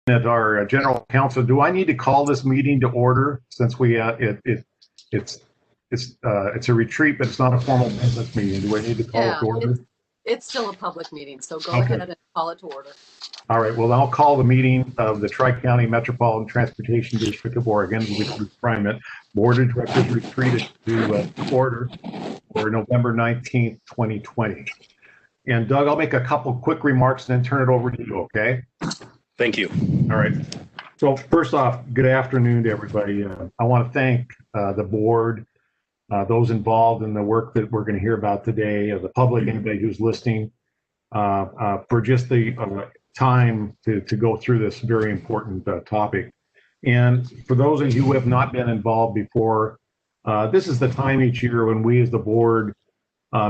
at our general counsel, do I need to call this meeting to order since we it's a retreat, but it's not a formal business meeting? Do I need to call it to order? It's still a public meeting, so go Okay. ahead and call it to order. All right. Well, I'll call the meeting of the Tri-County Metropolitan Transportation District of Oregon, which is TriMet Board of Directors retreated to order for November 19th, 2020. And Doug, I'll make a couple quick remarks and then turn it over to you, okay? Thank you. All right. So first off, good afternoon to everybody. I want to thank the board, those involved in the work that we're going to hear about today, the public, anybody who's listening, for just the time to go through this very important topic. And for those of you who have not been involved before, this is the time each year when we as the board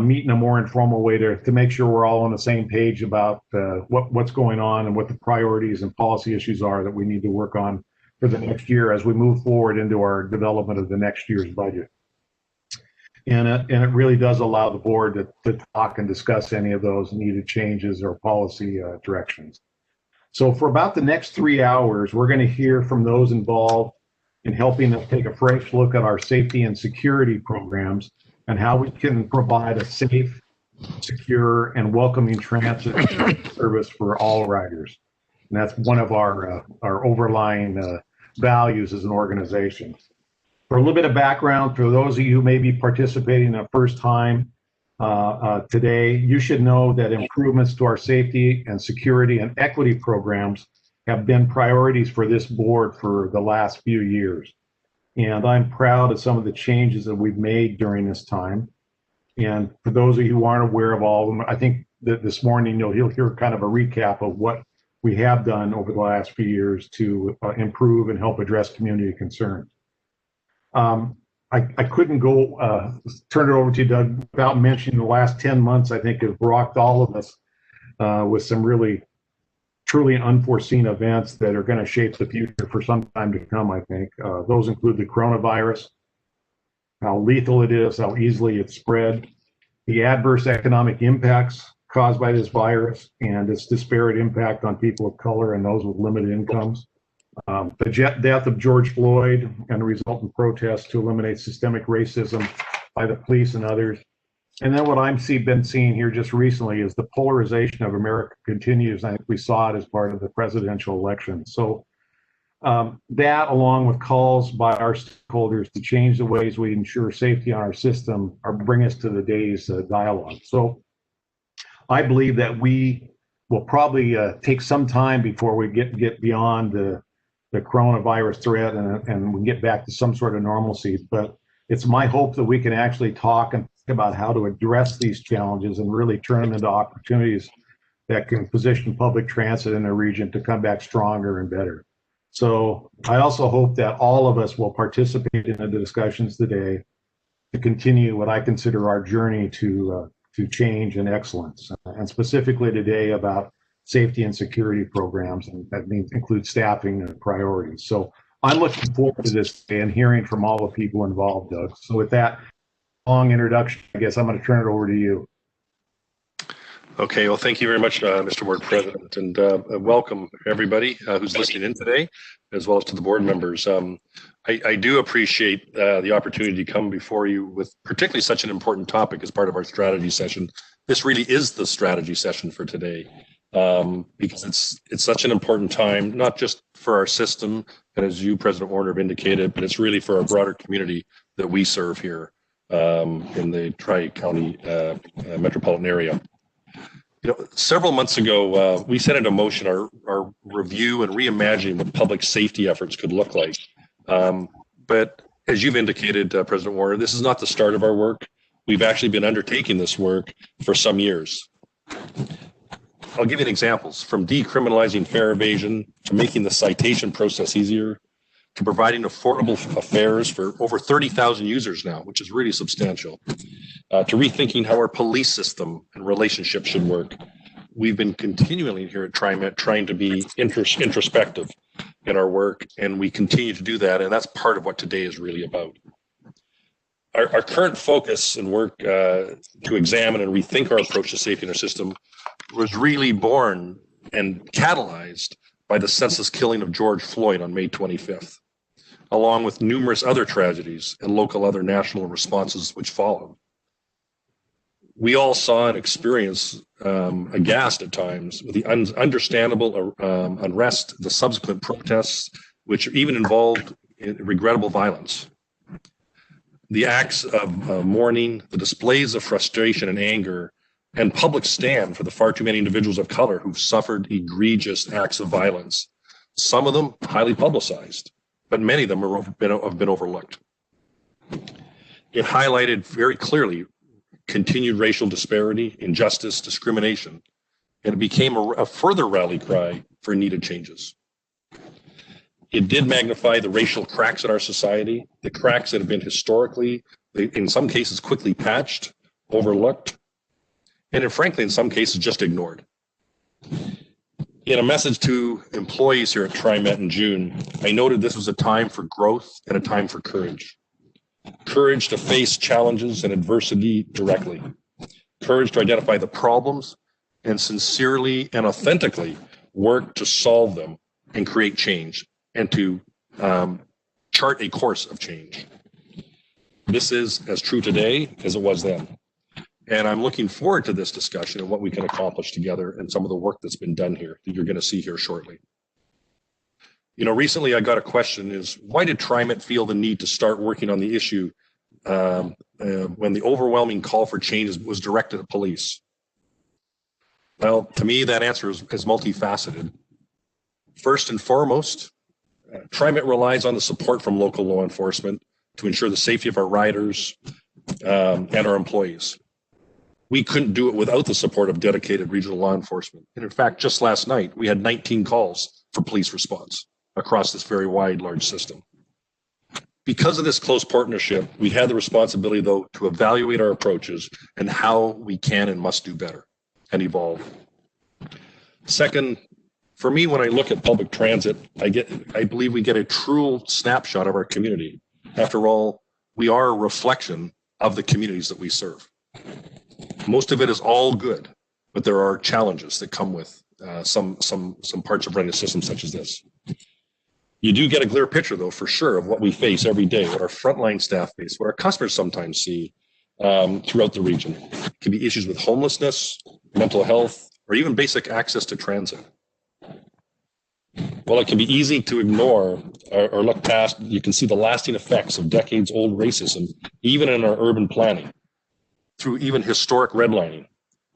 meet in a more informal way to make sure we're all on the same page about what's going on and what the priorities and policy issues are that we need to work on for the next year as we move forward into our development of the next year's budget. And it really does allow the board to talk and discuss any of those needed changes or policy directions. So for about the next 3 hours, we're going to hear from those involved in helping us take a fresh look at our safety and security programs and how we can provide a safe, secure, and welcoming transit service for all riders. And that's one of our overlying values as an organization. For a little bit of background, for those of you who may be participating the first time today, you should know that improvements to our safety and security and equity programs have been priorities for this board for the last few years. And I'm proud of some of the changes that we've made during this time. And for those of you who aren't aware of all of them, I think that this morning you'll hear kind of a recap of what we have done over the last few years to improve and help address community concerns. I couldn't go turn it over to you, Doug, without mentioning the last 10 months, I think, have rocked all of us with some really truly unforeseen events that are going to shape the future for some time to come, I think. Those include the coronavirus, how lethal it is, how easily it's spread, the adverse economic impacts caused by this virus and its disparate impact on people of color and those with limited incomes, the death of George Floyd and the resultant protests to eliminate systemic racism by the police and others. And then what I've been seeing here just recently is the polarization of America continues. I think we saw it as part of the presidential election. So that, along with calls by our stakeholders to change the ways we ensure safety on our system, bring us to the day's dialogue. So I believe that we will probably take some time before we get beyond the coronavirus threat and we get back to some sort of normalcy. But it's my hope that we can actually talk and about how to address these challenges and really turn them into opportunities that can position public transit in the region to come back stronger and better. So I also hope that all of us will participate in the discussions today to continue what I consider our journey to change and excellence, and specifically today about safety and security programs, and that includes staffing and priorities. So I'm looking forward to this and hearing from all the people involved, Doug. So with that long introduction, I guess I'm going to turn it over to you. Okay, well, thank you very much, Mr. Board President, and welcome everybody who's listening in today, as well as to the board members. I do appreciate the opportunity to come before you with particularly such an important topic as part of our strategy session. This really is the strategy session for today, because it's such an important time, not just for our system, and as you, President Warner, have indicated, but it's really for our broader community that we serve here in the Tri-County metropolitan area. You know, several months ago, we set into motion our review and reimagining what public safety efforts could look like. But as you've indicated, President Warner, this is not the start of our work. We've actually been undertaking this work for some years. I'll give you examples, from decriminalizing fare evasion to making the citation process easier, to providing affordable fares for over 30,000 users now, which is really substantial, to rethinking how our police system and relationships should work. We've been continually here at TriMet trying to be introspective in our work, and we continue to do that, and that's part of what today is really about. Our current focus and work to examine and rethink our approach to safety in our system was really born and catalyzed by the senseless killing of George Floyd on May 25th, along with numerous other tragedies and local other national responses which followed. We all saw and experienced aghast at times with the understandable unrest, the subsequent protests, which even involved regrettable violence. The acts of mourning, the displays of frustration and anger, and public stand for the far too many individuals of color who've suffered egregious acts of violence. Some of them highly publicized, but many of them have been overlooked. It highlighted very clearly continued racial disparity, injustice, discrimination, and it became a further rally cry for needed changes. It did magnify the racial cracks in our society, the cracks that have been historically, in some cases, quickly patched, overlooked, and frankly, in some cases, just ignored. In a message to employees here at TriMet in June, I noted this was a time for growth and a time for courage. Courage to face challenges and adversity directly. Courage to identify the problems and sincerely and authentically work to solve them and create change and to chart a course of change. This is as true today as it was then. And I'm looking forward to this discussion and what we can accomplish together and some of the work that's been done here that you're going to see here shortly. You know, recently I got a question is, why did TriMet feel the need to start working on the issue when the overwhelming call for change was directed at police? Well, to me, that answer is multifaceted. First and foremost, TriMet relies on the support from local law enforcement to ensure the safety of our riders and our employees. We couldn't do it without the support of dedicated regional law enforcement. And in fact, just last night, we had 19 calls for police response across this very wide, large system. Because of this close partnership, we had the responsibility, though, to evaluate our approaches and how we can and must do better and evolve. Second, for me, when I look at public transit, I believe we get a true snapshot of our community. After all, we are a reflection of the communities that we serve. Most of it is all good, but there are challenges that come with some parts of running a system such as this. You do get a clear picture, though, for sure, of what we face every day, what our frontline staff face, what our customers sometimes see throughout the region. It can be issues with homelessness, mental health, or even basic access to transit. While it can be easy to ignore or look past, you can see the lasting effects of decades-old racism, even in our urban planning, through even historic redlining,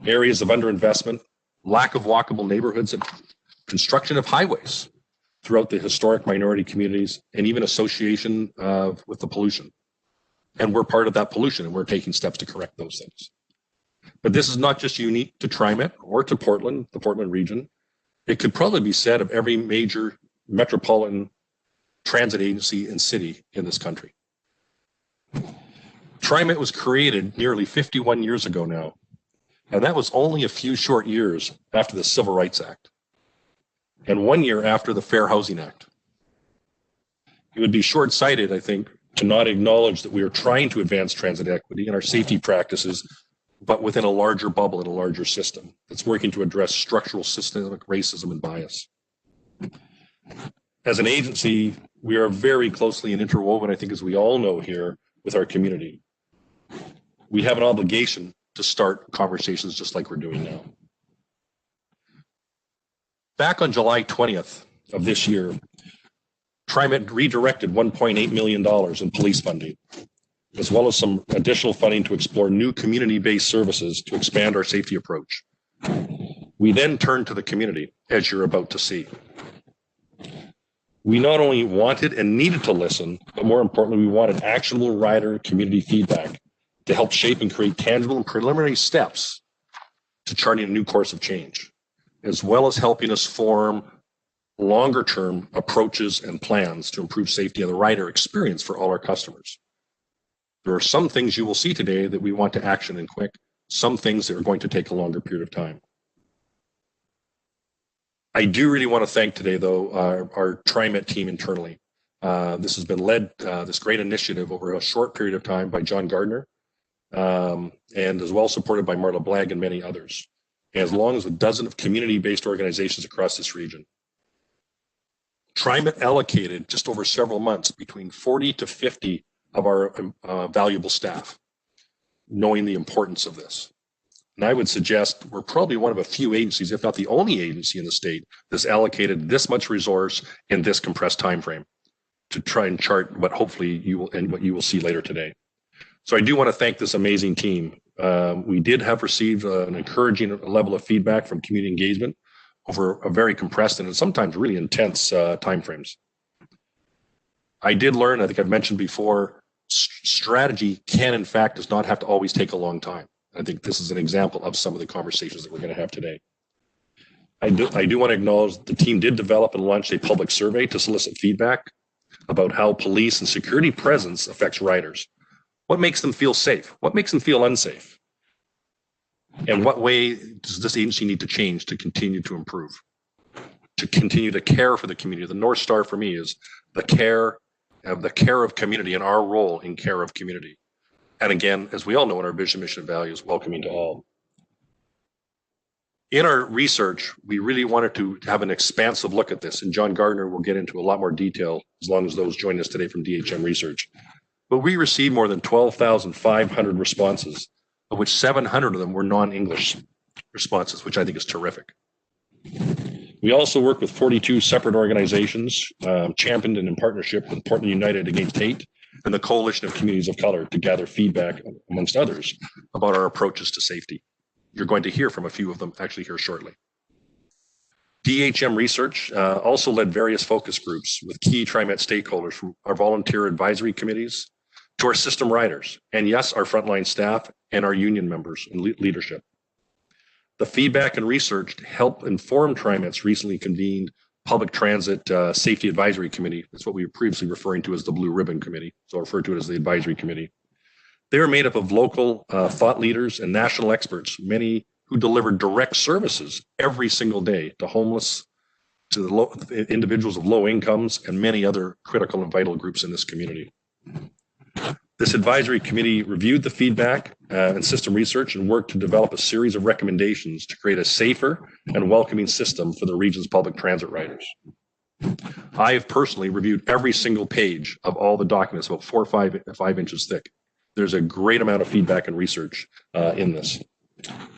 areas of underinvestment, lack of walkable neighborhoods, and construction of highways throughout the historic minority communities, and even association with the pollution. And we're part of that pollution, and we're taking steps to correct those things. But this is not just unique to TriMet or to Portland, the Portland region. It could probably be said of every major metropolitan transit agency and city in this country. TriMet was created nearly 51 years ago now, and that was only a few short years after the Civil Rights Act and 1 year after the Fair Housing Act. It would be short-sighted, I think, to not acknowledge that we are trying to advance transit equity and our safety practices, but within a larger bubble and a larger system that's working to address structural systemic racism and bias. As an agency, we are very closely and interwoven, I think, as we all know here, with our community. We have an obligation to start conversations just like we're doing now. Back on July 20th of this year, TriMet redirected $1.8 million in police funding, as well as some additional funding to explore new community-based services to expand our safety approach. We then turned to the community, as you're about to see. We not only wanted and needed to listen, but more importantly, we wanted actionable rider community feedback to help shape and create tangible and preliminary steps to charting a new course of change, as well as helping us form longer-term approaches and plans to improve safety and the rider experience for all our customers. There are some things you will see today that we want to action in quick, some things that are going to take a longer period of time. I do really want to thank today, though, our TriMet team internally. This has been led, this great initiative over a short period of time by John Gardner, and as well supported by Marla Blagg and many others, as long as a dozen of community-based organizations across this region. TriMet allocated just over several months between 40 to 50 of our valuable staff, knowing the importance of this. And I would suggest we're probably one of a few agencies, if not the only agency in the state, that's allocated this much resource in this compressed time frame to try and chart what hopefully you will and what you will see later today. So I do want to thank this amazing team. We did have received an encouraging level of feedback from community engagement over a very compressed and sometimes really intense timeframes. I did learn, I think I've mentioned before, strategy can in fact does not have to always take a long time. I think this is an example of some of the conversations that we're going to have today. I do want to acknowledge the team did develop and launch a public survey to solicit feedback about how police and security presence affects riders. What makes them feel safe? What makes them feel unsafe? And what way does this agency need to change to continue to improve, to continue to care for the community? The North Star for me is the care of community and our role in care of community. And again, as we all know in our vision, mission, and values, welcoming to all. In our research, we really wanted to have an expansive look at this, and John Gardner will get into a lot more detail as long as those join us today from DHM Research. But we received more than 12,500 responses, of which 700 of them were non-English responses, which I think is terrific. We also work with 42 separate organizations, championed and in partnership with Portland United Against Hate and the Coalition of Communities of Color to gather feedback, amongst others, about our approaches to safety. You're going to hear from a few of them actually here shortly. DHM Research also led various focus groups with key TriMet stakeholders from our volunteer advisory committees to our system riders, and yes, our frontline staff and our union members and leadership. The feedback and research helped inform TriMet's recently convened Public Transit Safety Advisory Committee. That's what we were previously referring to as the Blue Ribbon Committee, so I'll refer to it as the Advisory Committee. They are made up of local thought leaders and national experts, many who deliver direct services every single day to homeless, to the individuals of low incomes, and many other critical and vital groups in this community. This advisory committee reviewed the feedback and system research and worked to develop a series of recommendations to create a safer and welcoming system for the region's public transit riders. I have personally reviewed every single page of all the documents, about 4 or 5 inches thick. There's a great amount of feedback and research in this.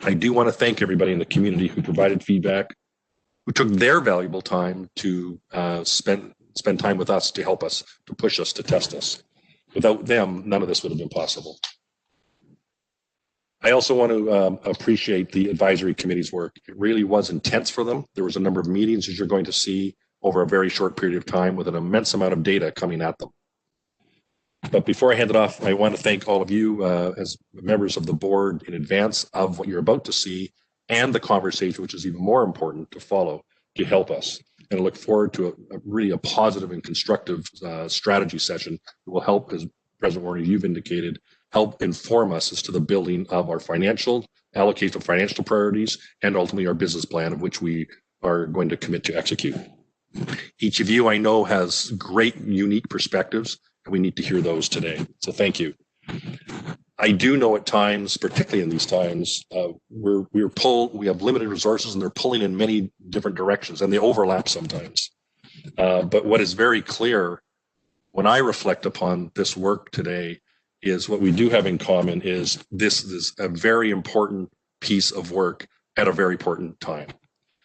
I do want to thank everybody in the community who provided feedback, who took their valuable time to spend time with us to help us, to push us, to test us. Without them, none of this would have been possible. I also want to appreciate the advisory committee's work. It really was intense for them. There was a number of meetings, as you're going to see, over a very short period of time with an immense amount of data coming at them. But before I hand it off, I want to thank all of you as members of the board in advance of what you're about to see and the conversation, which is even more important to follow, to help us. And I look forward to really a positive and constructive strategy session that will help, as President Warner, you've indicated, help inform us as to the building of our financial allocation of financial priorities and ultimately our business plan, of which we are going to commit to execute. Each of you, I know, has great, unique perspectives, and we need to hear those today. So thank you. I do know at times, particularly in these times, we have limited resources and they're pulling in many different directions and they overlap sometimes. But what is very clear when I reflect upon this work today is what we do have in common is this is a very important piece of work at a very important time.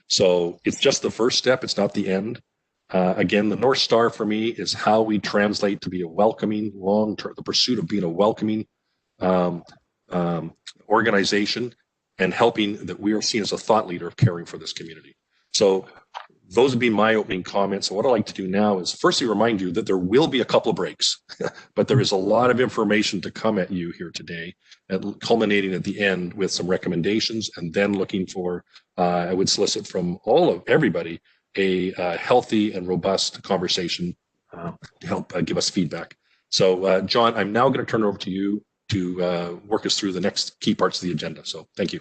So it's just the first step. It's not the end. Again, the North Star for me is how we translate to be a welcoming, long-term, the pursuit of being a welcoming organization and helping that we are seen as a thought leader of caring for this community. So those would be my opening comments. So what I'd like to do now is firstly remind you that there will be a couple of breaks, but there is a lot of information to come at you here today, and culminating at the end with some recommendations, and then looking for, I would solicit from everybody, a healthy and robust conversation to help give us feedback. So John, I'm now going to turn it over to you to work us through the next key parts of the agenda. So thank you.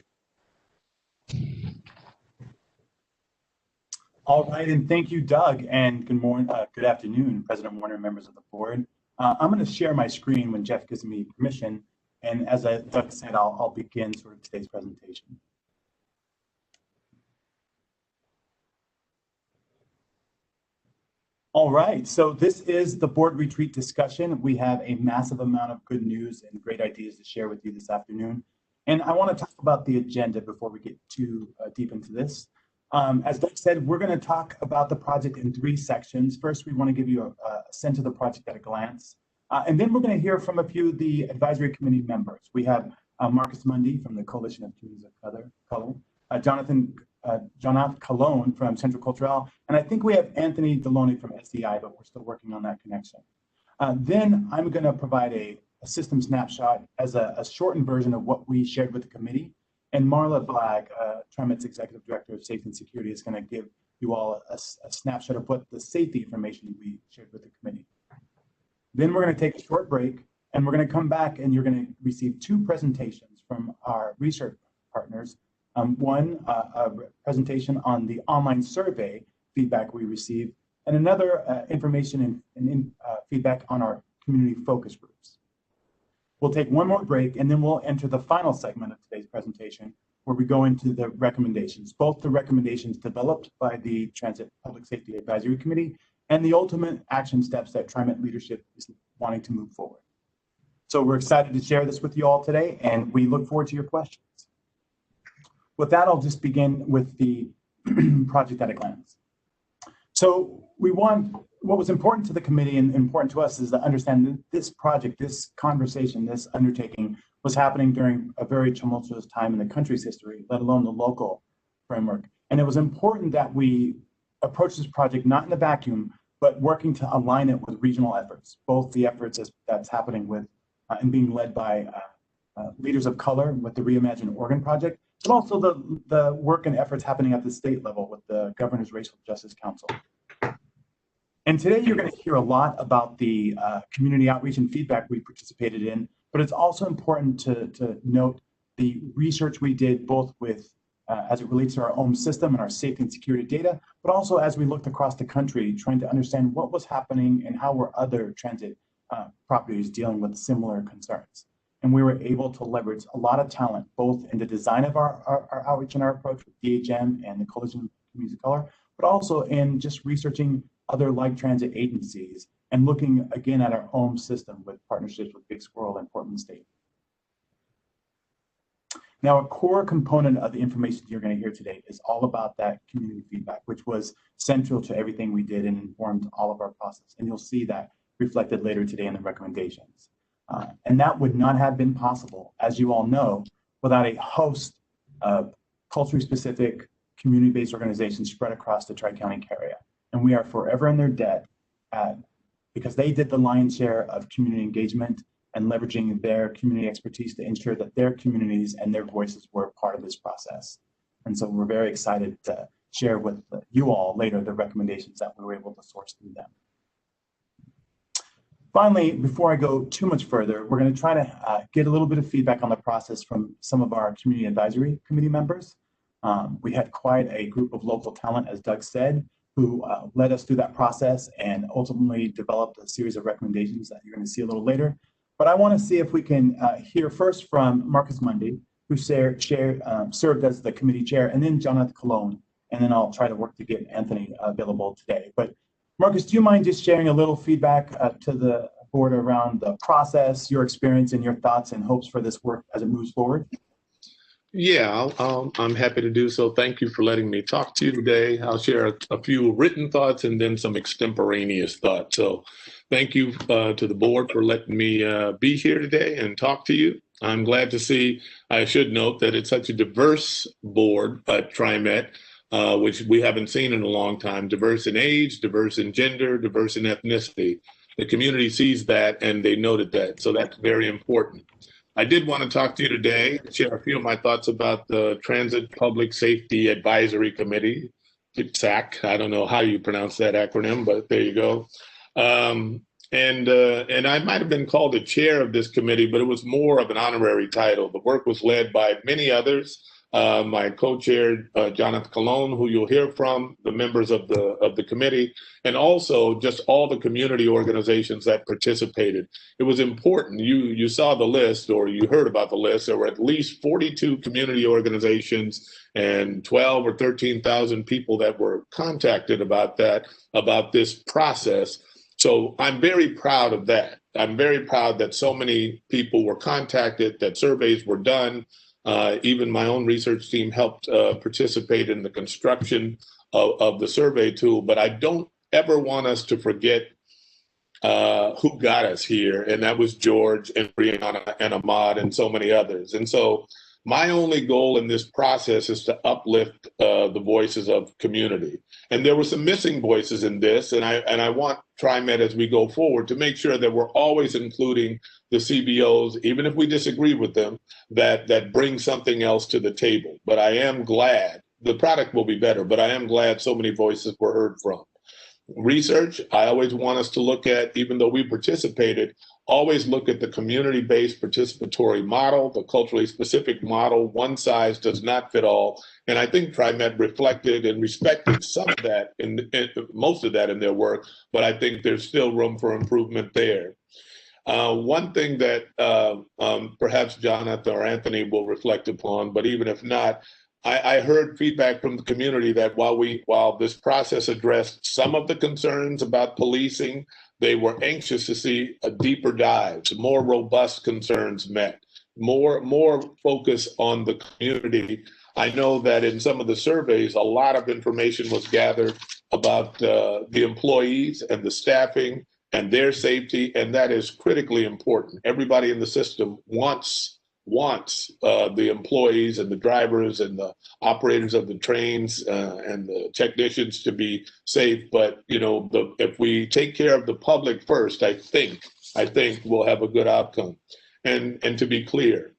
All right, and thank you, Doug, and good morning, good afternoon, President Warner, members of the board. I'm going to share my screen when Jeff gives me permission, and as Doug said, I'll begin sort of today's presentation. All right, so this is the board retreat discussion. We have a massive amount of good news and great ideas to share with you this afternoon. And I want to talk about the agenda before we get too deep into this. As Doug said, we're going to talk about the project in 3 sections. First, we want to give you a sense of the project at a glance. And then we're going to hear from a few of the advisory committee members. We have Marcus Mundy from the Coalition of Communities of Color, Jonathan Colon from Central Cultural, and I think we have Anthony Deloney from SDI, but we're still working on that connection. Then I'm going to provide a system snapshot as a shortened version of what we shared with the committee. And Marla Black, TriMet's Executive Director of Safety and Security, is going to give you all a snapshot of what the safety information we shared with the committee. Then we're going to take a short break, and we're going to come back, and you're going to receive 2 presentations from our research partners. One, a presentation on the online survey feedback we received, and another information and feedback on our community focus groups. We'll take one more break, and then we'll enter the final segment of today's presentation, where we go into the recommendations, both the recommendations developed by the Transit Public Safety Advisory Committee and the ultimate action steps that TriMet leadership is wanting to move forward. So we're excited to share this with you all today, and we look forward to your questions. With that, I'll just begin with the project at a glance. So what was important to the committee and important to us is to understand that this project, this conversation, this undertaking was happening during a very tumultuous time in the country's history, let alone the local framework. And it was important that we approach this project not in a vacuum, but working to align it with regional efforts, both the efforts that's happening with and being led by leaders of color with the Reimagine Oregon Project, but also the work and efforts happening at the state level with the Governor's Racial Justice Council. And today you're going to hear a lot about the community outreach and feedback we participated in, but it's also important to note the research we did both with as it relates to our own system and our safety and security data, but also as we looked across the country trying to understand what was happening and how were other transit properties dealing with similar concerns. And we were able to leverage a lot of talent, both in the design of our outreach and our approach with DHM and the Coalition of Communities of Color, but also in just researching other like transit agencies and looking again at our own system with partnerships with Big Squirrel and Portland State. Now, a core component of the information you're going to hear today is all about that community feedback, which was central to everything we did and informed all of our process. And you'll see that reflected later today in the recommendations. And that would not have been possible, as you all know, without a host of culturally specific community-based organizations spread across the Tri-County area. And we are forever in their debt because they did the lion's share of community engagement and leveraging their community expertise to ensure that their communities and their voices were part of this process. And so we're very excited to share with you all later the recommendations that we were able to source through them. Finally, before I go too much further, we're going to try to get a little bit of feedback on the process from some of our community advisory committee members. We had quite a group of local talent, as Doug said, who led us through that process and ultimately developed a series of recommendations that you're going to see a little later. But I want to see if we can hear first from Marcus Mundy, who served as the committee chair, and then Jonathan Colon, and then I'll try to work to get Anthony available today. But Marcus, do you mind just sharing a little feedback to the board around the process, your experience, and your thoughts and hopes for this work as it moves forward? Yeah, I'm happy to do so. Thank you for letting me talk to you today. I'll share a few written thoughts and then some extemporaneous thoughts. So thank you to the board for letting me be here today and talk to you. I'm glad to see, I should note that it's such a diverse board at TriMet, which we haven't seen in a long time, diverse in age, diverse in gender, diverse in ethnicity. The community sees that and they noted that, so that's very important. I did want to talk to you today, share a few of my thoughts about the Transit Public Safety Advisory Committee, TSAC. I don't know how you pronounce that acronym, but there you go. And I might have been called the chair of this committee, but it was more of an honorary title. The work was led by many others, my co-chair, Jonathan Colon, who you'll hear from, the members of the committee, and also just all the community organizations that participated. It was important. You saw the list, or you heard about the list. There were at least 42 community organizations and 12 or 13,000 people that were contacted about this process. So I'm very proud of that. I'm very proud that so many people were contacted, that surveys were done. Even my own research team helped participate in the construction of the survey tool. But I don't ever want us to forget who got us here, and that was George and Brianna and Ahmad and so many others. And so my only goal in this process is to uplift the voices of community. And there were some missing voices in this, and I want TriMet as we go forward to make sure that we're always including the CBOs, even if we disagree with them, that bring something else to the table. But I am glad, the product will be better, but I am glad so many voices were heard from. Research, I always want us to look at, even though we participated, always look at the community-based participatory model, the culturally specific model. One size does not fit all. And I think TriMet reflected and respected some of that, most of that in their work, but I think there's still room for improvement there. One thing that perhaps Jonathan or Anthony will reflect upon, but even if not, I heard feedback from the community that while this process addressed some of the concerns about policing, they were anxious to see a deeper dive, more robust concerns met, more focus on the community. I know that in some of the surveys, a lot of information was gathered about the employees and the staffing and their safety, and that is critically important. Everybody in the system wants the employees and the drivers and the operators of the trains and the technicians to be safe. But if we take care of the public first, I think we'll have a good outcome. And to be clear,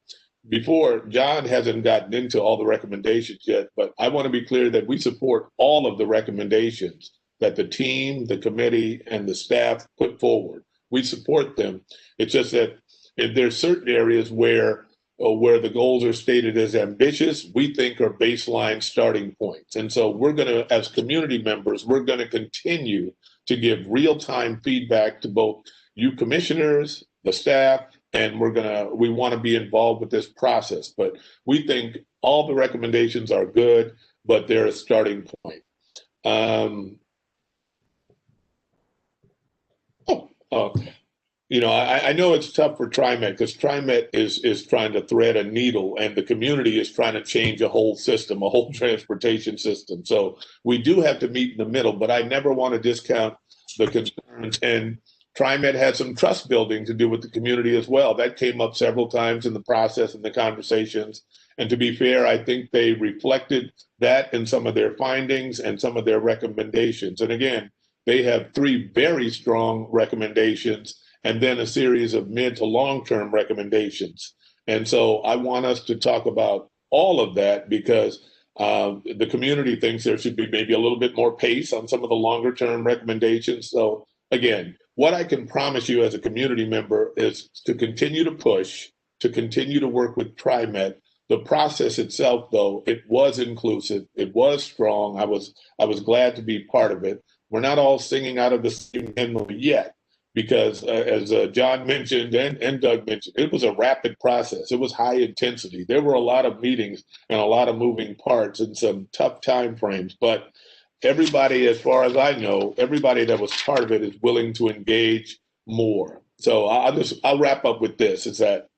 before, John hasn't gotten into all the recommendations yet, but I want to be clear that we support all of the recommendations that the team, the committee, and the staff put forward. We support them. It's just that if there's certain areas where the goals are stated as ambitious, we think are baseline starting points. And so we're going to, as community members, we're going to continue to give real-time feedback to both you commissioners, the staff, and we want to be involved with this process. But we think all the recommendations are good, but they're a starting point. I know it's tough for TriMet because TriMet is trying to thread a needle, and the community is trying to change a whole system, a whole transportation system. So we do have to meet in the middle, but I never want to discount the concerns. And TriMet had some trust building to do with the community as well. That came up several times in the process and the conversations. And to be fair, I think they reflected that in some of their findings and some of their recommendations. And again, they have 3 very strong recommendations and then a series of mid to long-term recommendations. And so I want us to talk about all of that because the community thinks there should be maybe a little bit more pace on some of the longer-term recommendations. So again, what I can promise you as a community member is to continue to push, to continue to work with TriMet. The process itself, though, it was inclusive, it was strong. I was glad to be part of it. We're not all singing out of the same hymnal yet, because as John mentioned and Doug mentioned, it was a rapid process. It was high intensity. There were a lot of meetings and a lot of moving parts and some tough time frames, but everybody, as far as I know, everybody that was part of it is willing to engage more. So I'll wrap up with this, is that,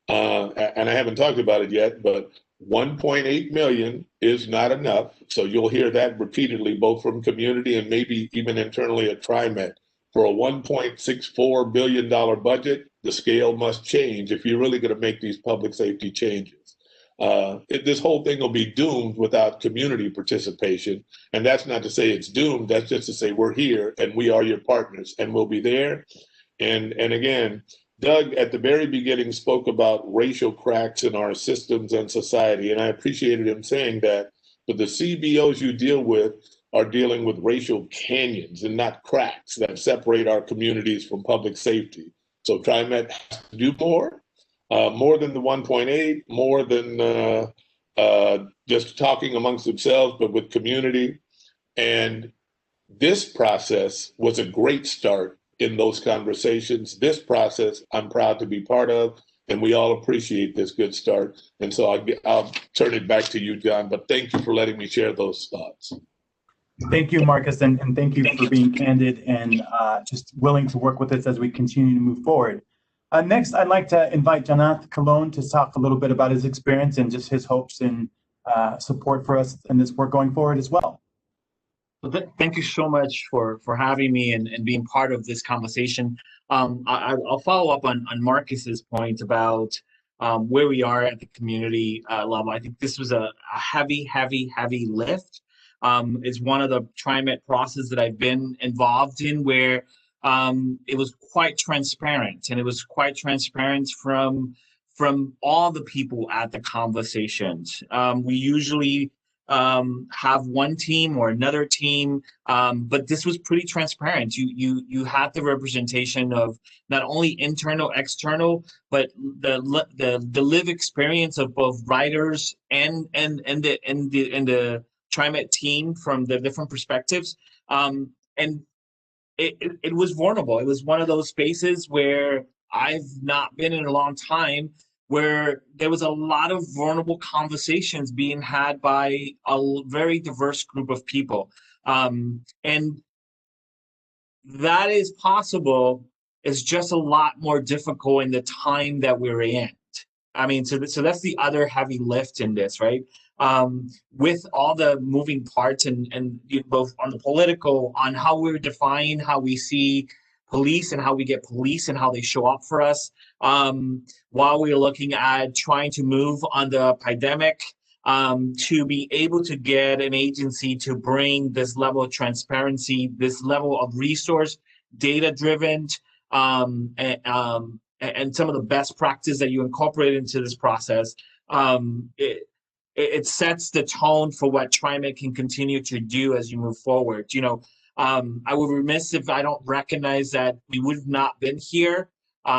and I haven't talked about it yet, but 1.8 million is not enough. So you'll hear that repeatedly, both from community and maybe even internally at TriMet. For a $1.64 billion budget, the scale must change if you're really going to make these public safety changes. This whole thing will be doomed without community participation. And that's not to say it's doomed. That's just to say we're here and we are your partners and we'll be there. And again, Doug, at the very beginning, spoke about racial cracks in our systems and society. And I appreciated him saying that. But the CBOs you deal with are dealing with racial canyons and not cracks that separate our communities from public safety. So TriMet has to do more than the 1.8, more than just talking amongst themselves, but with community. And this process was a great start in those conversations. This process I'm proud to be part of, and we all appreciate this good start. And so I'll turn it back to you, John, but thank you for letting me share those thoughts. Thank you, Marcus, and thank you for being candid and just willing to work with us as we continue to move forward. Next, I'd like to invite Jonathan Colon to talk a little bit about his experience and just his hopes and support for us in this work going forward as well. Thank you so much for having me and being part of this conversation. I'll follow up on Marcus's point about where we are at the community level. I think this was a heavy lift. It's one of the TriMet processes that I've been involved in where it was quite transparent, and it was quite transparent from all the people at the conversations. We usually have one team or another team, but this was pretty transparent. You had the representation of not only internal, external, but the live experience of both writers and the TriMet team from the different perspectives, and it was vulnerable. It was one of those spaces where I've not been in a long time, where there was a lot of vulnerable conversations being had by a very diverse group of people. And that is possible. It's just a lot more difficult in the time that we're in. I mean, so that's the other heavy lift in this, right? With all the moving parts and both on the political, on how we're defining how we see police and how we get police and how they show up for us, while we're looking at trying to move on the pandemic, to be able to get an agency to bring this level of transparency, this level of resource, data-driven, and some of the best practice that you incorporate into this process, it sets the tone for what TriMet can continue to do as you move forward. I would be remiss if I don't recognize that we would have not been here,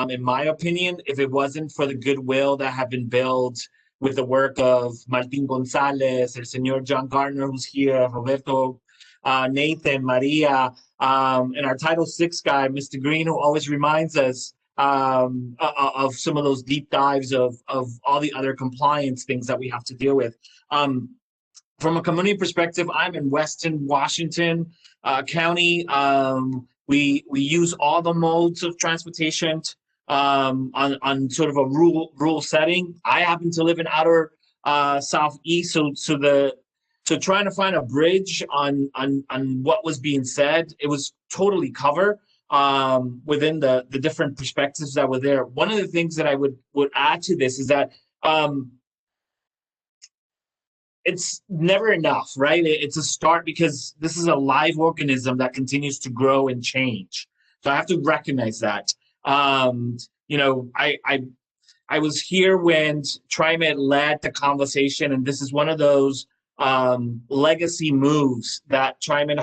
in my opinion, if it wasn't for the goodwill that have been built with the work of Martin Gonzalez, el señor John Gardner, who's here, Roberto, Nathan, Maria, and our Title VI guy, Mr. Green, who always reminds us of some of those deep dives of all the other compliance things that we have to deal with. From a community perspective, I'm in Weston, Washington County. We use all the modes of transportation on sort of a rural setting. I happen to live in outer southeast, so trying to find a bridge on what was being said, it was totally covered within the different perspectives that were there. One of the things that I would add to this is that it's never enough, right? It's a start because this is a live organism that continues to grow and change. So I have to recognize that. I was here when TriMet led the conversation, and this is one of those legacy moves that TriMet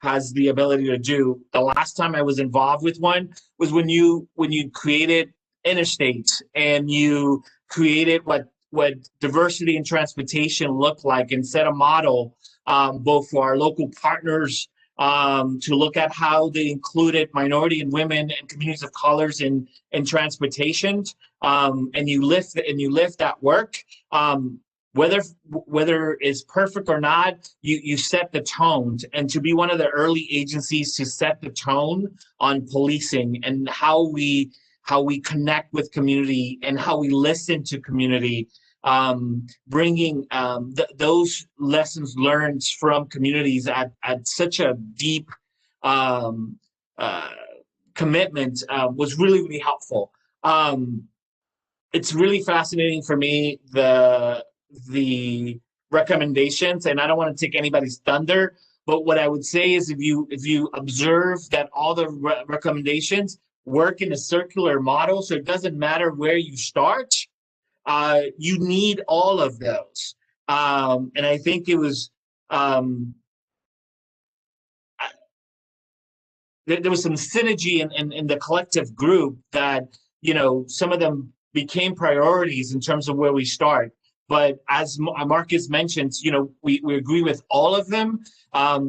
has the ability to do. The last time I was involved with one was when you created Interstate and you created what diversity in transportation looked like and set a model both for our local partners to look at how they included minority and women and communities of colors in transportation, and you lift that work. Whether it's perfect or not, you set the tone, and to be one of the early agencies to set the tone on policing and how we connect with community and how we listen to community, bringing those lessons learned from communities at such a deep commitment was really, really helpful. It's really fascinating for me, the recommendations, and I don't want to take anybody's thunder, but what I would say is if you observe that all the recommendations work in a circular model, so it doesn't matter where you start, you need all of those. And I think it was there was some synergy in the collective group that some of them became priorities in terms of where we start. But as Marcus mentioned, we agree with all of them.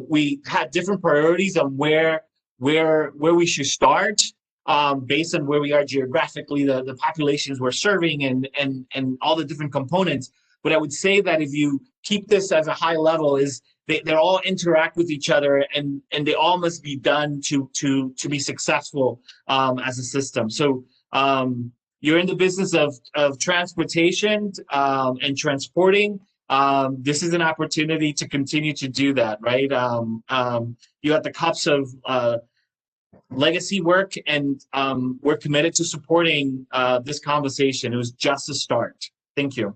We had different priorities on where we should start, based on where we are geographically, the populations we're serving, and all the different components. But I would say that if you keep this as a high level, is they all interact with each other, and they all must be done to be successful as a system. So you're in the business of transportation and transporting. This is an opportunity to continue to do that, right? You have the cups of legacy work, and we're committed to supporting this conversation. It was just a start. Thank you.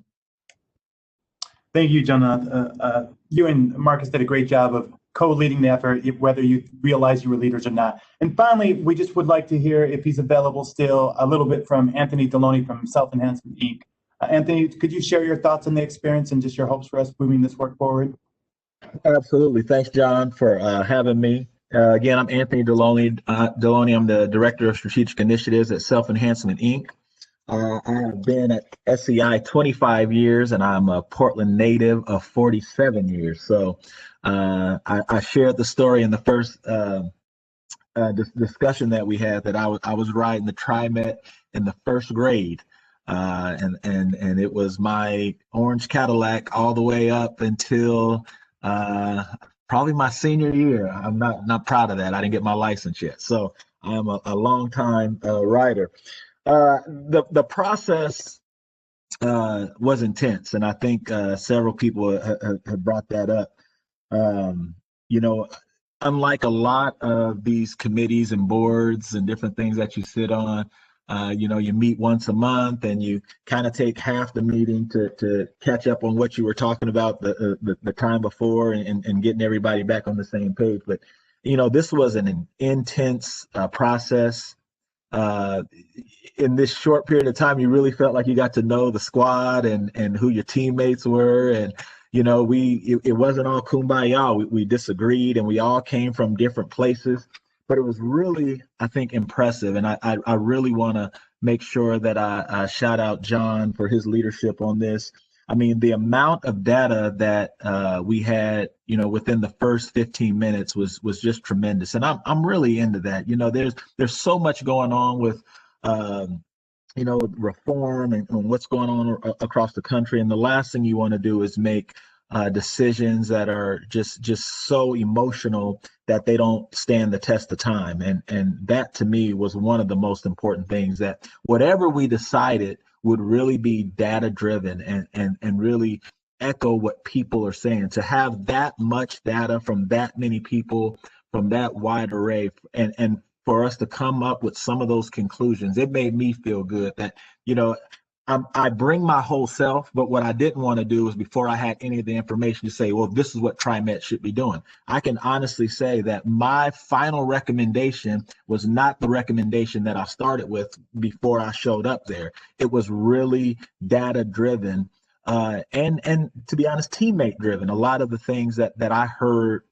Thank you, Jonah. You and Marcus did a great job of co-leading the effort, whether you realize you were leaders or not. And finally, we just would like to hear, if he's available still, a little bit from Anthony Deloney from Self-Enhancement Inc. Anthony, could you share your thoughts on the experience and just your hopes for us moving this work forward? Absolutely. Thanks, John, for having me. Again, I'm Anthony Deloney. I'm the Director of Strategic Initiatives at Self-Enhancement Inc. I have been at SEI 25 years, and I'm a Portland native of 47 years. So I shared the story in the first discussion that we had, that I was riding the TriMet in the first grade. And it was my orange Cadillac all the way up until probably my senior year. I'm not proud of that. I didn't get my license yet. So I'm a long time rider. The process was intense, and I think several people have brought that up. Unlike a lot of these committees and boards and different things that you sit on, you meet once a month, and you kind of take half the meeting to catch up on what you were talking about the time before, and getting everybody back on the same page. But this was an intense process. In this short period of time, you really felt like you got to know the squad and who your teammates were. And, it wasn't all kumbaya. We disagreed, and we all came from different places, but it was really, I think, impressive. And I really want to make sure that I shout out John for his leadership on this. I mean, the amount of data that we had, within the first 15 minutes was just tremendous. And I'm really into that. There's so much going on with, reform and what's going on across the country. And the last thing you want to do is make decisions that are just so emotional that they don't stand the test of time. And that, to me, was one of the most important things, that whatever we decided would really be data driven and really echo what people are saying. To have that much data from that many people, from that wide array, and for us to come up with some of those conclusions, it made me feel good that, I bring my whole self, but what I didn't want to do is, before I had any of the information, to say, well, this is what TriMet should be doing. I can honestly say that my final recommendation was not the recommendation that I started with before I showed up there. It was really data driven, and to be honest, teammate driven. A lot of the things that I heard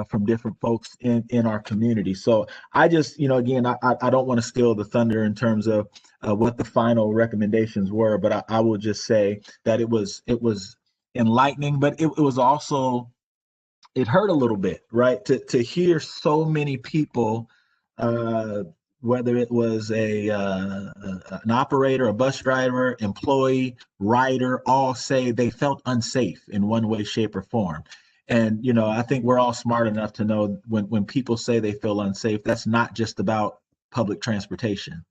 from different folks in our community. So I just, again, I don't want to steal the thunder in terms of what the final recommendations were, but I will just say that it was enlightening, but it was also, it hurt a little bit, right? To hear so many people, whether it was an operator, a bus driver, employee, rider, all say they felt unsafe in one way, shape, or form. And, I think we're all smart enough to know when people say they feel unsafe, that's not just about public transportation,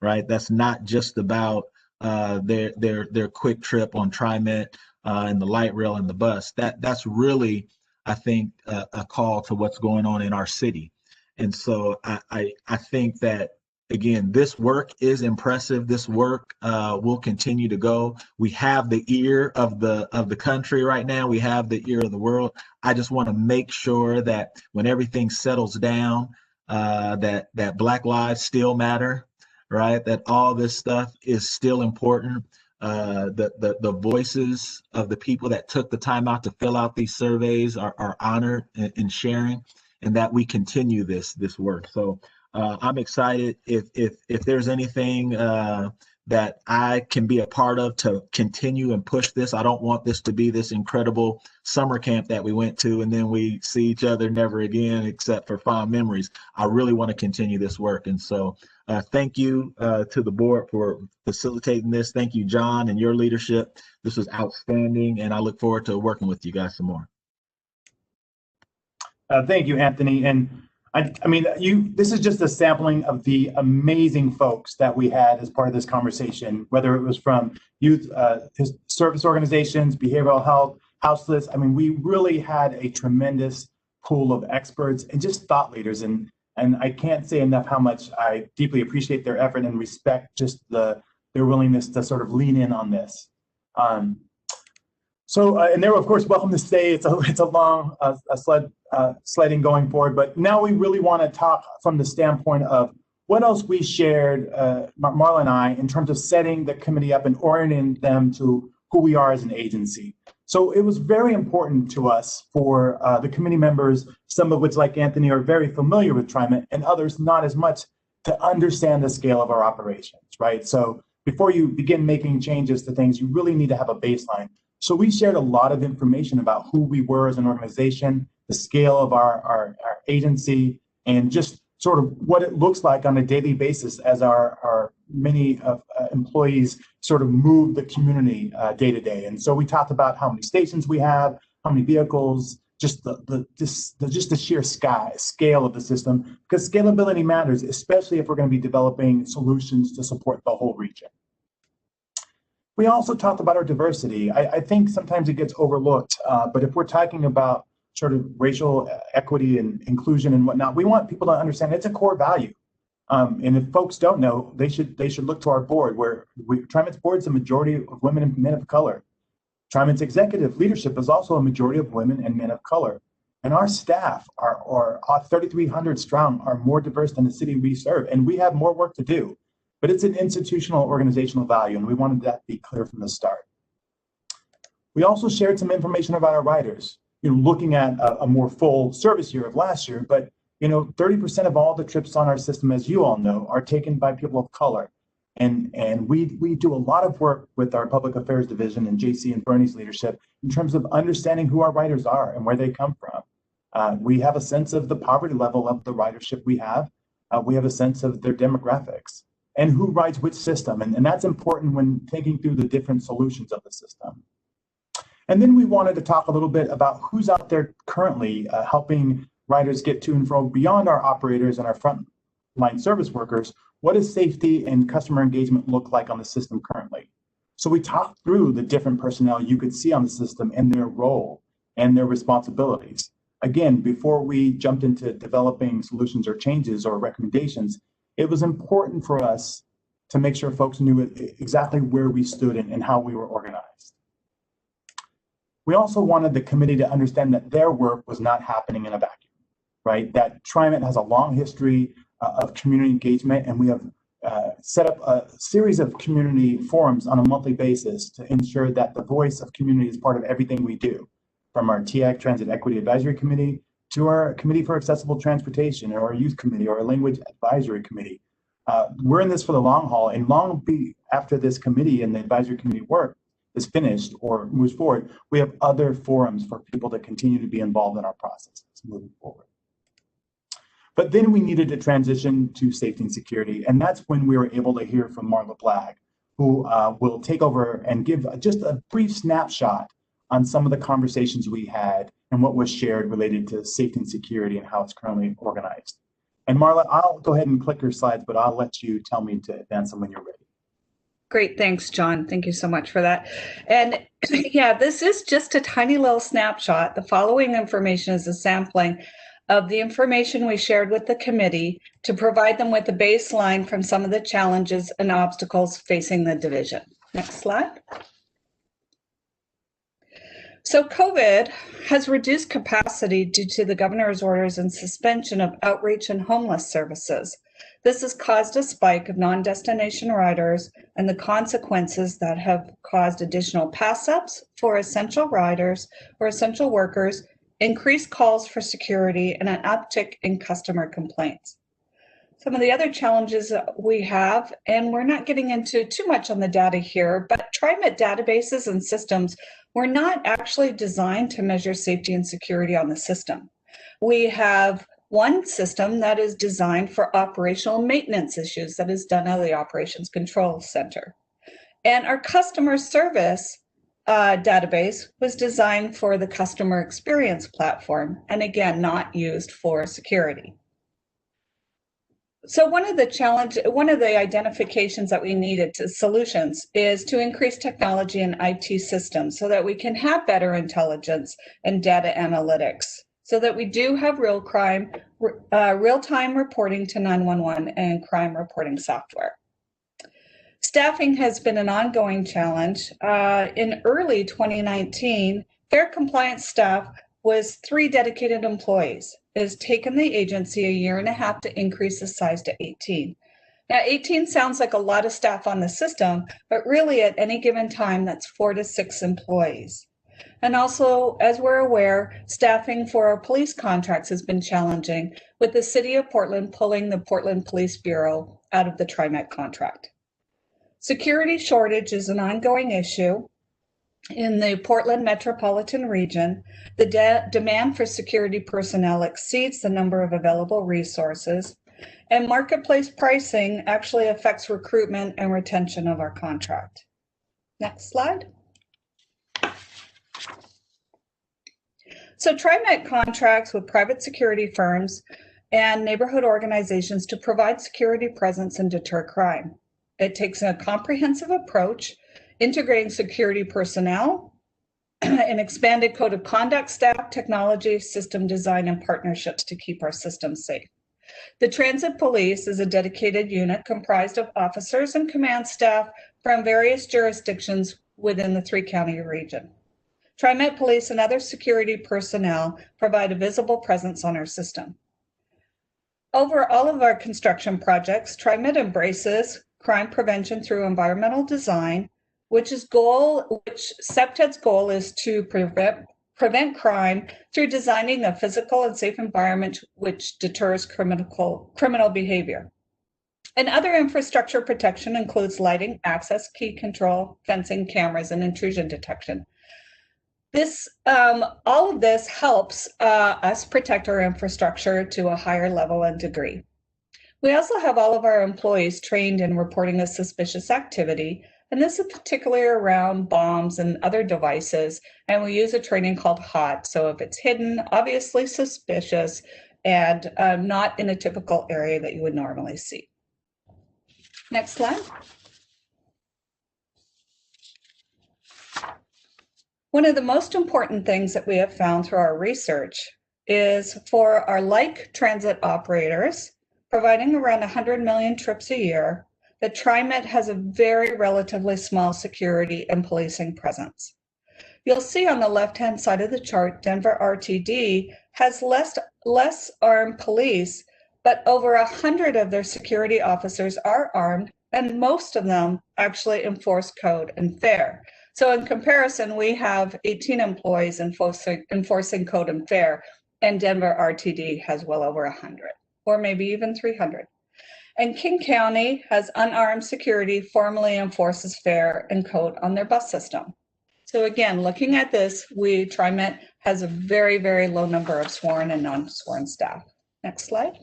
right? That's not just about their quick trip on TriMet and the light rail and the bus. That's really, I think, a call to what's going on in our city. And so I think that, again, this work is impressive. This work will continue to go. We have the ear of the country right now. We have the ear of the world. I just want to make sure that when everything settles down, that Black lives still matter, right? That all this stuff is still important. The voices of the people that took the time out to fill out these surveys are honored in sharing, and that we continue this work. So I'm excited if there's anything that I can be a part of to continue and push this. I don't want this to be this incredible summer camp that we went to and then we see each other never again except for fond memories. I really want to continue this work. And so thank you to the board for facilitating this. Thank you, John, and your leadership. This was outstanding, and I look forward to working with you guys some more. Thank you, Anthony. And I mean, this is just a sampling of the amazing folks that we had as part of this conversation, whether it was from youth service organizations, behavioral health, houseless. I mean, we really had a tremendous pool of experts and just thought leaders. And I can't say enough how much I deeply appreciate their effort and respect just their willingness to sort of lean in on this. And they were, of course, welcome to stay. It's a long sledding going forward, but now we really want to talk from the standpoint of what else we shared, Marla and I, in terms of setting the committee up and orienting them to who we are as an agency. So it was very important to us for the committee members, some of which, like Anthony, are very familiar with TriMet, and others not as much, to understand the scale of our operations, right? So before you begin making changes to things, you really need to have a baseline. So we shared a lot of information about who we were as an organization, the scale of our agency, and just sort of what it looks like on a daily basis as our many employees sort of move the community day to day. And so we talked about how many stations we have, how many vehicles, just the sheer scale of the system, because scalability matters, especially if we're going to be developing solutions to support the whole region. We also talked about our diversity. I think sometimes it gets overlooked, but if we're talking about sort of racial equity and inclusion and whatnot, we want people to understand it's a core value. And if folks don't know, they should look to our board, where TriMet's board is a majority of women and men of color. TriMet's executive leadership is also a majority of women and men of color. And our staff are 3,300 strong, are more diverse than the city we serve, and we have more work to do. But it's an institutional organizational value, and we wanted that to be clear from the start. We also shared some information about our riders, looking at a more full service year of last year, but 30% of all the trips on our system, as you all know, are taken by people of color. And we do a lot of work with our public affairs division and JC and Bernie's leadership in terms of understanding who our riders are and where they come from. We have a sense of the poverty level of the ridership we have. We have a sense of their demographics and who rides which system. And that's important when thinking through the different solutions of the system. And then we wanted to talk a little bit about who's out there currently helping riders get to and from beyond our operators and our frontline service workers. What does safety and customer engagement look like on the system currently? So we talked through the different personnel you could see on the system and their role and their responsibilities. Again, before we jumped into developing solutions or changes or recommendations, it was important for us to make sure folks knew exactly where we stood and how we were organized. We also wanted the committee to understand that their work was not happening in a vacuum, right? That TriMet has a long history of community engagement, and we have set up a series of community forums on a monthly basis to ensure that the voice of community is part of everything we do, from our TAG Transit Equity Advisory Committee to our Committee for Accessible Transportation, or our Youth Committee, or our Language Advisory Committee. We're in this for the long haul, and long after this committee and the advisory committee work is finished or moves forward, we have other forums for people to continue to be involved in our processes moving forward. But then we needed to transition to safety and security, and that's when we were able to hear from Marla Blagg, who will take over and give just a brief snapshot on some of the conversations we had and what was shared related to safety and security and how it's currently organized. And Marla, I'll go ahead and click your slides, but I'll let you tell me to advance them when you're ready. Great, thanks, John. Thank you so much for that. And yeah, this is just a tiny little snapshot. The following information is a sampling of the information we shared with the committee to provide them with a baseline from some of the challenges and obstacles facing the division. Next slide. So COVID has reduced capacity due to the governor's orders and suspension of outreach and homeless services. This has caused a spike of non-destination riders and the consequences that have caused additional pass-ups for essential riders or essential workers, increased calls for security, and an uptick in customer complaints. Some of the other challenges that we have, and we're not getting into too much on the data here, but TriMet databases and systems were not actually designed to measure safety and security on the system. We have one system that is designed for operational maintenance issues that is done out of the Operations Control Center. And our customer service database was designed for the customer experience platform, and again, not used for security. So one of the identifications that we needed to solutions is to increase technology in IT systems so that we can have better intelligence and data analytics, so that we do have real-time reporting to 911 and crime reporting software. Staffing has been an ongoing challenge. In early 2019, fair compliance staff was 3 dedicated employees. It has taken the agency a year and a half to increase the size to 18. Now, 18 sounds like a lot of staff on the system, but really at any given time, that's 4 to 6 employees. And also, as we're aware, staffing for our police contracts has been challenging, with the city of Portland pulling the Portland Police Bureau out of the TriMet contract. Security shortage is an ongoing issue. In the Portland metropolitan region, the demand for security personnel exceeds the number of available resources, and marketplace pricing actually affects recruitment and retention of our contract. Next slide. So TriMet contracts with private security firms and neighborhood organizations to provide security presence and deter crime. It takes a comprehensive approach, integrating security personnel, an expanded code of conduct, staff, technology, system design, and partnerships to keep our systems safe. The Transit Police is a dedicated unit comprised of officers and command staff from various jurisdictions within the 3-county region. TriMet Police and other security personnel provide a visible presence on our system. Over all of our construction projects, TriMet embraces crime prevention through environmental design, which SEPTED's goal is to prevent crime through designing a physical and safe environment which deters criminal behavior. And other infrastructure protection includes lighting, access, key control, fencing, cameras, and intrusion detection. All of this helps us protect our infrastructure to a higher level and degree. We also have all of our employees trained in reporting a suspicious activity, and this is particularly around bombs and other devices, and we use a training called HOT. So if it's hidden, obviously suspicious, and not in a typical area that you would normally see. Next slide. One of the most important things that we have found through our research is for our like transit operators, providing around 100 million trips a year, that TriMet has a very relatively small security and policing presence. You'll see on the left-hand side of the chart, Denver RTD has less armed police, but over 100 of their security officers are armed, and most of them actually enforce code and fare. So in comparison, we have 18 employees enforcing code and fare, and Denver RTD has well over 100. Or maybe even 300. And King County has unarmed security, formally enforces fare and code on their bus system. So again, looking at this, TriMet has a very, very low number of sworn and non-sworn staff. Next slide.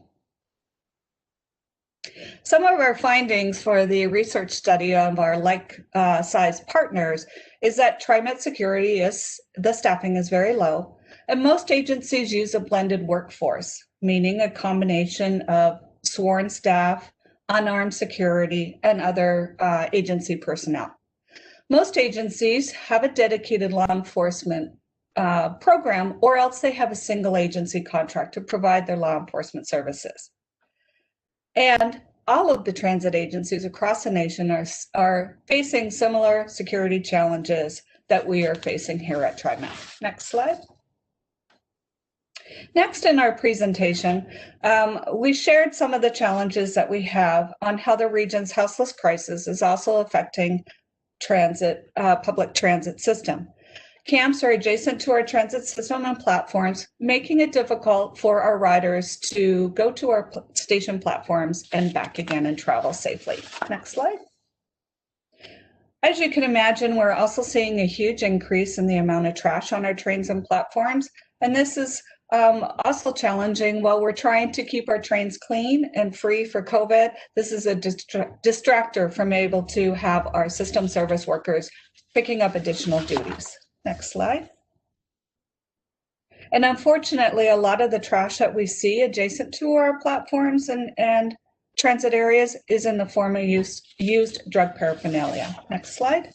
Some of our findings for the research study of our like-size partners is that TriMet security the staffing is very low, and most agencies use a blended workforce, meaning a combination of sworn staff, unarmed security, and other agency personnel. Most agencies have a dedicated law enforcement program, or else they have a single agency contract to provide their law enforcement services. And all of the transit agencies across the nation are facing similar security challenges that we are facing here at TriMet. Next slide. Next in our presentation, we shared some of the challenges that we have on how the region's houseless crisis is also affecting public transit system. Camps are adjacent to our transit system and platforms, making it difficult for our riders to go to our station platforms and back again and travel safely. Next slide. As you can imagine, we're also seeing a huge increase in the amount of trash on our trains and platforms. And this is also challenging. While we're trying to keep our trains clean and free for COVID, this is a distractor from able to have our system service workers picking up additional duties. Next slide. And unfortunately, a lot of the trash that we see adjacent to our platforms and transit areas is in the form of used drug paraphernalia. Next slide.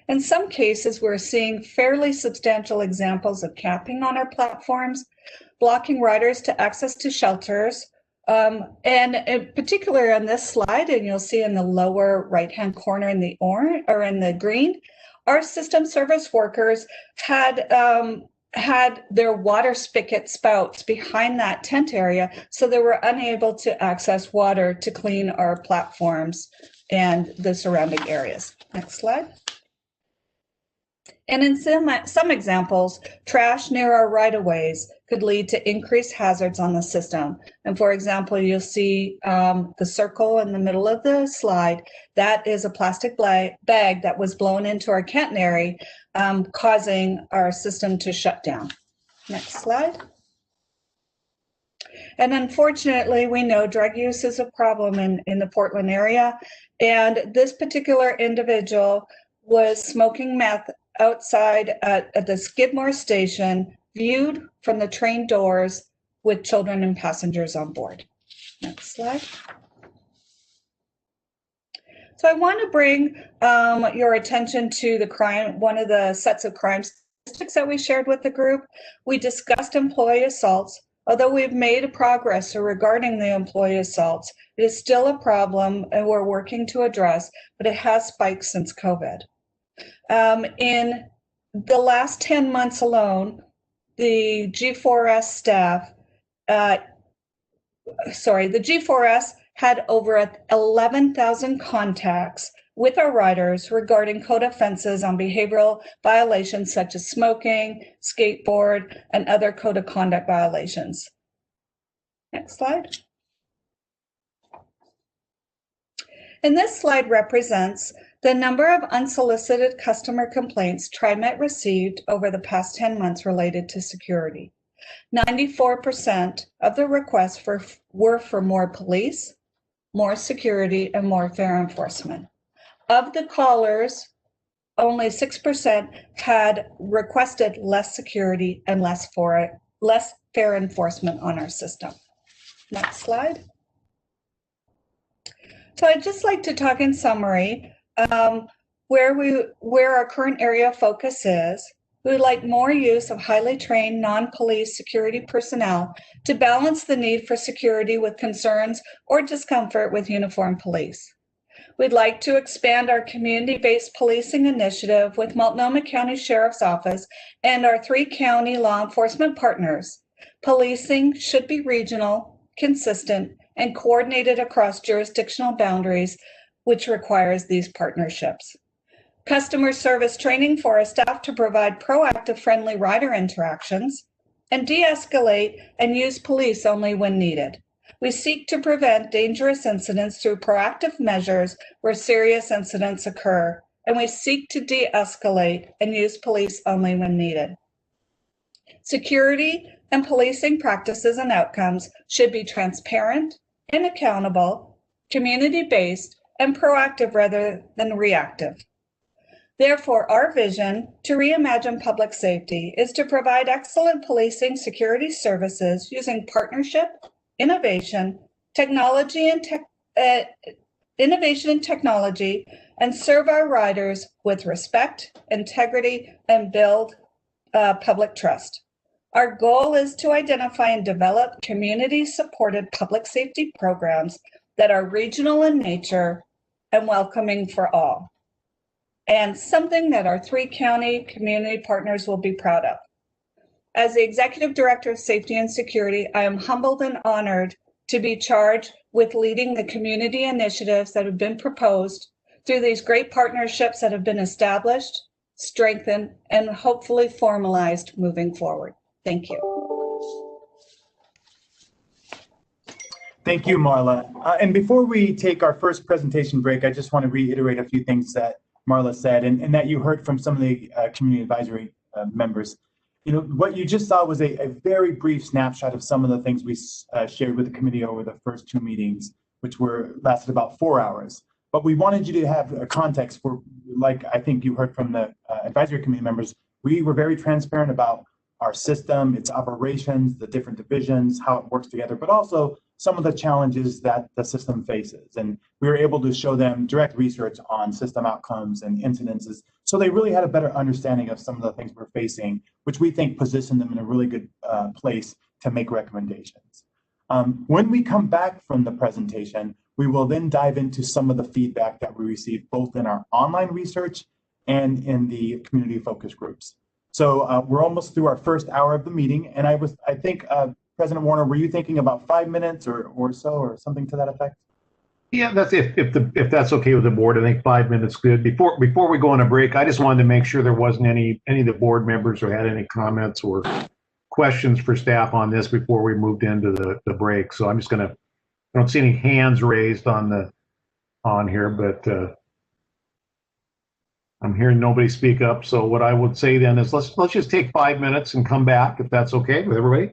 In some cases, we're seeing fairly substantial examples of capping on our platforms, blocking riders to access to shelters. And in particular on this slide, and you'll see in the lower right-hand corner in the orange or in the green, our system service workers had their water spigot spouts behind that tent area, so they were unable to access water to clean our platforms and the surrounding areas. Next slide. And in some examples, trash near our right-of-ways could lead to increased hazards on the system. And for example, you'll see the circle in the middle of the slide. That is a plastic bag that was blown into our catenary, causing our system to shut down. Next slide. And unfortunately, we know drug use is a problem in the Portland area. And this particular individual was smoking meth outside at the Skidmore station, viewed from the train doors with children and passengers on board. Next slide. So I want to bring your attention to the crime, one of the sets of crime statistics that we shared with the group. We discussed employee assaults. Although we've made progress regarding the employee assaults, it is still a problem and we're working to address, but it has spiked since COVID. In the last 10 months alone, the G4S staff, the G4S had over 11,000 contacts with our riders regarding code offenses on behavioral violations such as smoking, skateboard, and other code of conduct violations. Next slide. And this slide represents the number of unsolicited customer complaints TriMet received over the past 10 months related to security. 94% of the requests were for more police, more security, and more fair enforcement. Of the callers, only 6% had requested less security and less fair enforcement on our system. Next slide. So I'd just like to talk in summary where our current area of focus is. We would like more use of highly trained non-police security personnel to balance the need for security with concerns or discomfort with uniformed police. We'd like to expand our community-based policing initiative with Multnomah County Sheriff's Office and our 3 county law enforcement partners. Policing should be regional, consistent, and coordinated across jurisdictional boundaries, which requires these partnerships. Customer service training for our staff to provide proactive, friendly rider interactions, and de-escalate and use police only when needed. We seek to prevent dangerous incidents through proactive measures where serious incidents occur, and we seek to de-escalate and use police only when needed. Security and policing practices and outcomes should be transparent and accountable, community-based, and proactive rather than reactive. Therefore, our vision to reimagine public safety is to provide excellent policing security services using partnership, innovation, technology, and technology, and serve our riders with respect, integrity, and build public trust. Our goal is to identify and develop community-supported public safety programs that are regional in nature and welcoming for all, and something that our 3 county community partners will be proud of. As the Executive Director of Safety and Security, I am humbled and honored to be charged with leading the community initiatives that have been proposed through these great partnerships that have been established, strengthened, and hopefully formalized moving forward. Thank you. Thank you, Marla. And before we take our first presentation break, I just want to reiterate a few things that Marla said and that you heard from some of the community advisory members. You know, what you just saw was a very brief snapshot of some of the things we shared with the committee over the first two meetings, which lasted about 4 hours. But we wanted you to have a context for, like I think you heard from the advisory committee members, we were very transparent about our system, its operations, the different divisions, how it works together, but also some of the challenges that the system faces. And we were able to show them direct research on system outcomes and incidences. So they really had a better understanding of some of the things we're facing, which we think position them in a really good place to make recommendations. When we come back from the presentation, we will then dive into some of the feedback that we received both in our online research and in the community focus groups. So we're almost through our first hour of the meeting. And I think, President Warner, were you thinking about 5 minutes or so, or something to that effect? Yeah, that's if that's okay with the board. I think 5 minutes good. Before we go on a break, I just wanted to make sure there wasn't any of the board members who had any comments or questions for staff on this before we moved into the break. So I'm just gonna, I don't see any hands raised on here, but I'm hearing nobody speak up. So what I would say then is let's just take 5 minutes and come back if that's okay with everybody.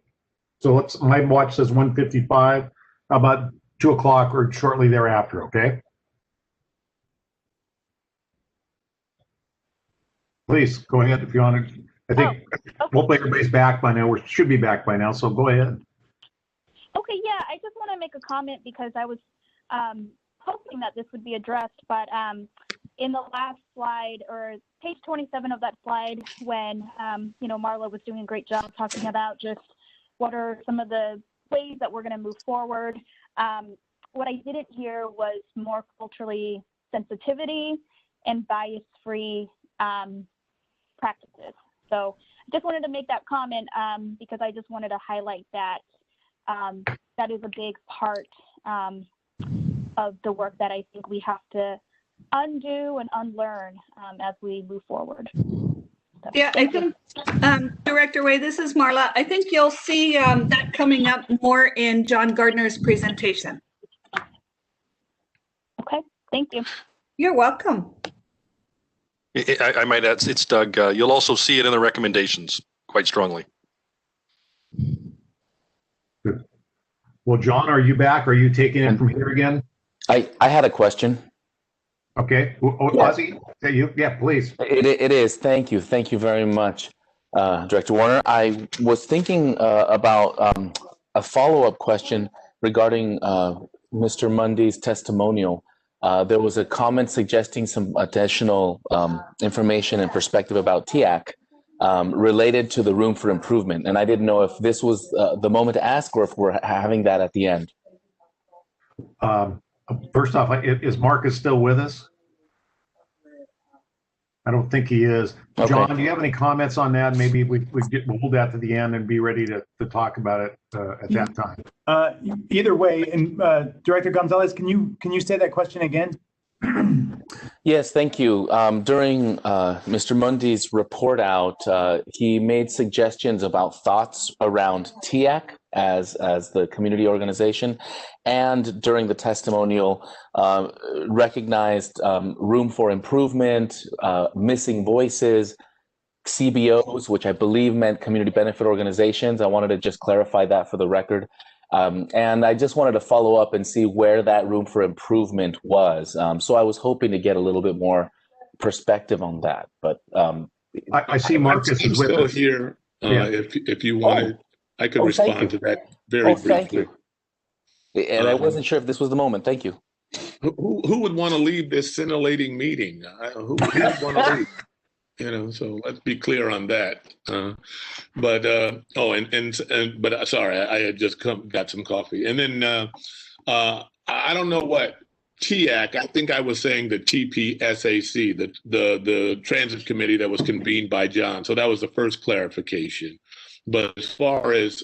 So my watch says 1:55. How about 2 o'clock or shortly thereafter? Okay. Please go ahead if you want to. I think hopefully everybody's back by now. We should be back by now. So go ahead. Okay. Yeah, I just want to make a comment because I was hoping that this would be addressed, but in the last slide, or page 27 of that slide, when Marla was doing a great job talking about just what are some of the ways that we're going to move forward. What I didn't hear was more culturally sensitivity and bias-free practices. So I just wanted to make that comment because I just wanted to highlight that that is a big part of the work that I think we have to undo and unlearn as we move forward. So, yeah, I think, Director Way, this is Marla. I think you'll see that coming up more in John Gardner's presentation. Okay, thank you. You're welcome. I might add, it's Doug. You'll also see it in the recommendations quite strongly. Good. Well, John, are you back? Are you taking it from here again? I had a question. Okay. Ozzy, yeah, please. It is. Thank you. Thank you very much, Director Warner. I was thinking about a follow-up question regarding Mr. Mundy's testimonial. There was a comment suggesting some additional information and perspective about TIAC related to the room for improvement. And I didn't know if this was the moment to ask or if we're having that at the end. First off, is Marcus still with us? I don't think he is. Okay. John, do you have any comments on that? Maybe we'll hold that to the end and be ready to talk about it at that time. Either way, and Director Gonzalez, can you say that question again? Yes, thank you. During Mr. Mundy's report out, he made suggestions about thoughts around TIAC as the community organization, and during the testimonial recognized room for improvement, missing voices, CBOs, which I believe meant community benefit organizations. I wanted to just clarify that for the record. And I just wanted to follow up and see where that room for improvement was. So I was hoping to get a little bit more perspective on that. But I see Marcus is with us here. If you wanted, I could respond to that very briefly. Thank you. And I wasn't sure if this was the moment. Thank you. Who would want to leave this scintillating meeting? Who would want to leave? So let's be clear on that. But sorry, I had just got some coffee. And then I don't know what TIAC, I think I was saying the TPSAC, the transit committee that was convened by John. So that was the first clarification. But as far as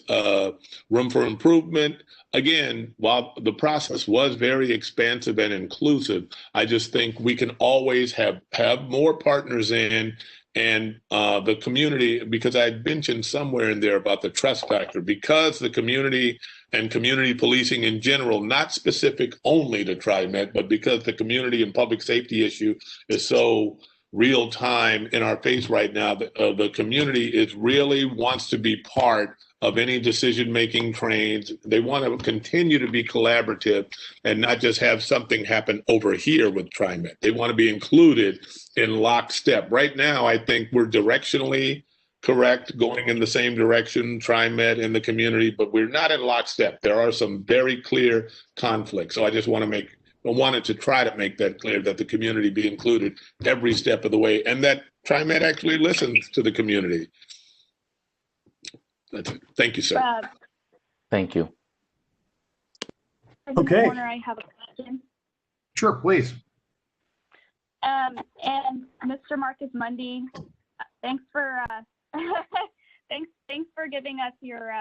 room for improvement, again, while the process was very expansive and inclusive, I just think we can always have more partners in And the community, because I had mentioned somewhere in there about the trust factor, because the community and community policing in general, not specific only to TriMet, but because the community and public safety issue is so real time in our face right now, the community is really wants to be part of any decision-making trains. They want to continue to be collaborative and not just have something happen over here with TriMet. They want to be included in lockstep. Right now, I think we're directionally correct, going in the same direction, TriMet in the community, but we're not in lockstep. There are some very clear conflicts. So I just wanted to try to make that clear, that the community be included every step of the way, and that TriMet actually listens to the community. That's it. Thank you, sir. Thank you. Okay. Warner, I have a question. Sure, please. And Mr. Marcus Mundy, thanks for thanks for giving us your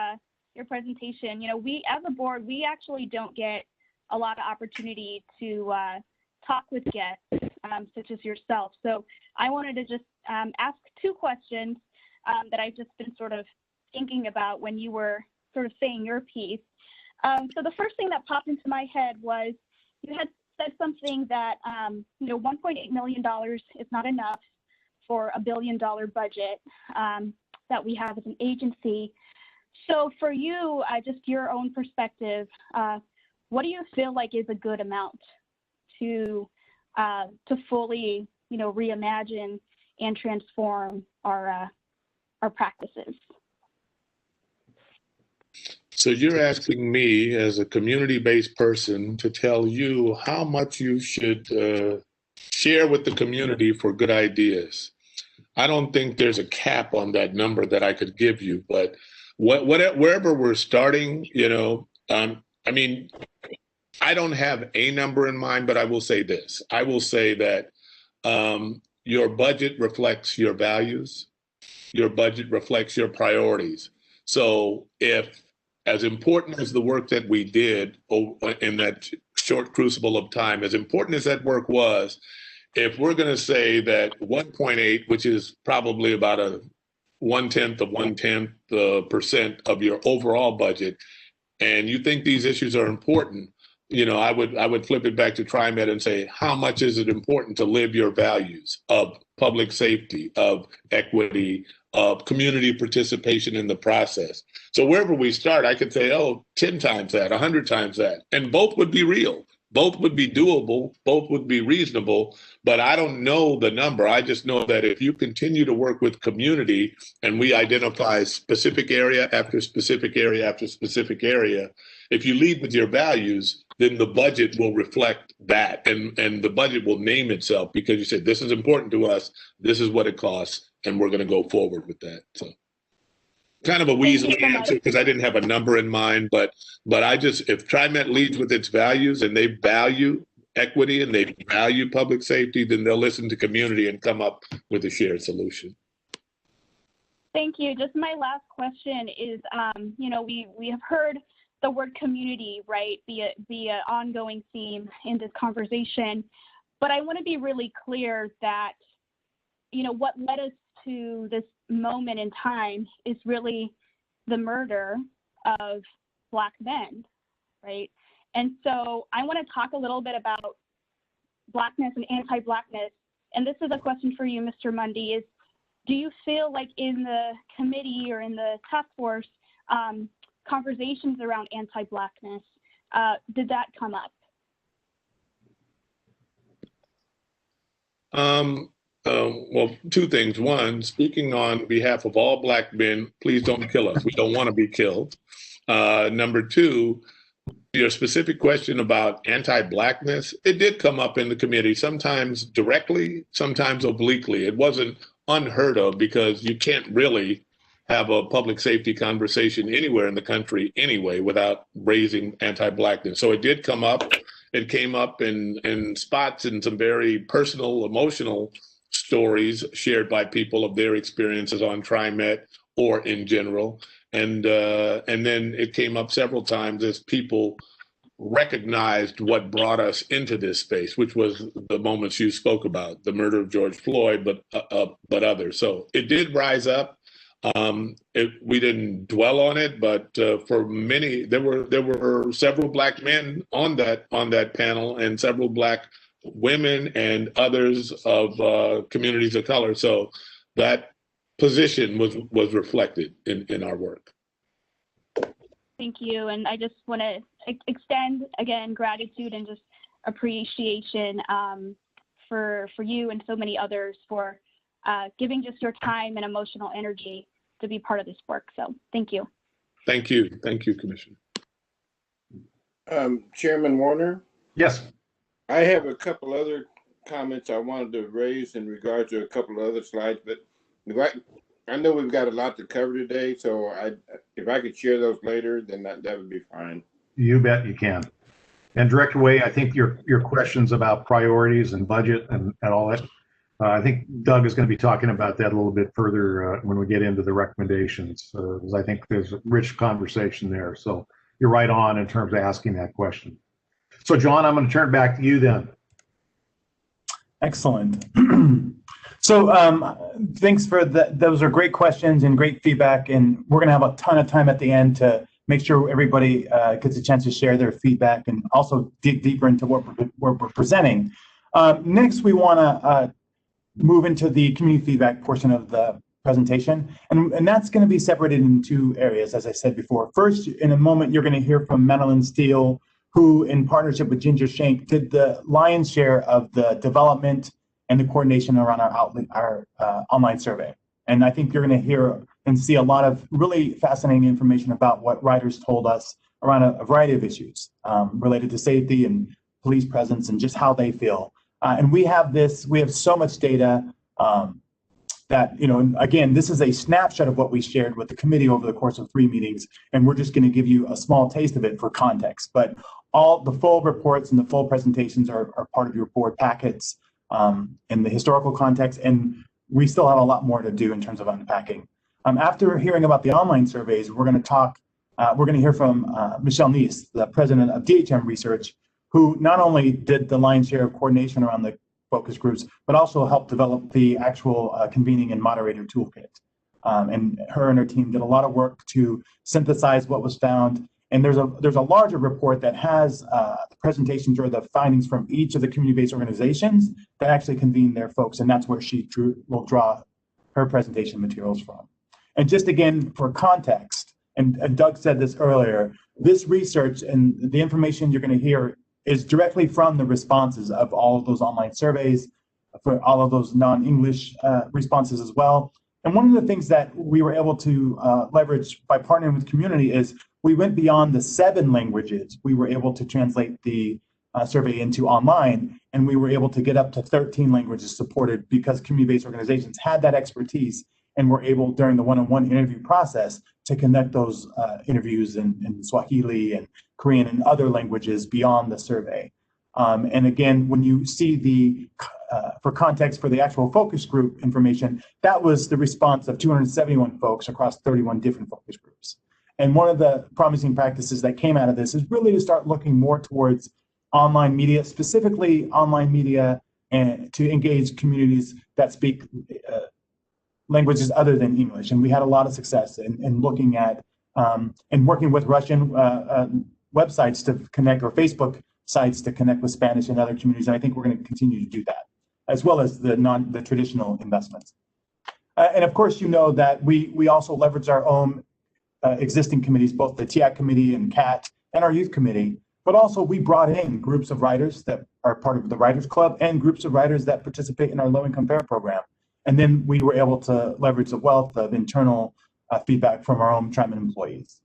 presentation. You know, we as a board, we actually don't get a lot of opportunity to talk with guests such as yourself. So I wanted to just ask two questions that I've just been sort of thinking about when you were sort of saying your piece. So the first thing that popped into my head was you had said something that, you know, $1.8 million is not enough for a $1 billion budget that we have as an agency. So for you, just your own perspective, what do you feel like is a good amount to fully, you know, reimagine and transform our practices? So you're asking me as a community-based person to tell you how much you should share with the community for good ideas. I don't think there's a cap on that number that I could give you, but wherever we're starting, you know, I mean, I don't have a number in mind, but I will say this. I will say that your budget reflects your values. Your budget reflects your priorities. So if, as important as the work that we did in that short crucible of time, as important as that work was, if we're going to say that 1.8, which is probably about a 0.1% of your overall budget, and you think these issues are important, you know, I would flip it back to TriMet and say, how much is it important to live your values of public safety, of equity, of community participation in the process? So wherever we start, I could say, oh, 10 times that, 100 times that, and both would be real. Both would be doable, both would be reasonable, but I don't know the number. I just know that if you continue to work with community and we identify specific area after specific area after specific area, if you lead with your values, then the budget will reflect that, and the budget will name itself because you said, this is important to us, this is what it costs, and we're going to go forward with that. So kind of a weaselly answer because I didn't have a number in mind, but I just, if TriMet leads with its values and they value equity and they value public safety, then they'll listen to community and come up with a shared solution. Thank you. Just my last question is, you know, we have heard the word community, right, be an ongoing theme in this conversation, but I want to be really clear that, you know, what led us to this moment in time is really the murder of Black men, right? And so I want to talk a little bit about Blackness and anti-Blackness. And this is a question for you, Mr. Mundy, is do you feel like in the committee or in the task force, conversations around anti-Blackness, did that come up? Well, two things. One, speaking on behalf of all Black men, please don't kill us. We don't want to be killed. Number two, your specific question about anti-Blackness, it did come up in the committee, sometimes directly, sometimes obliquely. It wasn't unheard of because you can't really have a public safety conversation anywhere in the country anyway without raising anti-Blackness. So it did come up. It came up in spots in some very personal, emotional stories shared by people of their experiences on TriMet or in general. And then it came up several times as people recognized what brought us into this space, which was the moments you spoke about, the murder of George Floyd, but others. So it did rise up. We didn't dwell on it, but for many, there were several Black men on that panel, and several Black women and others of communities of color. So that position was reflected in our work. Thank you. And I just want to extend, again, gratitude and just appreciation for you and so many others for giving just your time and emotional energy to be part of this work. So thank you. Thank you. Thank you, Commissioner. Chairman Warner? Yes. I have a couple other comments I wanted to raise in regard to a couple of other slides, but I know we've got a lot to cover today, so if I could share those later, then that would be fine. You bet you can. And Director Way, I think your questions about priorities and budget and all that, I think Doug is going to be talking about that a little bit further when we get into the recommendations, because I think there's a rich conversation there. So you're right on in terms of asking that question. So John, I'm going to turn it back to you then. Excellent. So thanks for that. Those are great questions and great feedback. And we're going to have a ton of time at the end to make sure everybody gets a chance to share their feedback and also dig deeper into what we're presenting. Next, we want to move into the community feedback portion of the presentation. And that's going to be separated in two areas, as I said before. First, in a moment, you're going to hear from Madeline Steele, who, in partnership with Ginger Shank, did the lion's share of the development and the coordination around our online survey. And I think you're going to hear and see a lot of really fascinating information about what writers told us around a variety of issues related to safety and police presence and just how they feel. And we have so much data that, again, this is a snapshot of what we shared with the committee over the course of 3 meetings, and we're just going to give you a small taste of it for context. But all the full reports and the full presentations are part of your board packets in the historical context, and we still have a lot more to do in terms of unpacking. After hearing about the online surveys, we're going to hear from Michelle Neese, the president of DHM Research, who not only did the lion's share of coordination around the focus groups, but also helped develop the actual convening and moderator toolkit. And her and her team did a lot of work to synthesize what was found. And there's a larger report that has the presentations or the findings from each of the community-based organizations that actually convene their folks, and that's where she will draw her presentation materials from. And just again, for context, and Doug said this earlier, this research and the information you're going to hear is directly from the responses of all of those online surveys, for all of those non-English responses as well. And one of the things that we were able to leverage by partnering with community is we went beyond the 7 languages. We were able to translate the survey into online, and we were able to get up to 13 languages supported because community-based organizations had that expertise and were able, during the one-on-one interview process, to conduct those interviews in Swahili and Korean and other languages beyond the survey. And again, when you see for context for the actual focus group information, that was the response of 271 folks across 31 different focus groups. And one of the promising practices that came out of this is really to start looking more towards online media, specifically online media, and to engage communities that speak languages other than English. And we had a lot of success in looking at and working with Russian websites to connect, or Facebook sites to connect with Spanish and other communities. And I think we're going to continue to do that, as well as the traditional investments. And of course, you know that we also leverage our own existing committees, both the TIAC committee and CAT and our youth committee, but also we brought in groups of writers that are part of the Writers Club and groups of writers that participate in our low-income parent program. And then we were able to leverage the wealth of internal feedback from our own TriMet employees.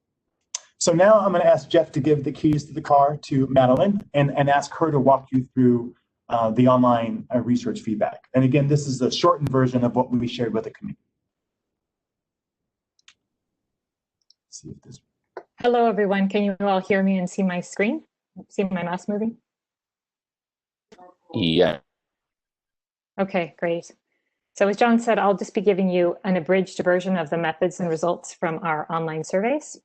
So now I'm going to ask Jeff to give the keys to the car to Madeline and ask her to walk you through the online research feedback. And again, this is a shortened version of what we shared with the committee. Let's see if this... Hello, everyone. Can you all hear me and see my screen? See my mouse moving? Yeah. Okay, great. So as John said, I'll just be giving you an abridged version of the methods and results from our online surveys.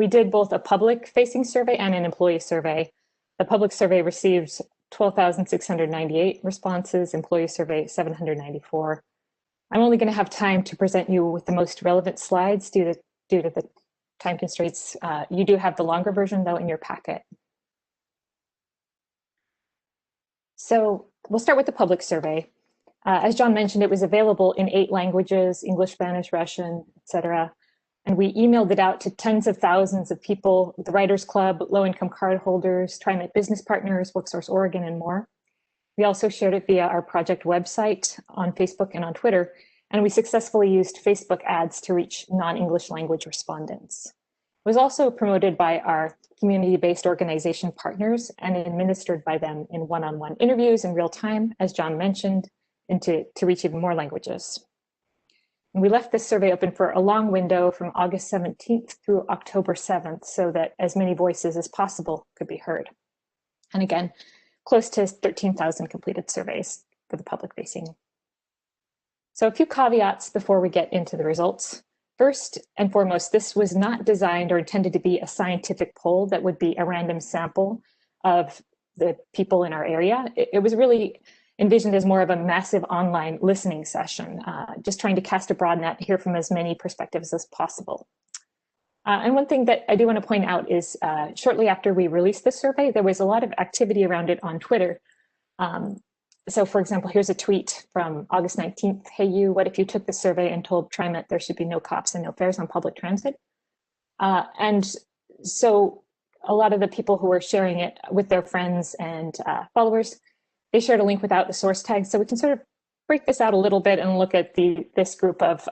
We did both a public-facing survey and an employee survey. The public survey received 12,698 responses, employee survey 794. I'm only going to have time to present you with the most relevant slides due to the time constraints. You do have the longer version though in your packet. So we'll start with the public survey. As John mentioned, it was available in 8 languages, English, Spanish, Russian, etc. And we emailed it out to tens of thousands of people, the Writers Club, low-income cardholders, TriMet business partners, WorkSource Oregon, and more. We also shared it via our project website on Facebook and on Twitter, and we successfully used Facebook ads to reach non-English language respondents. It was also promoted by our community-based organization partners and administered by them in one-on-one interviews in real time, as John mentioned, and to reach even more languages. And we left this survey open for a long window from August 17th through October 7th so that as many voices as possible could be heard. And again, close to 13,000 completed surveys for the public facing. So a few caveats before we get into the results. First and foremost, this was not designed or intended to be a scientific poll that would be a random sample of the people in our area. It was really envisioned as more of a massive online listening session, just trying to cast a broad net, hear from as many perspectives as possible. And one thing that I do want to point out is shortly after we released the survey, there was a lot of activity around it on Twitter. So for example, here's a tweet from August 19th. Hey you, what if you took the survey and told TriMet there should be no cops and no fares on public transit? And so a lot of the people who were sharing it with their friends and followers, they shared a link without the source tag. So we can sort of break this out a little bit and look at this group of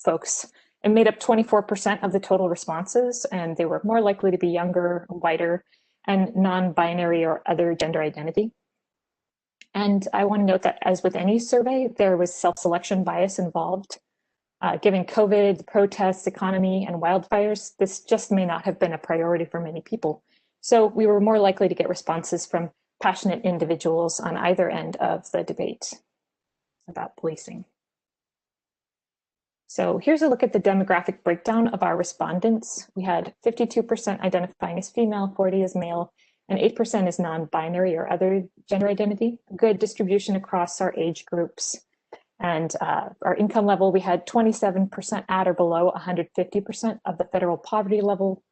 folks. It made up 24% of the total responses, and they were more likely to be younger, whiter, and non-binary or other gender identity. And I want to note that as with any survey, there was self-selection bias involved. Given COVID, protests, economy, and wildfires, this just may not have been a priority for many people. So we were more likely to get responses from passionate individuals on either end of the debate about policing. So here's a look at the demographic breakdown of our respondents. We had 52% identifying as female, 40% as male, and 8% as non-binary or other gender identity. Good distribution across our age groups. And our income level, we had 27% at or below 150% of the federal poverty level,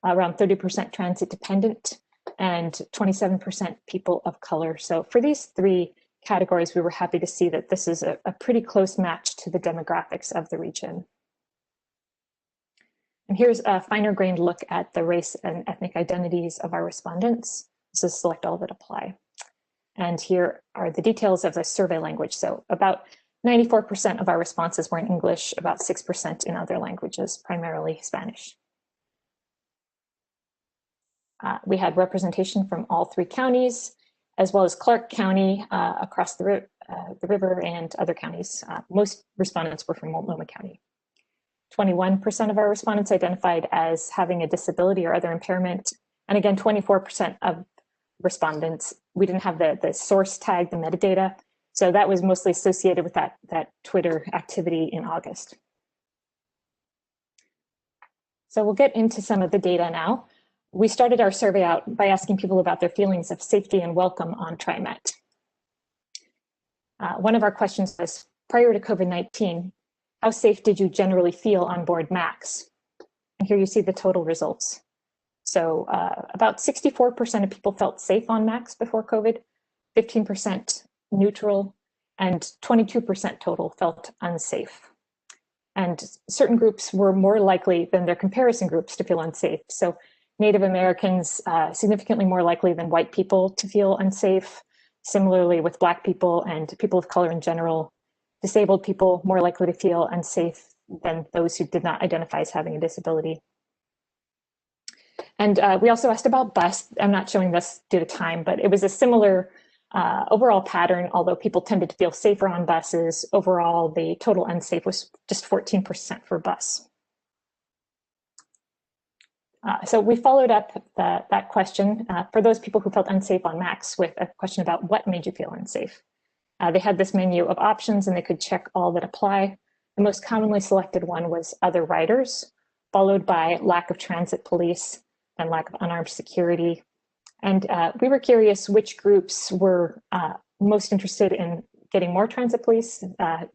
around 30% transit dependent, and 27% people of color. So for these 3 categories, we were happy to see that this is a pretty close match to the demographics of the region. And here's a finer grained look at the race and ethnic identities of our respondents. This is select all that apply. And here are the details of the survey language. So about 94% of our responses were in English, about 6% in other languages, primarily Spanish. We had representation from all 3 counties, as well as Clark County across the river and other counties. Most respondents were from Multnomah County. 21% of our respondents identified as having a disability or other impairment. And again, 24% of respondents, we didn't have the source tag, the metadata. So that was mostly associated with that Twitter activity in August. So we'll get into some of the data now. We started our survey out by asking people about their feelings of safety and welcome on TriMet. One of our questions was, prior to COVID-19, how safe did you generally feel on board MAX? And here you see the total results. So about 64% of people felt safe on MAX before COVID, 15% neutral, and 22% total felt unsafe. And certain groups were more likely than their comparison groups to feel unsafe. So Native Americans significantly more likely than white people to feel unsafe. Similarly with Black people and people of color in general. Disabled people more likely to feel unsafe than those who did not identify as having a disability. And we also asked about bus. I'm not showing this due to time, but it was a similar overall pattern. Although people tended to feel safer on buses, overall the total unsafe was just 14% for bus. So we followed up that question for those people who felt unsafe on MAX with a question about what made you feel unsafe. They had this menu of options and they could check all that apply. The most commonly selected one was other riders, followed by lack of transit police and lack of unarmed security. And we were curious which groups were most interested in getting more transit police or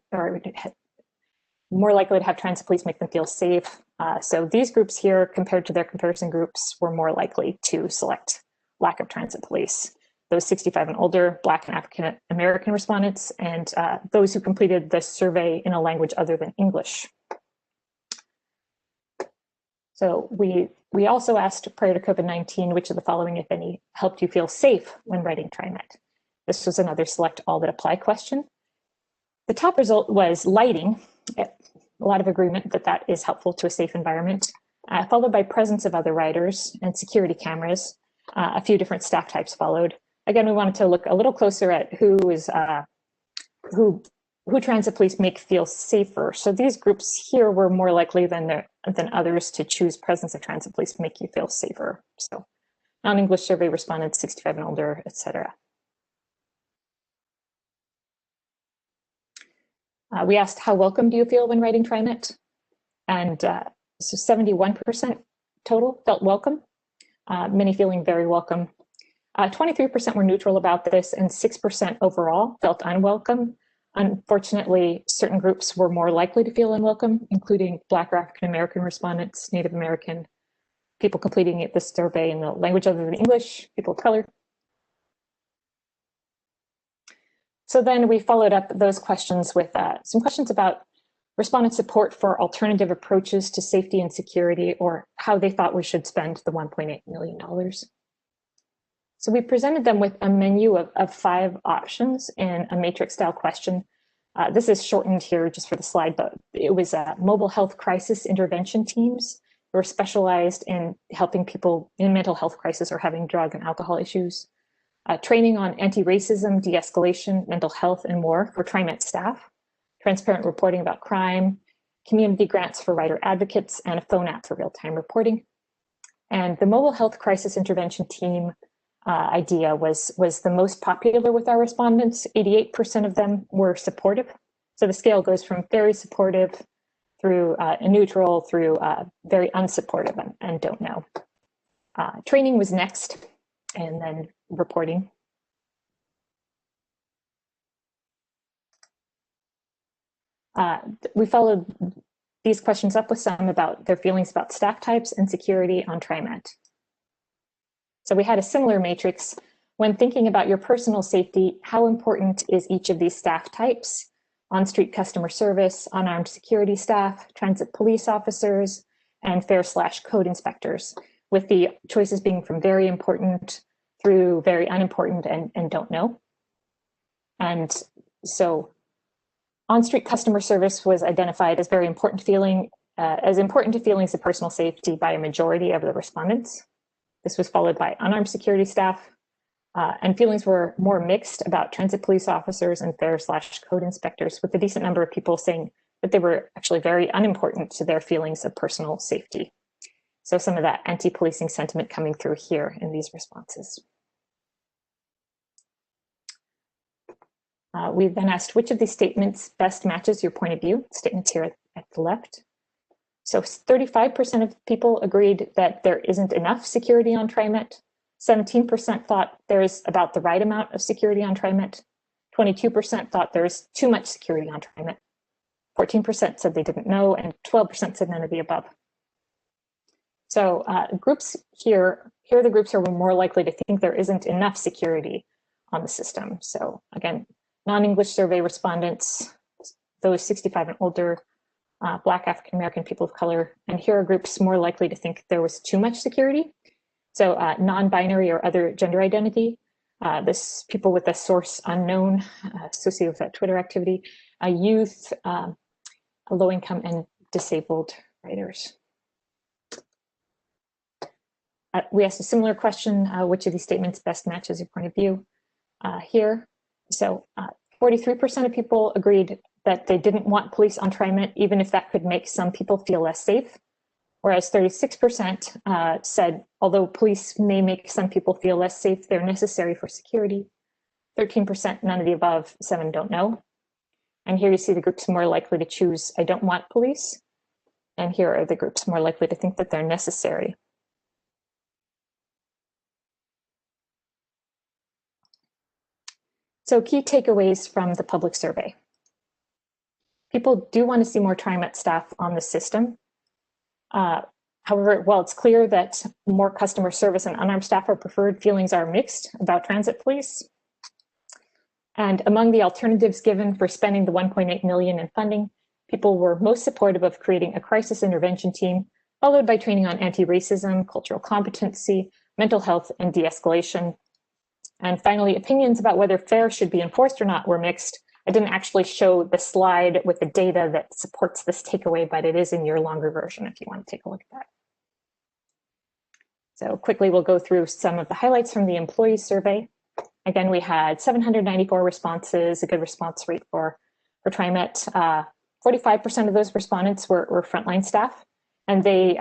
more likely to have transit police make them feel safe. So these groups here, compared to their comparison groups, were more likely to select lack of transit police. Those 65 and older, Black and African American respondents, and those who completed the survey in a language other than English. So we also asked, prior to COVID-19, which of the following, if any, helped you feel safe when writing TriMet? This was another select all that apply question. The top result was lighting. A lot of agreement that that is helpful to a safe environment, followed by presence of other riders and security cameras. A few different staff types followed. Again, we wanted to look a little closer at who transit police make feel safer. So these groups here were more likely than others to choose presence of transit police to make you feel safer. So non-English survey respondents, 65 and older, etc. We asked, how welcome do you feel when writing TriMet? And so 71% total felt welcome, many feeling very welcome. 23% were neutral about this, and 6% overall felt unwelcome. Unfortunately, certain groups were more likely to feel unwelcome, including Black or African American respondents, Native American, people completing the survey in the language other than English, people of color. So then we followed up those questions with some questions about respondent support for alternative approaches to safety and security, or how they thought we should spend the $1.8 million. So we presented them with a menu of 5 options in a matrix style question. This is shortened here just for the slide, but it was mobile health crisis intervention teams who were specialized in helping people in mental health crisis or having drug and alcohol issues. Training on anti-racism, de-escalation, mental health, and more for TriMet staff. Transparent reporting about crime, community grants for writer advocates, and a phone app for real-time reporting. And the mobile health crisis intervention team idea was the most popular with our respondents. 88% of them were supportive. So the scale goes from very supportive through neutral through very unsupportive and don't know. Training was next, and then reporting. We followed these questions up with some about their feelings about staff types and security on TriMet. So we had a similar matrix. When thinking about your personal safety, how important is each of these staff types? On-street customer service, unarmed security staff, transit police officers, and fare/code inspectors, with the choices being from very important through very unimportant and don't know. And so on-street customer service was identified as very important to feelings of personal safety by a majority of the respondents. This was followed by unarmed security staff, and feelings were more mixed about transit police officers and fare/code inspectors, with a decent number of people saying that they were actually very unimportant to their feelings of personal safety. So some of that anti-policing sentiment coming through here in these responses. We then asked which of these statements best matches your point of view, statements here at the left. So 35% of people agreed that there isn't enough security on TriMet. 17% thought there's about the right amount of security on TriMet. 22% thought there's too much security on TriMet. 14% said they didn't know, and 12% said none of the above. So groups here are the groups who are more likely to think there isn't enough security on the system. So again, non-English survey respondents, those 65 and older, Black, African American, people of color, and here are groups more likely to think there was too much security. So non-binary or other gender identity, this people with a source unknown associated with that Twitter activity, youth, low income, and disabled writers. We asked a similar question, which of these statements best matches your point of view here. So 43% of people agreed that they didn't want police on TriMet, even if that could make some people feel less safe. Whereas 36% said, although police may make some people feel less safe, they're necessary for security. 13% none of the above, 7 don't know. And here you see the groups more likely to choose I don't want police. And here are the groups more likely to think that they're necessary. So key takeaways from the public survey. People do want to see more TriMet staff on the system. However, while it's clear that more customer service and unarmed staff are preferred, feelings are mixed about transit police. And among the alternatives given for spending the $1.8 million in funding, people were most supportive of creating a crisis intervention team, followed by training on anti-racism, cultural competency, mental health, and de-escalation. And finally, opinions about whether FAIR should be enforced or not were mixed. I didn't actually show the slide with the data that supports this takeaway, but it is in your longer version if you want to take a look at that. So quickly, we'll go through some of the highlights from the employee survey. Again, we had 794 responses, a good response rate for TriMet. 45% of those respondents were frontline staff, and they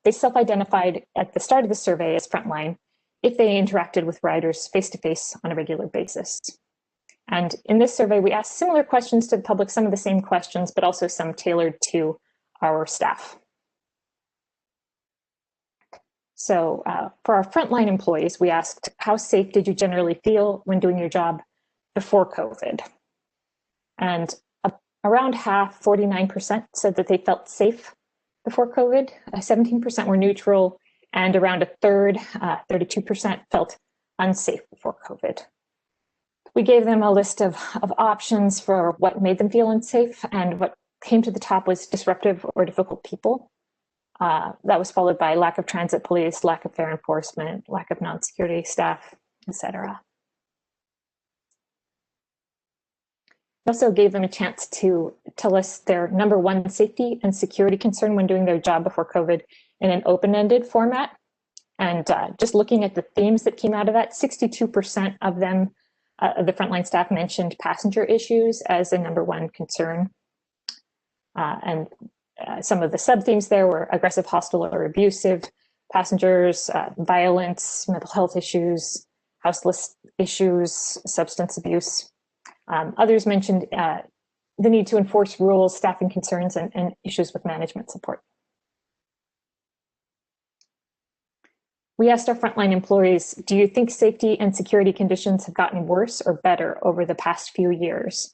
self-identified at the start of the survey as frontline if they interacted with riders face-to-face on a regular basis. And in this survey, we asked similar questions to the public, some of the same questions, but also some tailored to our staff. So for our frontline employees, we asked, how safe did you generally feel when doing your job before COVID? And around half, 49%, said that they felt safe before COVID. 17% were neutral, and around a third, 32%, felt unsafe before COVID. We gave them a list of options for what made them feel unsafe, and what came to the top was disruptive or difficult people. That was followed by lack of transit police, lack of fair enforcement, lack of non-security staff, etc. We also gave them a chance to tell us their number one safety and security concern when doing their job before COVID in an open-ended format. And just looking at the themes that came out of that, 62% of them, the frontline staff, mentioned passenger issues as a number one concern. And some of the sub-themes there were aggressive, hostile, or abusive passengers, violence, mental health issues, houseless issues, substance abuse. Others mentioned the need to enforce rules, staffing concerns, and issues with management support. We asked our frontline employees, do you think safety and security conditions have gotten worse or better over the past few years?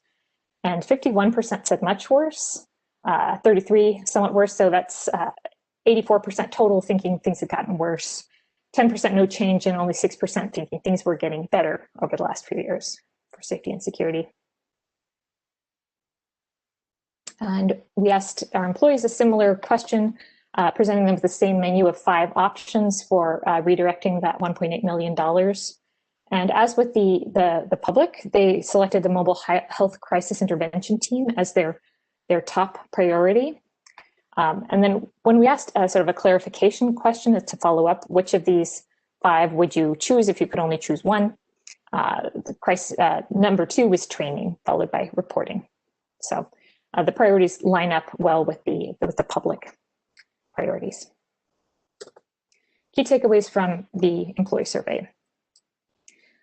And 51% said much worse, 33% somewhat worse, so that's 84% total thinking things have gotten worse, 10% no change, and only 6% thinking things were getting better over the last few years for safety and security. And we asked our employees a similar question, presenting them with the same menu of 5 options for redirecting that $1.8 million. And as with the public, they selected the mobile health crisis intervention team as their top priority. And then when we asked sort of a clarification question to follow up, which of these 5 would you choose if you could only choose one? Number 2 was training, followed by reporting. So the priorities line up well with the public priorities. Key takeaways from the employee survey.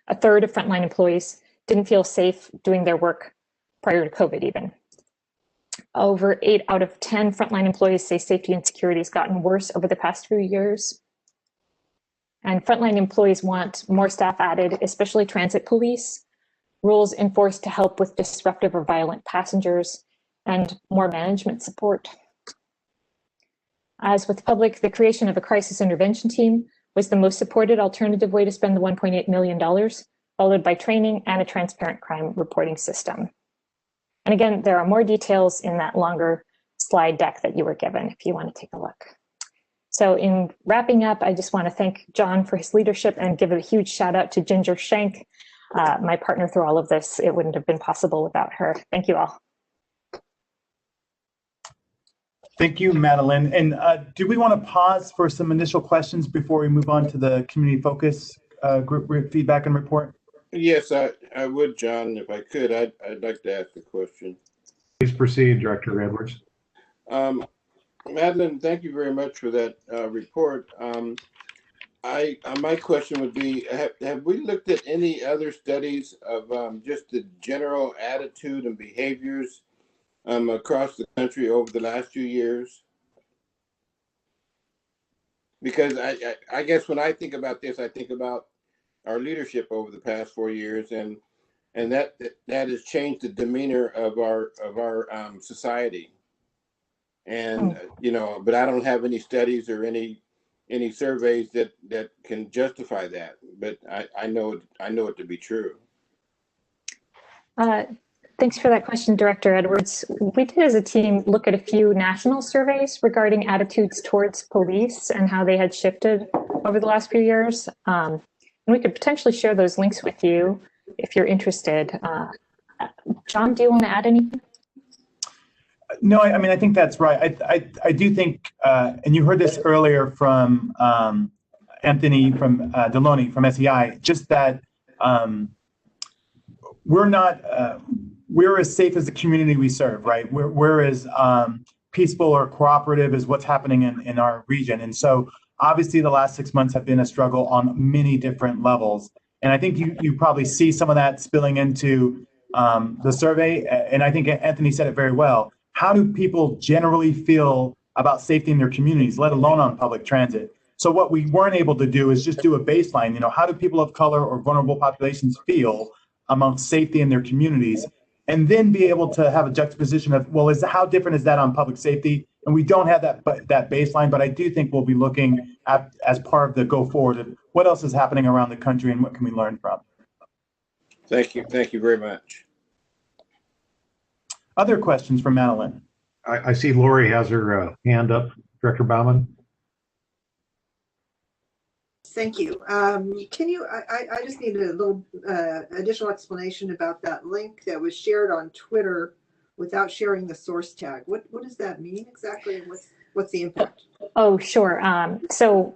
A third of frontline employees didn't feel safe doing their work prior to COVID even. Over 8 out of 10 frontline employees say safety and security has gotten worse over the past few years. And frontline employees want more staff added, especially transit police, rules enforced to help with disruptive or violent passengers, and more management support. As with the public, the creation of a crisis intervention team was the most supported alternative way to spend the $1.8 million, followed by training and a transparent crime reporting system. And again, there are more details in that longer slide deck that you were given if you want to take a look. So in wrapping up, I just want to thank John for his leadership and give a huge shout out to Ginger Shank, my partner through all of this. It wouldn't have been possible without her. Thank you all. Thank you, Madeline. And do we want to pause for some initial questions before we move on to the community focus group feedback and report? Yes, I would, John, if I could. I'd like to ask a question. Please proceed, Director Edwards. Madeline, thank you very much for that report. My question would be, have we looked at any other studies of just the general attitude and behaviors across the country over the last few years? because I guess when I think about this, I think about our leadership over the past 4 years, and that has changed the demeanor of our society. And but I don't have any studies or any surveys that can justify that. But I know it to be true. Thanks for that question, Director Edwards. We did as a team look at a few national surveys regarding attitudes towards police and how they had shifted over the last few years. And we could potentially share those links with you if you're interested. John, do you want to add anything? No, I mean, I think that's right. I do think, and you heard this earlier from Anthony from Deloney from SEI, just that we're as safe as the community we serve, right? We're as peaceful or cooperative as what's happening in our region. And so obviously the last 6 months have been a struggle on many different levels. And I think you probably see some of that spilling into the survey. And I think Anthony said it very well. How do people generally feel about safety in their communities, let alone on public transit? So what we weren't able to do is just do a baseline. How do people of color or vulnerable populations feel amongst safety in their communities? And then be able to have a juxtaposition of, well, how different is that on public safety? And we don't have that baseline, but I do think we'll be looking at, as part of the go forward, of what else is happening around the country and what can we learn from. Thank you very much. Other questions from Madeline? I see Lori has her hand up. Director Bauman. Thank you. Can you, I just need a little additional explanation about that link that was shared on Twitter without sharing the source tag. What does that mean exactly? And what's the impact? Oh, sure. So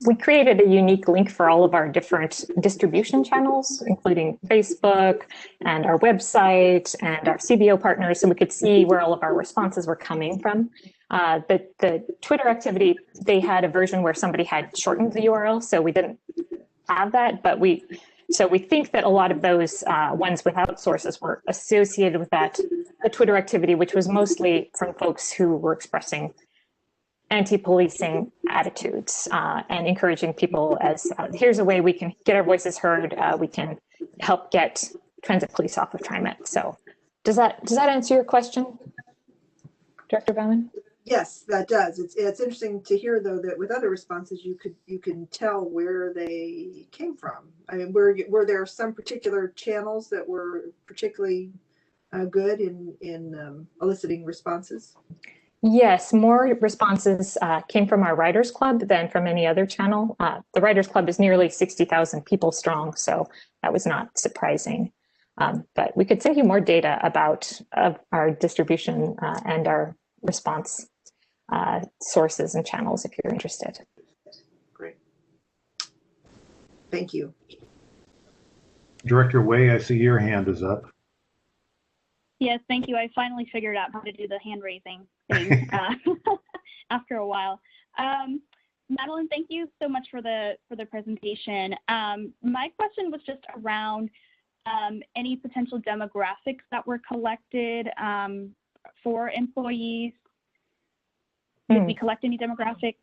we created a unique link for all of our different distribution channels, including Facebook and our website and our CBO partners, so we could see where all of our responses were coming from. The Twitter activity, they had a version where somebody had shortened the URL, so we didn't have that, but we think that a lot of those ones without sources were associated with the Twitter activity, which was mostly from folks who were expressing anti-policing attitudes and encouraging people as here's a way we can get our voices heard. We can help get transit police off of TriMet. So does that answer your question, Director Bauman? Yes, that does. It's interesting to hear, though, that with other responses, you can tell where they came from. I mean, were there some particular channels that were particularly good in eliciting responses? Yes, more responses came from our Writers Club than from any other channel. The Writers Club is nearly 60,000 people strong, so that was not surprising. But we could send you more data about our distribution and our response sources and channels if you're interested. Great. Thank you. Director Way, I see your hand is up. Yes, thank you. I finally figured out how to do the hand raising thing after a while. Madeline, thank you so much for the presentation. My question was just around any potential demographics that were collected for employees. Did we collect any demographics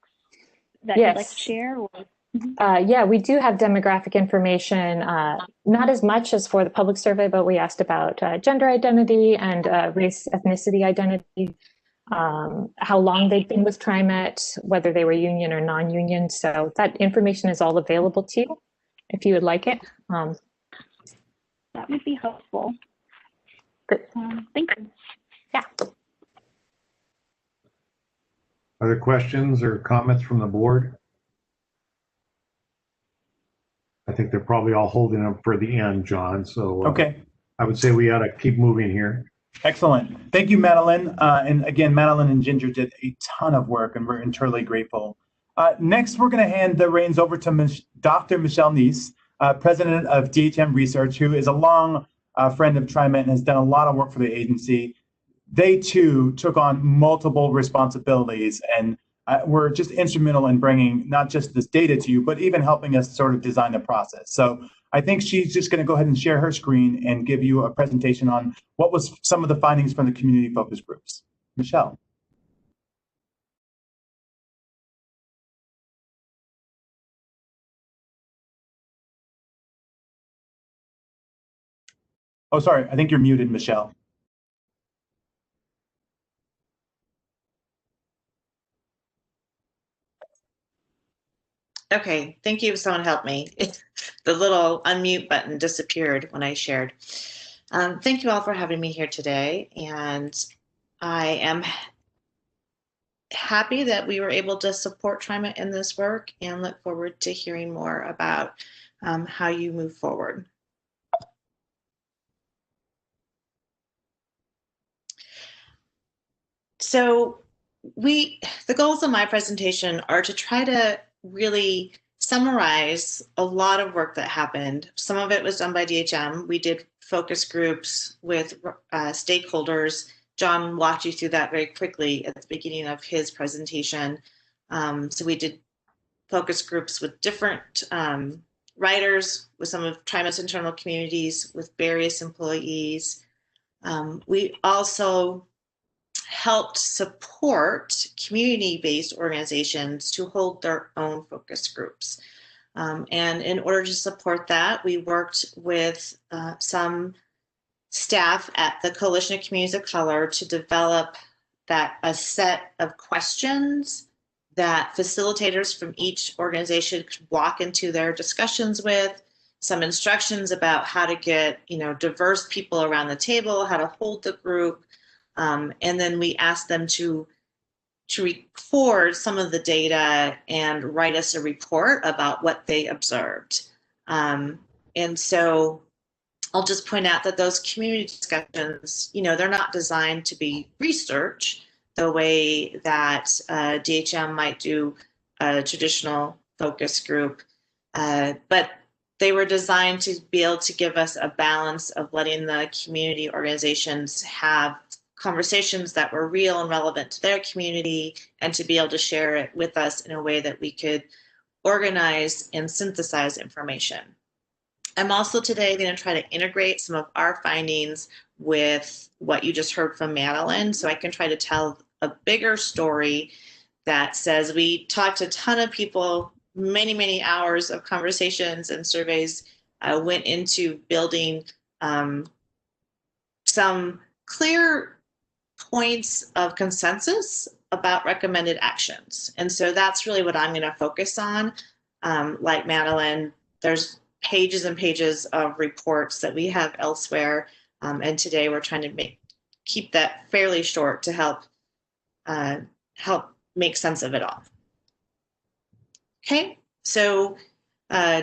that you'd like to share? Or? Yeah, we do have demographic information, not as much as for the public survey, but we asked about gender identity and race, ethnicity identity, how long they've been with TriMet, whether they were union or non-union. So that information is all available to you if you would like it. That would be helpful. Great. Thank you. Yeah. Other questions or comments from the board? I think they're probably all holding them for the end, John. So okay. I would say we ought to keep moving here. Excellent. Thank you, Madeline. And again, Madeline and Ginger did a ton of work, and we're eternally grateful. Next, we're going to hand the reins over to Dr. Michelle Neese, president of DHM Research, who is a long friend of TriMet and has done a lot of work for the agency. They too took on multiple responsibilities and were just instrumental in bringing not just this data to you, but even helping us sort of design the process. So I think she's just going to go ahead and share her screen and give you a presentation on what was some of the findings from the community focus groups. Michelle. Oh, sorry, I think you're muted, Michelle. Okay, thank you. Someone help me. The little unmute button disappeared when I shared. Thank you all for having me here today. And I am happy that we were able to support TriMet in this work and look forward to hearing more about how you move forward. So the goals of my presentation are to try to really summarize a lot of work that happened. Some of it was done by DHM. We did focus groups with stakeholders. John walked you through that very quickly at the beginning of his presentation. So we did focus groups with different writers, with some of TriMet's internal communities, with various employees. We also helped support community-based organizations to hold their own focus groups. And in order to support that, we worked with some staff at the Coalition of Communities of Color to develop a set of questions that facilitators from each organization could walk into their discussions with, some instructions about how to get diverse people around the table, how to hold the group, and then we asked them to record some of the data and write us a report about what they observed. And so I'll just point out that those community discussions, they're not designed to be research the way that DHM might do a traditional focus group, but they were designed to be able to give us a balance of letting the community organizations have conversations that were real and relevant to their community, and to be able to share it with us in a way that we could organize and synthesize information. I'm also today going to try to integrate some of our findings with what you just heard from Madeline, so I can try to tell a bigger story that says we talked to a ton of people, many, many hours of conversations and surveys went into building some clear points of consensus about recommended actions. And so that's really what I'm going to focus on. Like Madeline, there's pages and pages of reports that we have elsewhere. And today we're trying to keep that fairly short to help make sense of it all. Okay, so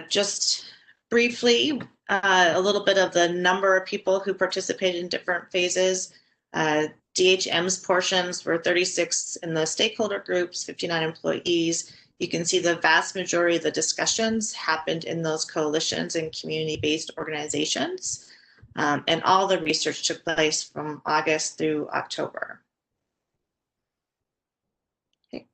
just briefly, a little bit of the number of people who participated in different phases. DHM's portions were 36 in the stakeholder groups, 59 employees. You can see the vast majority of the discussions happened in those coalitions and community-based organizations. And all the research took place from August through October. Okay.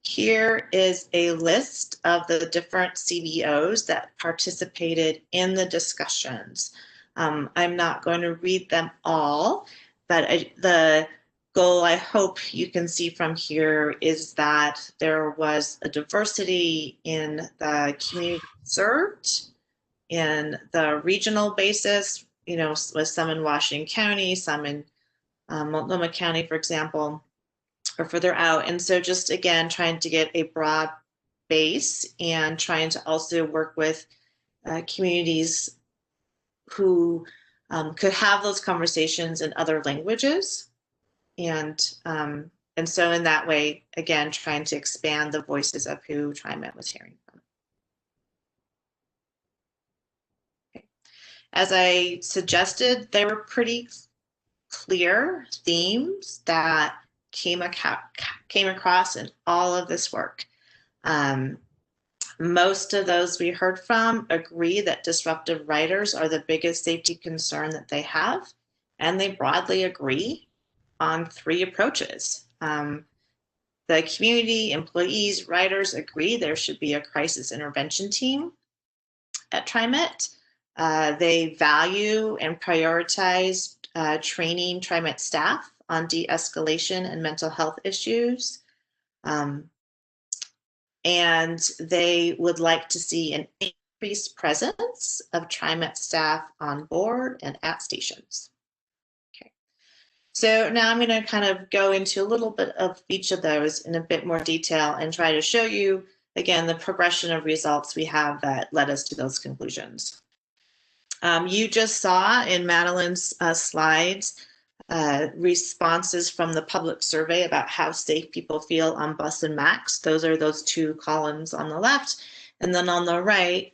Here is a list of the different CBOs that participated in the discussions. I'm not going to read them all, but the goal I hope you can see from here is that there was a diversity in the community served, in the regional basis, with some in Washington County, some in Multnomah County, for example, or further out. And so just, again, trying to get a broad base and trying to also work with communities who could have those conversations in other languages. And so in that way, again, trying to expand the voices of who TriMet was hearing from. Okay. As I suggested, there were pretty clear themes that came across in all of this work. Most of those we heard from agree that disruptive writers are the biggest safety concern that they have, and they broadly agree on 3 approaches. The community, employees, writers agree there should be a crisis intervention team at TriMet. They value and prioritize training TriMet staff on de-escalation and mental health issues. And they would like to see an increased presence of TriMet staff on board and at stations. Okay. So now I'm going to kind of go into a little bit of each of those in a bit more detail and try to show you, again, the progression of results we have that led us to those conclusions. You just saw in Madeline's slides responses from the public survey about how safe people feel on bus and MAX. Those are those two columns on the left. And then on the right,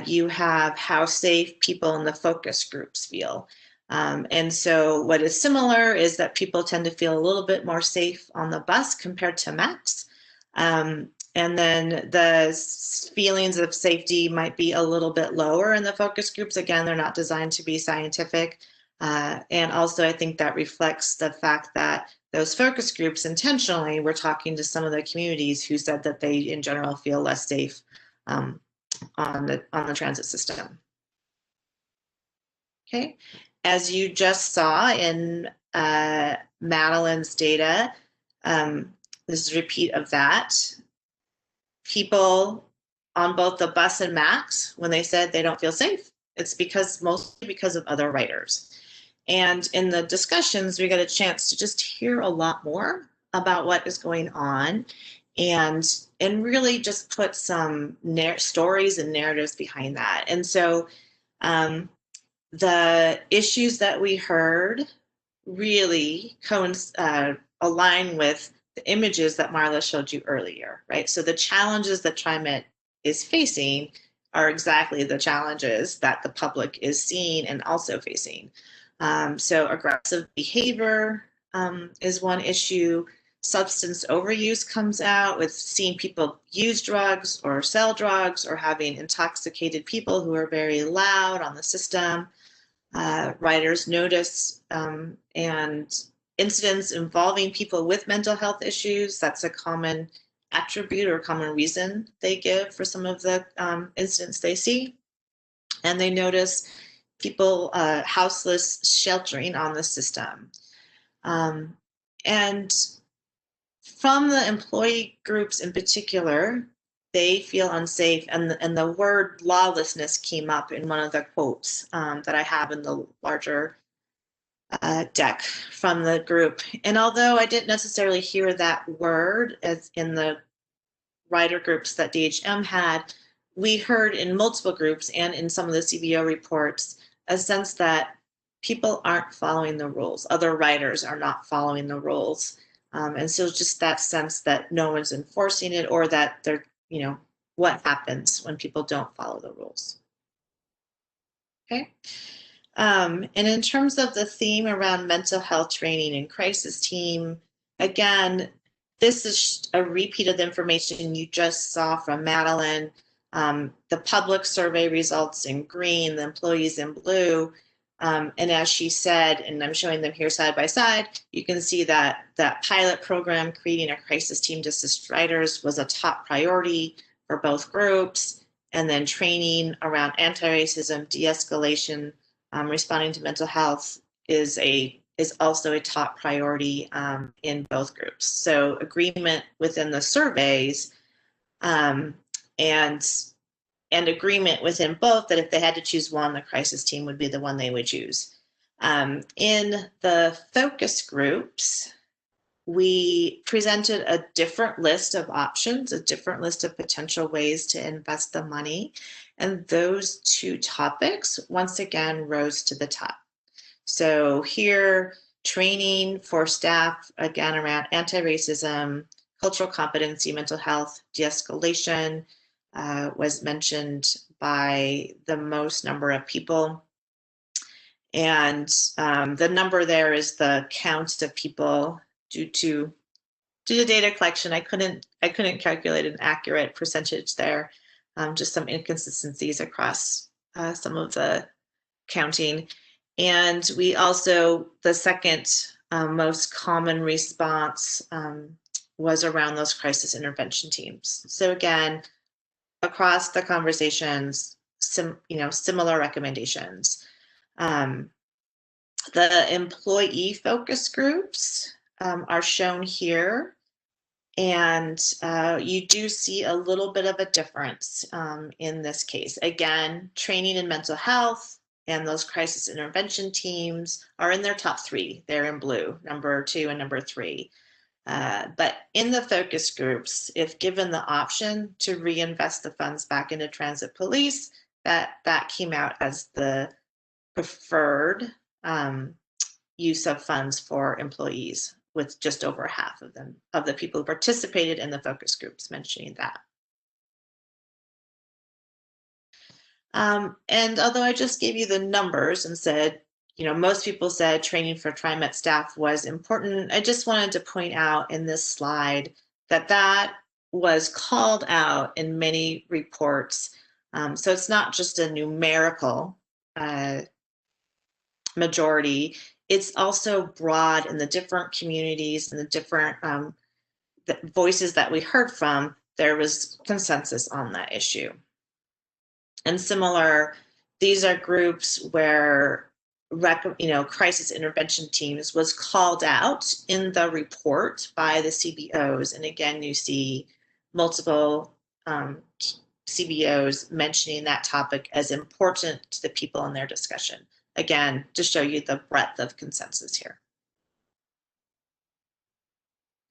you have how safe people in the focus groups feel. And so what is similar is that people tend to feel a little bit more safe on the bus compared to MAX. And then the feelings of safety might be a little bit lower in the focus groups. Again, they're not designed to be scientific. And also, I think that reflects the fact that those focus groups intentionally were talking to some of the communities who said that they, in general, feel less safe on the transit system. Okay, as you just saw in Madeline's data, this is a repeat of that. People on both the bus and MAX, when they said they don't feel safe, it's mostly because of other riders. And in the discussions, we got a chance to just hear a lot more about what is going on and really just put some stories and narratives behind that. And so the issues that we heard really align with the images that Marla showed you earlier, right? So the challenges that TriMet is facing are exactly the challenges that the public is seeing and also facing. So aggressive behavior is one issue. Substance overuse comes out with seeing people use drugs or sell drugs or having intoxicated people who are very loud on the system. Riders notice and incidents involving people with mental health issues. That's a common attribute or common reason they give for some of the incidents they see. And they notice people houseless sheltering on the system. And from the employee groups in particular, they feel unsafe, and the word lawlessness came up in one of the quotes that I have in the larger deck from the group. And although I didn't necessarily hear that word as in the rider groups that DHM had, we heard in multiple groups and in some of the CBO reports a sense that people aren't following the rules. Other riders are not following the rules. And so just that sense that no one's enforcing it, or that they're, what happens when people don't follow the rules. Okay. And in terms of the theme around mental health training and crisis team, again, this is a repeat of the information you just saw from Madeline. The public survey results in green, the employees in blue. And as she said, and I'm showing them here side by side, you can see that that pilot program, creating a crisis team to assist riders, was a top priority for both groups. And then training around anti-racism, de-escalation, responding to mental health is also a top priority in both groups. So agreement within the surveys and agreement within both that if they had to choose one, the crisis team would be the one they would choose. In the focus groups, we presented a different list of options, a different list of potential ways to invest the money. And those two topics, once again, rose to the top. So here, training for staff, again, around anti-racism, cultural competency, mental health, de-escalation was mentioned by the most number of people. And the number there is the count of people due to data collection. I couldn't calculate an accurate percentage there. Just some inconsistencies across some of the counting. And we also, the second most common response was around those crisis intervention teams. So again, across the conversations, similar recommendations. The employee focus groups are shown here. And you do see a little bit of a difference in this case. Again, training in mental health and those crisis intervention teams are in their top 3. They're in blue, number 2 and number 3. But in the focus groups, if given the option to reinvest the funds back into transit police, that came out as the preferred use of funds for employees, with just over half of them, of the people who participated in the focus groups, mentioning that. And although I just gave you the numbers and said, most people said training for TriMet staff was important, I just wanted to point out in this slide that that was called out in many reports. So it's not just a numerical majority, it's also broad in the different communities and the different the voices that we heard from. There was consensus on that issue. And similar, these are groups where crisis intervention teams was called out in the report by the CBOs. And again, you see multiple CBOs mentioning that topic as important to the people in their discussion. Again, to show you the breadth of consensus here.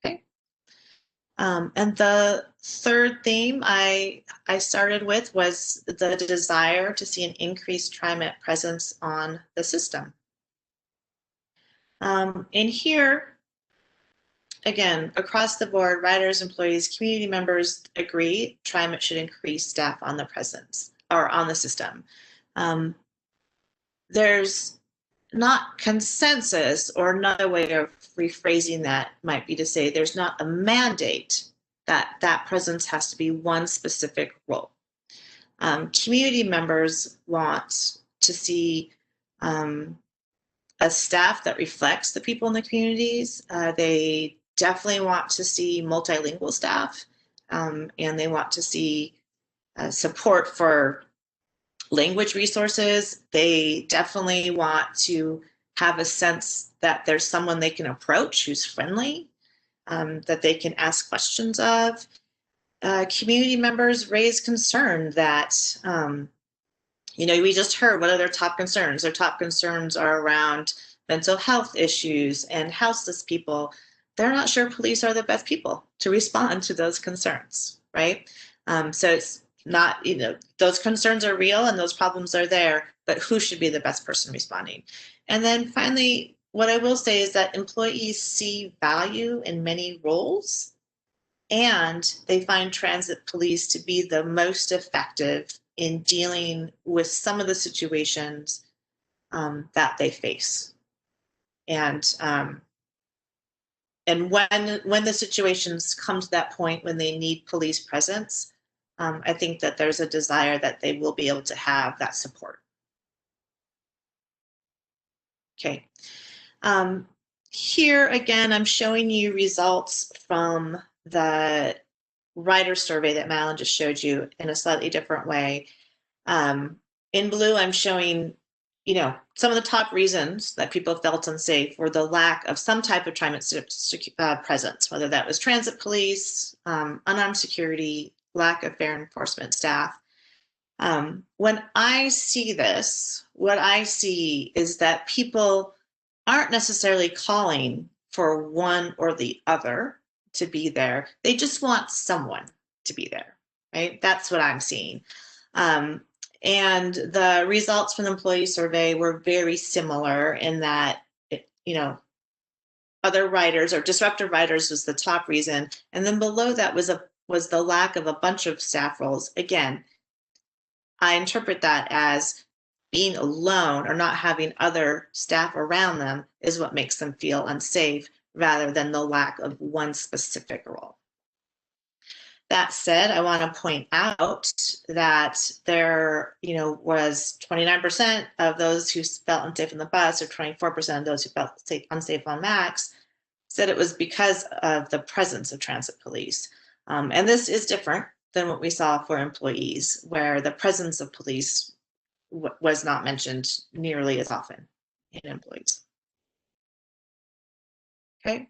Okay. And the third theme I started with was the desire to see an increased TriMet presence on the system. In here, again, across the board, riders, employees, community members agree TriMet should increase staff on the presence or on the system. There's not consensus, or another way of rephrasing that might be to say there's not a mandate that that presence has to be one specific role. Community members want to see a staff that reflects the people in the communities. They definitely want to see multilingual staff, and they want to see support for language resources. They definitely want to have a sense that there's someone they can approach who's friendly, that they can ask questions of. Community members raise concern that, we just heard what are their top concerns. Their top concerns are around mental health issues and houseless people. They're not sure police are the best people to respond to those concerns, right? So it's not, those concerns are real and those problems are there, but who should be the best person responding? And then finally, what I will say is that employees see value in many roles, and they find transit police to be the most effective in dealing with some of the situations that they face. And when the situations come to that point when they need police presence, I think that there's a desire that they will be able to have that support. Okay. Here again, I'm showing you results from the rider survey that Madeline just showed you in a slightly different way. In blue, I'm showing, some of the top reasons that people felt unsafe were the lack of some type of TriMet presence, whether that was transit police, unarmed security, lack of fair enforcement staff. When I see this, what I see is that people aren't necessarily calling for one or the other to be there. They just want someone to be there, right? That's what I'm seeing. And the results from the employee survey were very similar in that, other riders or disruptive riders was the top reason. And then below that was the lack of a bunch of staff roles. Again, I interpret that as being alone or not having other staff around them is what makes them feel unsafe, rather than the lack of one specific role. That said, I want to point out that there, was 29% of those who felt unsafe on the bus, or 24% of those who felt unsafe on MAX, said it was because of the presence of transit police. And this is different than what we saw for employees, where the presence of police was not mentioned nearly as often in employees. Okay.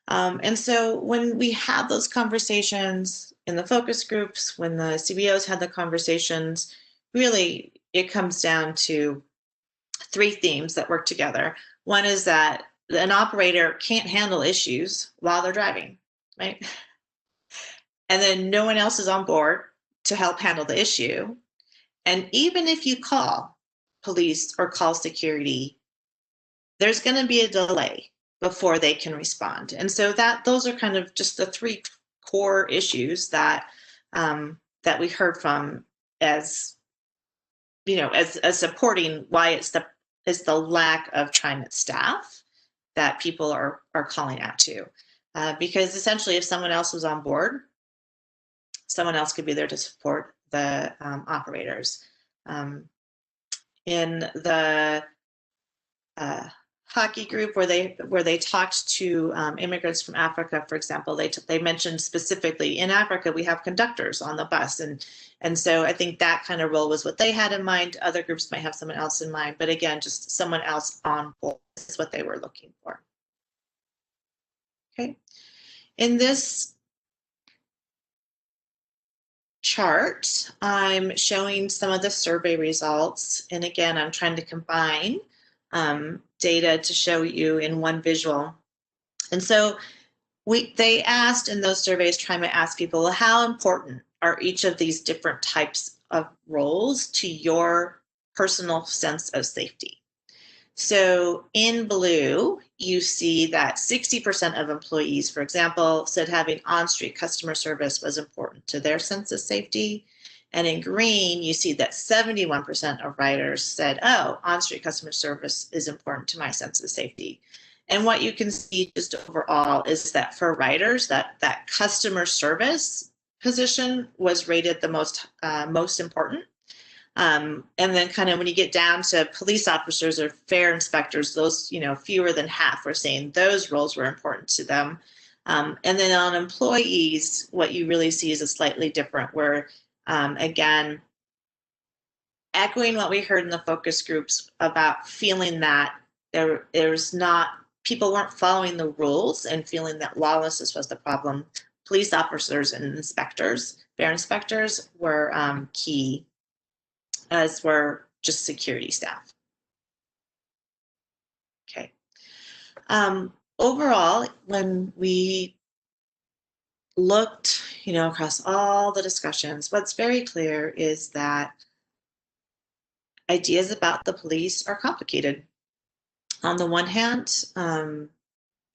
And so when we had those conversations in the focus groups, when the CBOs had the conversations, really it comes down to three themes that work together. One is that an operator can't handle issues while they're driving, right? And then no one else is on board to help handle the issue. And even if you call police or call security, there's going to be a delay before they can respond. And so those are kind of just the three core issues that that we heard from as, you know, as supporting why it's the lack of TriMet staff that people are calling out to. Because essentially, if someone else was on board, someone else could be there to support the operators. In the hockey group where they talked to immigrants from Africa, for example, they mentioned specifically in Africa we have conductors on the bus, and so I think that kind of role was what they had in mind. Other groups might have someone else in mind, but again, just someone else on board is what they were looking for. Okay, in this chart, I'm showing some of the survey results, and again, I'm trying to combine data to show you in one visual. And so they asked in those surveys, trying to ask people, well, how important are each of these different types of roles to your personal sense of safety? So in blue, you see that 60% of employees, for example, said having on-street customer service was important to their sense of safety. And in green, you see that 71% of riders said, oh, on-street customer service is important to my sense of safety. And what you can see just overall is that for riders, that customer service position was rated the most important. And then kind of when you get down to police officers or fare inspectors, those, you know, fewer than half were saying those roles were important to them. And then on employees, what you really see is a slightly different, where again, echoing what we heard in the focus groups about feeling that there's not, people weren't following the rules and feeling that lawlessness was the problem. Police officers and inspectors, fare inspectors, were key, as were just security staff. Okay. Overall, when we looked, you know, across all the discussions, what's very clear is that ideas about the police are complicated. On the one hand,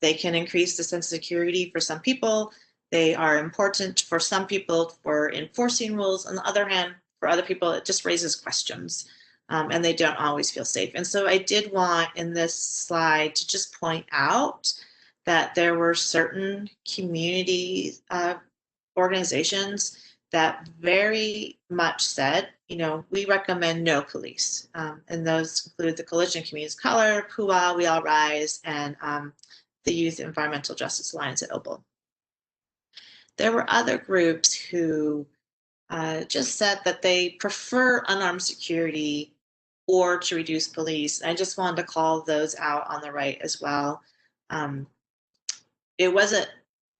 they can increase the sense of security for some people. They are important for some people for enforcing rules. On the other hand, for other people, it just raises questions, and they don't always feel safe. And so I did want in this slide to just point out that there were certain community organizations that very much said, you know, we recommend no police. And those include the Coalition of Communities of Color, PUA, We All Rise, and the Youth Environmental Justice Alliance at OBLE. There were other groups who just said that they prefer unarmed security or to reduce police. I just wanted to call those out on the right as well. It wasn't,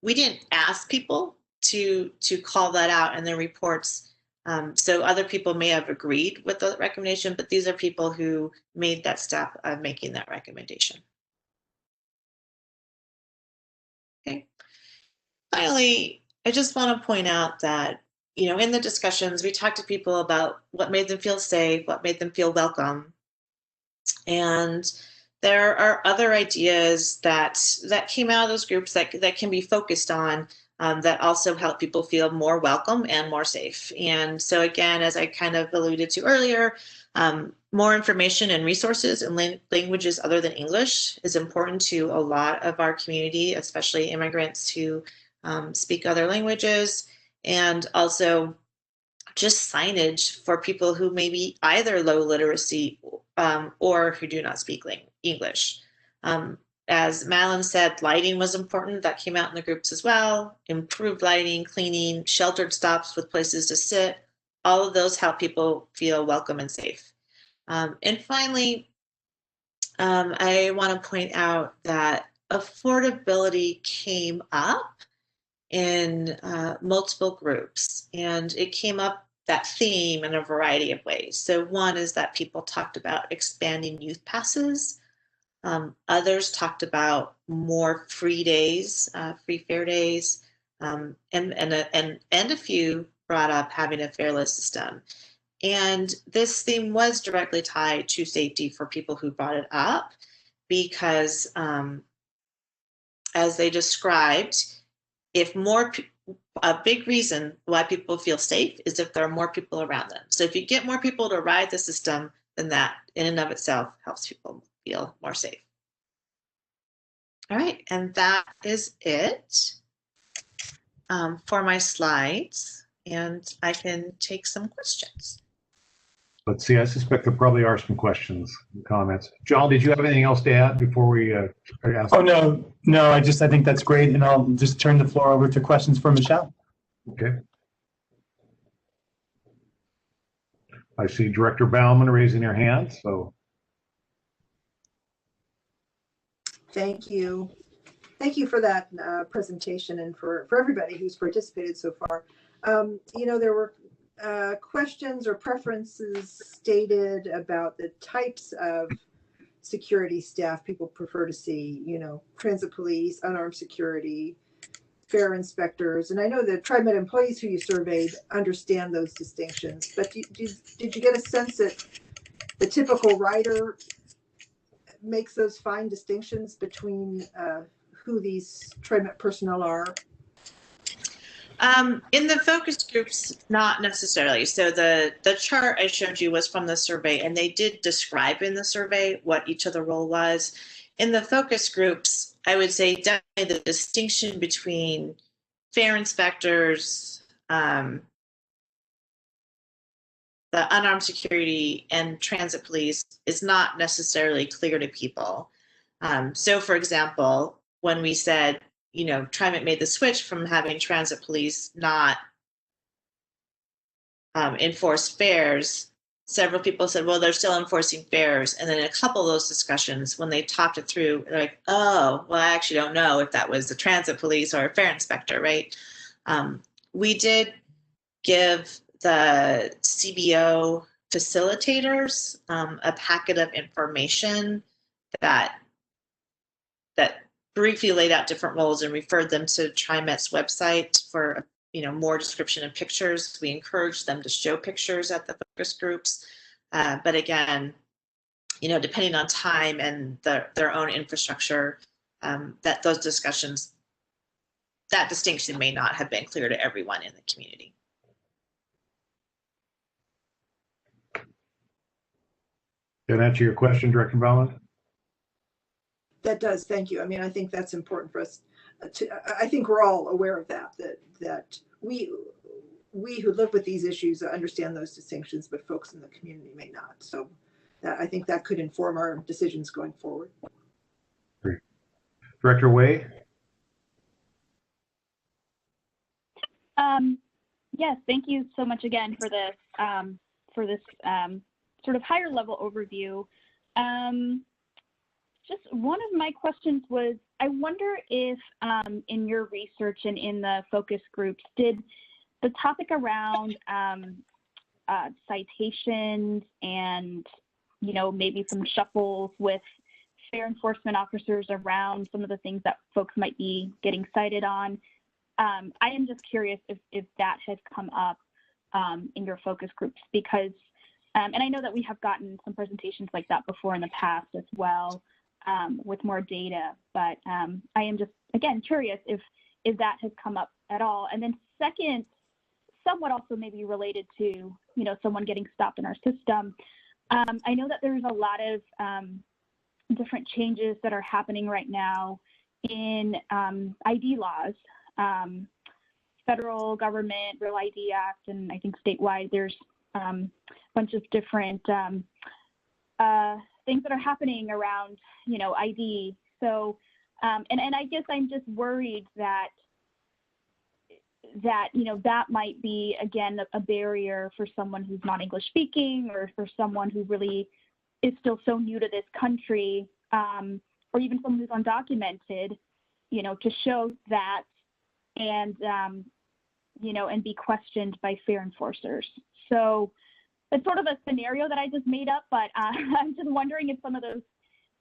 we didn't ask people to call that out in their reports. So other people may have agreed with the recommendation, but these are people who made that step of making that recommendation. Okay. Finally, I just want to point out that, you know, in the discussions, we talked to people about what made them feel safe, what made them feel welcome. And there are other ideas that came out of those groups that can be focused on that also help people feel more welcome and more safe. And so again, as I kind of alluded to earlier, more information and resources in languages other than English is important to a lot of our community, especially immigrants who speak other languages, and also just signage for people who may be either low literacy or who do not speak English. As Madeline said, lighting was important. That came out in the groups as well. Improved lighting, cleaning, sheltered stops with places to sit. All of those help people feel welcome and safe. And finally, I want to point out that affordability came up in multiple groups, and it came up, that theme, in a variety of ways. So one is that people talked about expanding youth passes. Others talked about more free days, free fair days, and a few brought up having a fairless system. And this theme was directly tied to safety for people who brought it up, because as they described, if a big reason why people feel safe is if there are more people around them. So if you get more people to ride the system, then that in and of itself helps people feel more safe. All right, and that is it for my slides, and I can take some questions. Let's see, I suspect there probably are some questions and comments. John, did you have anything else to add before we ask? Oh, no, I think that's great. And I'll just turn the floor over to questions for Michelle. Okay. I see Director Bauman raising her hand, so. Thank you. Thank you for that presentation, and for everybody who's participated so far. You know, there were questions or preferences stated about the types of security staff people prefer to see, you know, transit police, unarmed security, fare inspectors. And I know the TriMet employees who you surveyed understand those distinctions, but did you get a sense that the typical rider makes those fine distinctions between who these TriMet personnel are? In the focus groups, not necessarily. So the chart I showed you was from the survey, and they did describe in the survey what each of the role was. In the focus groups, I would say definitely the distinction between fare inspectors, the unarmed security, and transit police is not necessarily clear to people. So for example, when we said, you know, TriMet made the switch from having transit police not enforce fares, several people said, well, they're still enforcing fares. And then in a couple of those discussions, when they talked it through, they're like, oh, well, I actually don't know if that was the transit police or a fare inspector, right? We did give the CBO facilitators a packet of information that briefly laid out different roles and referred them to TriMet's website for, you know, more description and pictures. We encouraged them to show pictures at the focus groups. But again, you know, depending on time and their own infrastructure, that those discussions, that distinction may not have been clear to everyone in the community. Did that answer your question, Director Bauman? That does, thank you. I mean, I think that's important for us to, I think we're all aware of that we who live with these issues understand those distinctions, but folks in the community may not. So I think that could inform our decisions going forward. Great. Director Way? Yes, thank you so much again for this sort of higher level overview. Just one of my questions was, I wonder if in your research and in the focus groups, did the topic around citations and, you know, maybe some shuffles with fare enforcement officers around some of the things that folks might be getting cited on, I am just curious if that has come up in your focus groups, because, and I know that we have gotten some presentations like that before in the past as well, with more data, but I am just, again, curious if that has come up at all. And then second, somewhat also maybe related to, you know, someone getting stopped in our system. I know that there's a lot of different changes that are happening right now in ID laws, federal government, Real ID Act, and I think statewide there's a bunch of different things that are happening around, you know, ID. So, and I guess I'm just worried that, you know, that might be, again, a barrier for someone who's not English speaking, or for someone who really is still so new to this country, or even someone who's undocumented, you know, to show that and, you know, and be questioned by fare enforcers. So it's sort of a scenario that I just made up, but I'm just wondering if some of those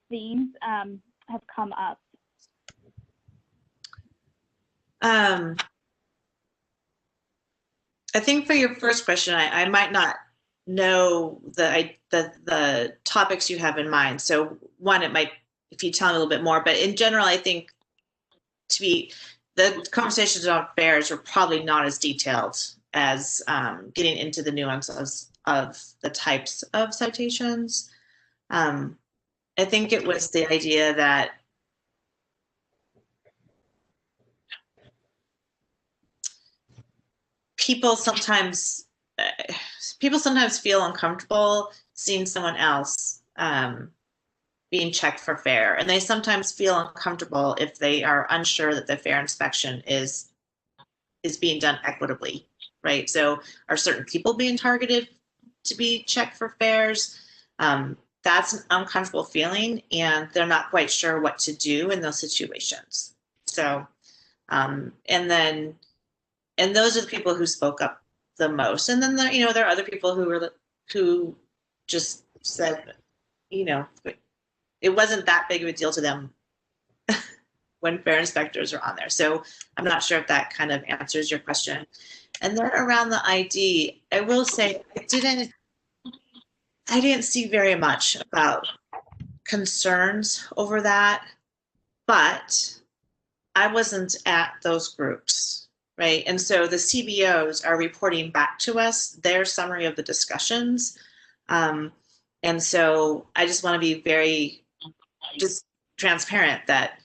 themes have come up. I think for your first question, I might not know the topics you have in mind. So one, it might, if you tell me a little bit more, but in general, I think the conversations on fares were probably not as detailed as getting into the nuances of the types of citations. I think it was the idea that people sometimes feel uncomfortable seeing someone else being checked for fare, and they sometimes feel uncomfortable if they are unsure that the fare inspection is being done equitably, right? So are certain people being targeted to be checked for fares? That's an uncomfortable feeling, and they're not quite sure what to do in those situations. So, and those are the people who spoke up the most. And then there are other people who just said, you know, it wasn't that big of a deal to them when fare inspectors are on there. So I'm not sure if that kind of answers your question. And then around the ID, I will say I didn't see very much about concerns over that, but I wasn't at those groups, right? And so the CBOs are reporting back to us their summary of the discussions. And so I just want to be very just transparent that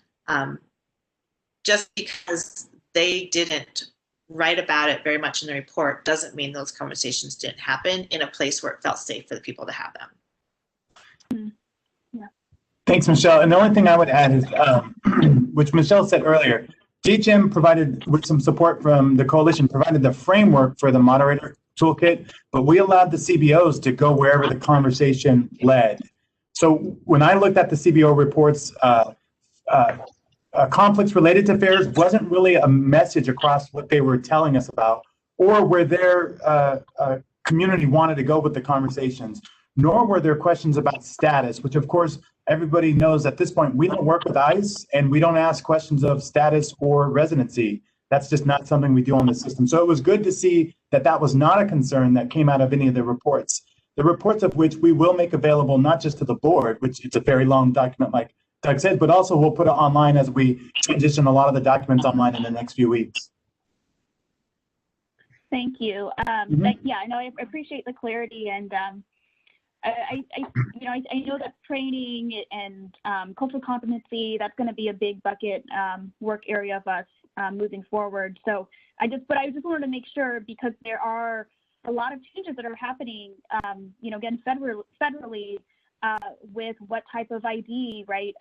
just because they didn't write about it very much in the report doesn't mean those conversations didn't happen in a place where it felt safe for the people to have them. Yeah. Thanks, Michelle. And the only thing I would add is, which Michelle said earlier, DHM provided, with some support from the coalition, provided the framework for the moderator toolkit, but we allowed the CBOs to go wherever the conversation led. So when I looked at the CBO reports, conflicts related to fares wasn't really a message across what they were telling us about, or where their community wanted to go with the conversations, nor were there questions about status, which of course everybody knows at this point, we don't work with ICE and we don't ask questions of status or residency. That's just not something we do on the system. So it was good to see that that was not a concern that came out of any of the reports. The reports of which we will make available not just to the board, which it's a very long document like Doug said, but also we'll put it online as we transition a lot of the documents online in the next few weeks. Thank you. Yeah, I know I appreciate the clarity, and I know that training and cultural competency, that's going to be a big bucket work area of us moving forward. So I just wanted to make sure, because there are a lot of changes that are happening, again, federally, with what type of ID, right,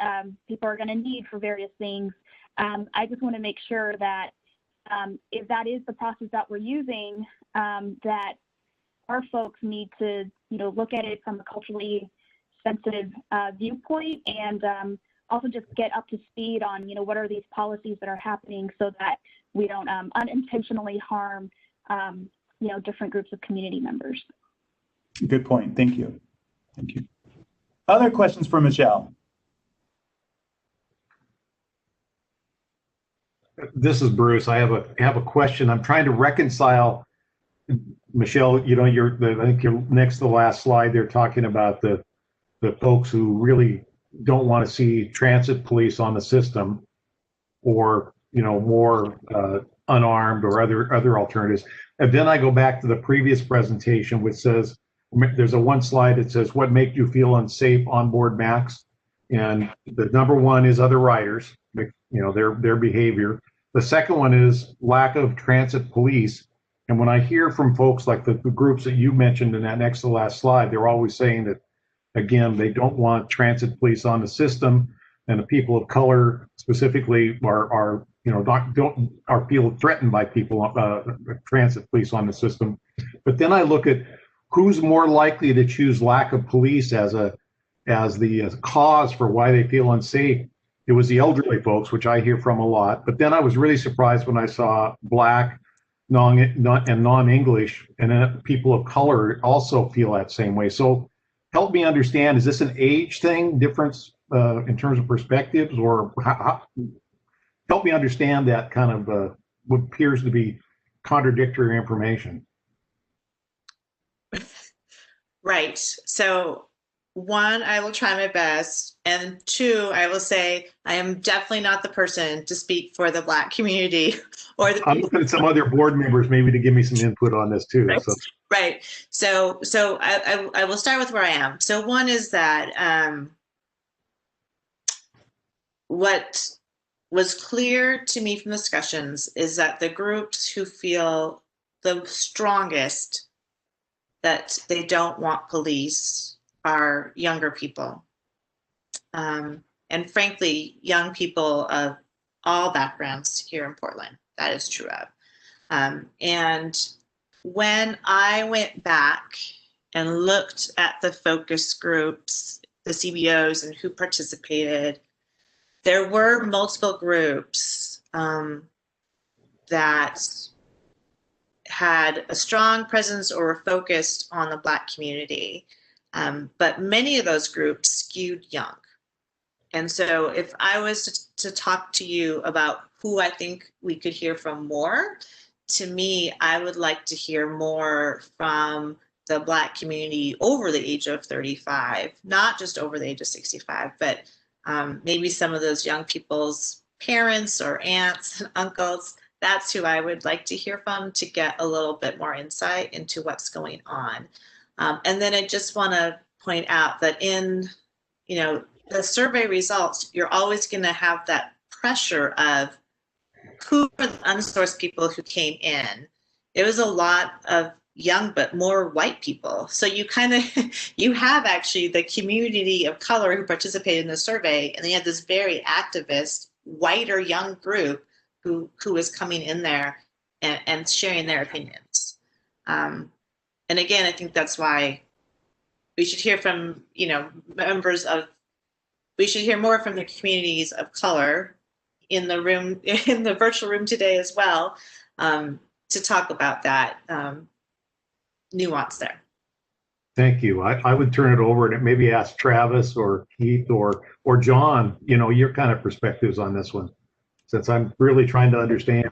people are going to need for various things. I just want to make sure that if that is the process that we're using, that our folks need to, look at it from a culturally sensitive viewpoint, and also just get up to speed on, what are these policies that are happening, so that we don't unintentionally harm, different groups of community members. Good point. Thank you. Thank you. Other questions for Michelle? This is Bruce. I have a question. I'm trying to reconcile, Michelle, I think you're next to the last slide. They're talking about the folks who really don't want to see transit police on the system, or more unarmed or other alternatives. And then I go back to the previous presentation, which says, there's one slide that says, what make you feel unsafe on board Max? And the number one is other riders, their behavior. The second one is lack of transit police. And when I hear from folks like the groups that you mentioned in that next to last slide, they're always saying that, again, they don't want transit police on the system, and the people of color specifically are feel threatened by transit police on the system. But then I look at who's more likely to choose lack of police as the cause for why they feel unsafe. it was the elderly folks, which I hear from a lot. But then I was really surprised when I saw Black, non-English, and then people of color also feel that same way. So help me understand, is this an age thing, difference in terms of perspectives, or help me understand that kind of what appears to be contradictory information? Right. So, one, I will try my best. And two, I will say I am definitely not the person to speak for the Black community or the. I'm looking at some other board members maybe to give me some input on this too. Right. So. Right. So I will start with where I am. So one is that what was clear to me from discussions is that the groups who feel the strongest that they don't want police are younger people. And frankly, young people of all backgrounds here in Portland, that is true of. And when I went back and looked at the focus groups, the CBOs, and who participated, there were multiple groups that had a strong presence or were focused on the Black community. But many of those groups skewed young. And so if I was to talk to you about who I think we could hear from more, to me, I would like to hear more from the Black community over the age of 35, not just over the age of 65, but maybe some of those young people's parents or aunts and uncles. That's who I would like to hear from to get a little bit more insight into what's going on. And then I just want to point out that in, the survey results, you're always going to have that pressure of who are the unsourced people who came in. It was a lot of young, but more white people. So you you have actually the community of color who participated in the survey, and then you have this very activist, whiter young group who was coming in there and sharing their opinions. And again, I think that's why we should hear from, we should hear more from the communities of color in the room, in the virtual room today as well, to talk about that nuance there. Thank you. I would turn it over and maybe ask Travis or Keith or John, your kind of perspectives on this one, since I'm really trying to understand.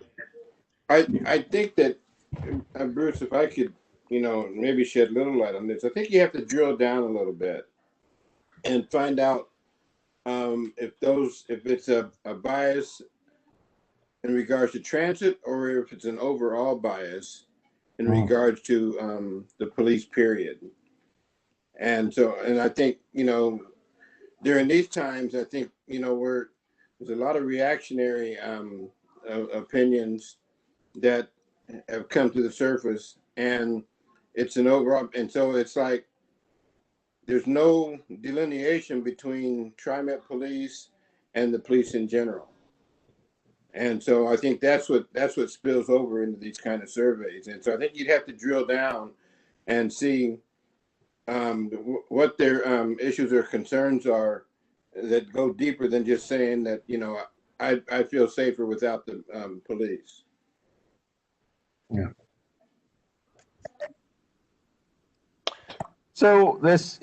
I think that, Bruce, if I could, maybe shed a little light on this, I think you have to drill down a little bit and find out if it's a bias in regards to transit, or if it's an overall bias in regards to the police period. And I think, during these times, I think, there's a lot of reactionary opinions that have come to the surface, and it's an overall, and so it's like, there's no delineation between TriMet police and the police in general. And so I think that's what spills over into these kind of surveys. And so I think you'd have to drill down and see what their issues or concerns are that go deeper than just saying that, I feel safer without the police. Yeah. So it's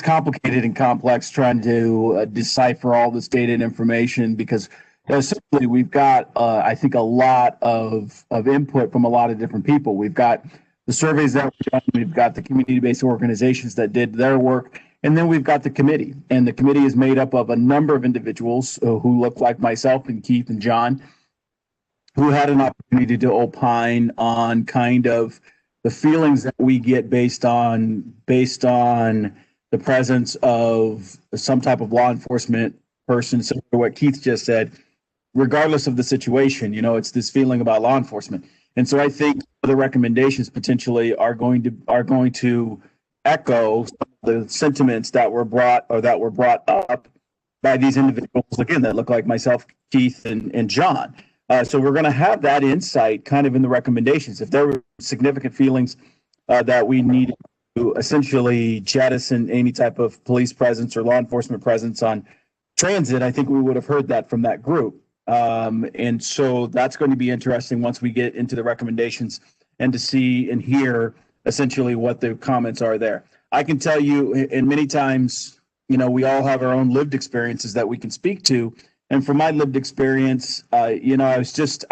complicated and complex trying to decipher all this data and information, because essentially we've got, I think, a lot of input from a lot of different people. We've got the surveys that were done, we've got the community-based organizations that did their work, and then we've got the committee. And the committee is made up of a number of individuals who look like myself and Keith and John, who had an opportunity to opine on kind of the feelings that we get based on the presence of some type of law enforcement person. So what Keith just said, regardless of the situation, it's this feeling about law enforcement. And so I think the recommendations potentially are going to echo the sentiments that were brought up by these individuals, again, that look like myself, Keith, and John. So we're going to have that insight kind of in the recommendations. If there were significant feelings that we needed essentially jettison any type of police presence or law enforcement presence on transit, I think we would have heard that from that group. And so that's going to be interesting once we get into the recommendations and to see and hear essentially what the comments are there. I can tell you, and many times, you know, we all have our own lived experiences that we can speak to. And from my lived experience, you know, I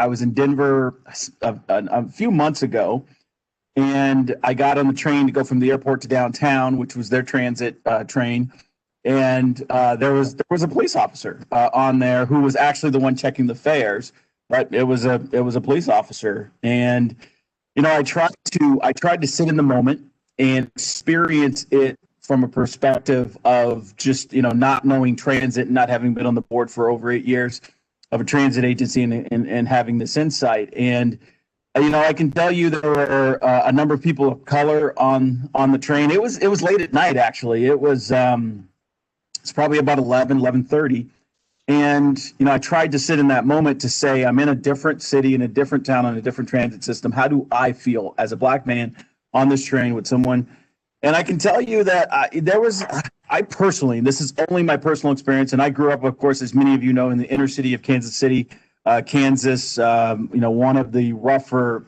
was in Denver a few months ago, and I got on the train to go from the airport to downtown, which was their transit train. And there was a police officer on there who was actually the one checking the fares, but it was a police officer. And you know, I tried to sit in the moment and experience it from a perspective of just, you know, not knowing transit and not having been on the board for over 8 years of a transit agency and having this insight. And you know, I can tell you there were a number of people of color on the train. It was late at night, actually. It's probably about 11:30. And, you know, I tried to sit in that moment to say, I'm in a different city, in a different town, on a different transit system. How do I feel as a Black man on this train with someone? And I can tell you that I personally, this is only my personal experience, and I grew up, of course, as many of you know, in the inner city of Kansas City, Kansas, you know, one of the rougher,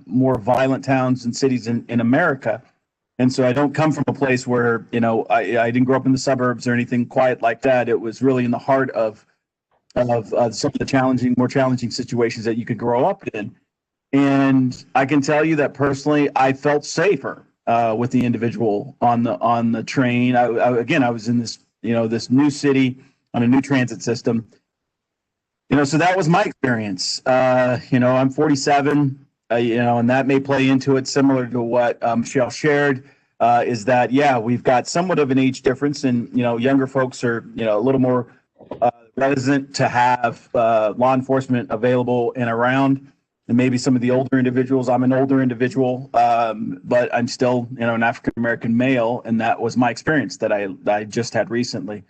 more violent towns and cities in America. And so I don't come from a place where, you know, I didn't grow up in the suburbs or anything quiet like that. It was really in the heart of some of the more challenging situations that you could grow up in. And I can tell you that personally, I felt safer with the individual on the train. I was in this, you know, this new city on a new transit system. You know, so that was my experience. You know, I'm 47. You know, and that may play into it, similar to what Michelle shared, is that, yeah, we've got somewhat of an age difference, and, you know, younger folks are, you know, a little more reticent to have law enforcement available and around, and maybe some of the older individuals. I'm an older individual, but I'm still, you know, an African-American male, and that was my experience that I just had recently.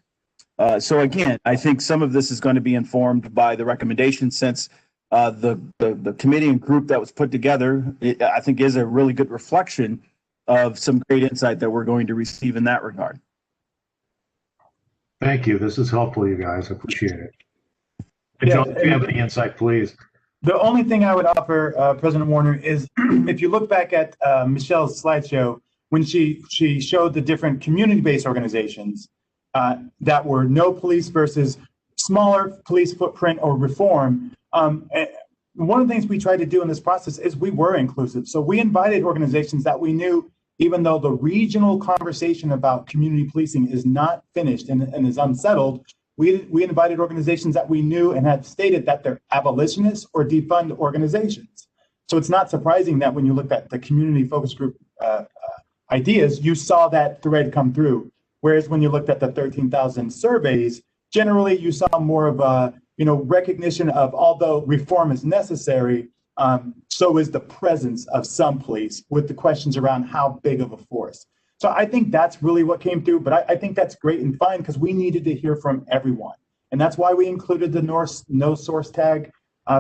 So again, I think some of this is going to be informed by the recommendations, since the committee and group that was put together, I think, is a really good reflection of some great insight that we're going to receive in that regard. Thank you. This is helpful, you guys. I appreciate it. And John, if you have any insight, please. The only thing I would offer, President Warner, is if you look back at Michelle's slideshow, when she showed the different community-based organizations that were no police versus smaller police footprint or reform. One of the things we tried to do in this process is we were inclusive. So we invited organizations that we knew, even though the regional conversation about community policing is not finished and is unsettled, we invited organizations that we knew and had stated that they're abolitionists or defund organizations. So it's not surprising that when you look at the community focus group ideas, you saw that thread come through. Whereas when you looked at the 13,000 surveys, generally you saw more of a, you know, recognition of, although reform is necessary, so is the presence of some police, with the questions around how big of a force. So I think that's really what came through, but I think that's great and fine, because we needed to hear from everyone. And that's why we included the no source tag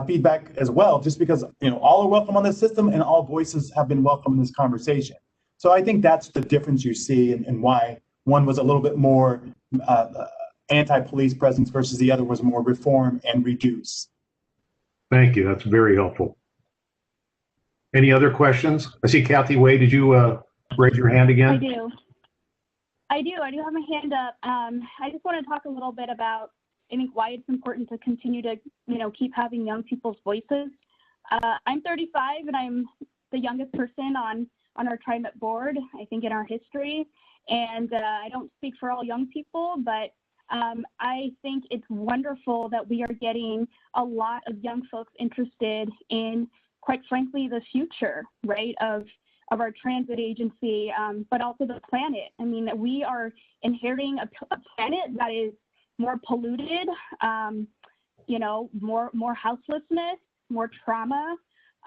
feedback as well, just because, you know, all are welcome on this system and all voices have been welcome in this conversation. So I think that's the difference you see, and why one was a little bit more anti-police presence versus the other was more reform and reduce. Thank you. That's very helpful. Any other questions? I see Kathy Way. Did you raise your hand again? I do have my hand up. I just want to talk a little bit about, I think, why it's important to continue to, you know, keep having young people's voices. I'm 35 and I'm the youngest person on our TriMet board, I think, in our history. And I don't speak for all young people, but I think it's wonderful that we are getting a lot of young folks interested in, quite frankly, the future, right, of our transit agency, but also the planet. I mean, we are inheriting a planet that is more polluted, you know, more houselessness, more trauma,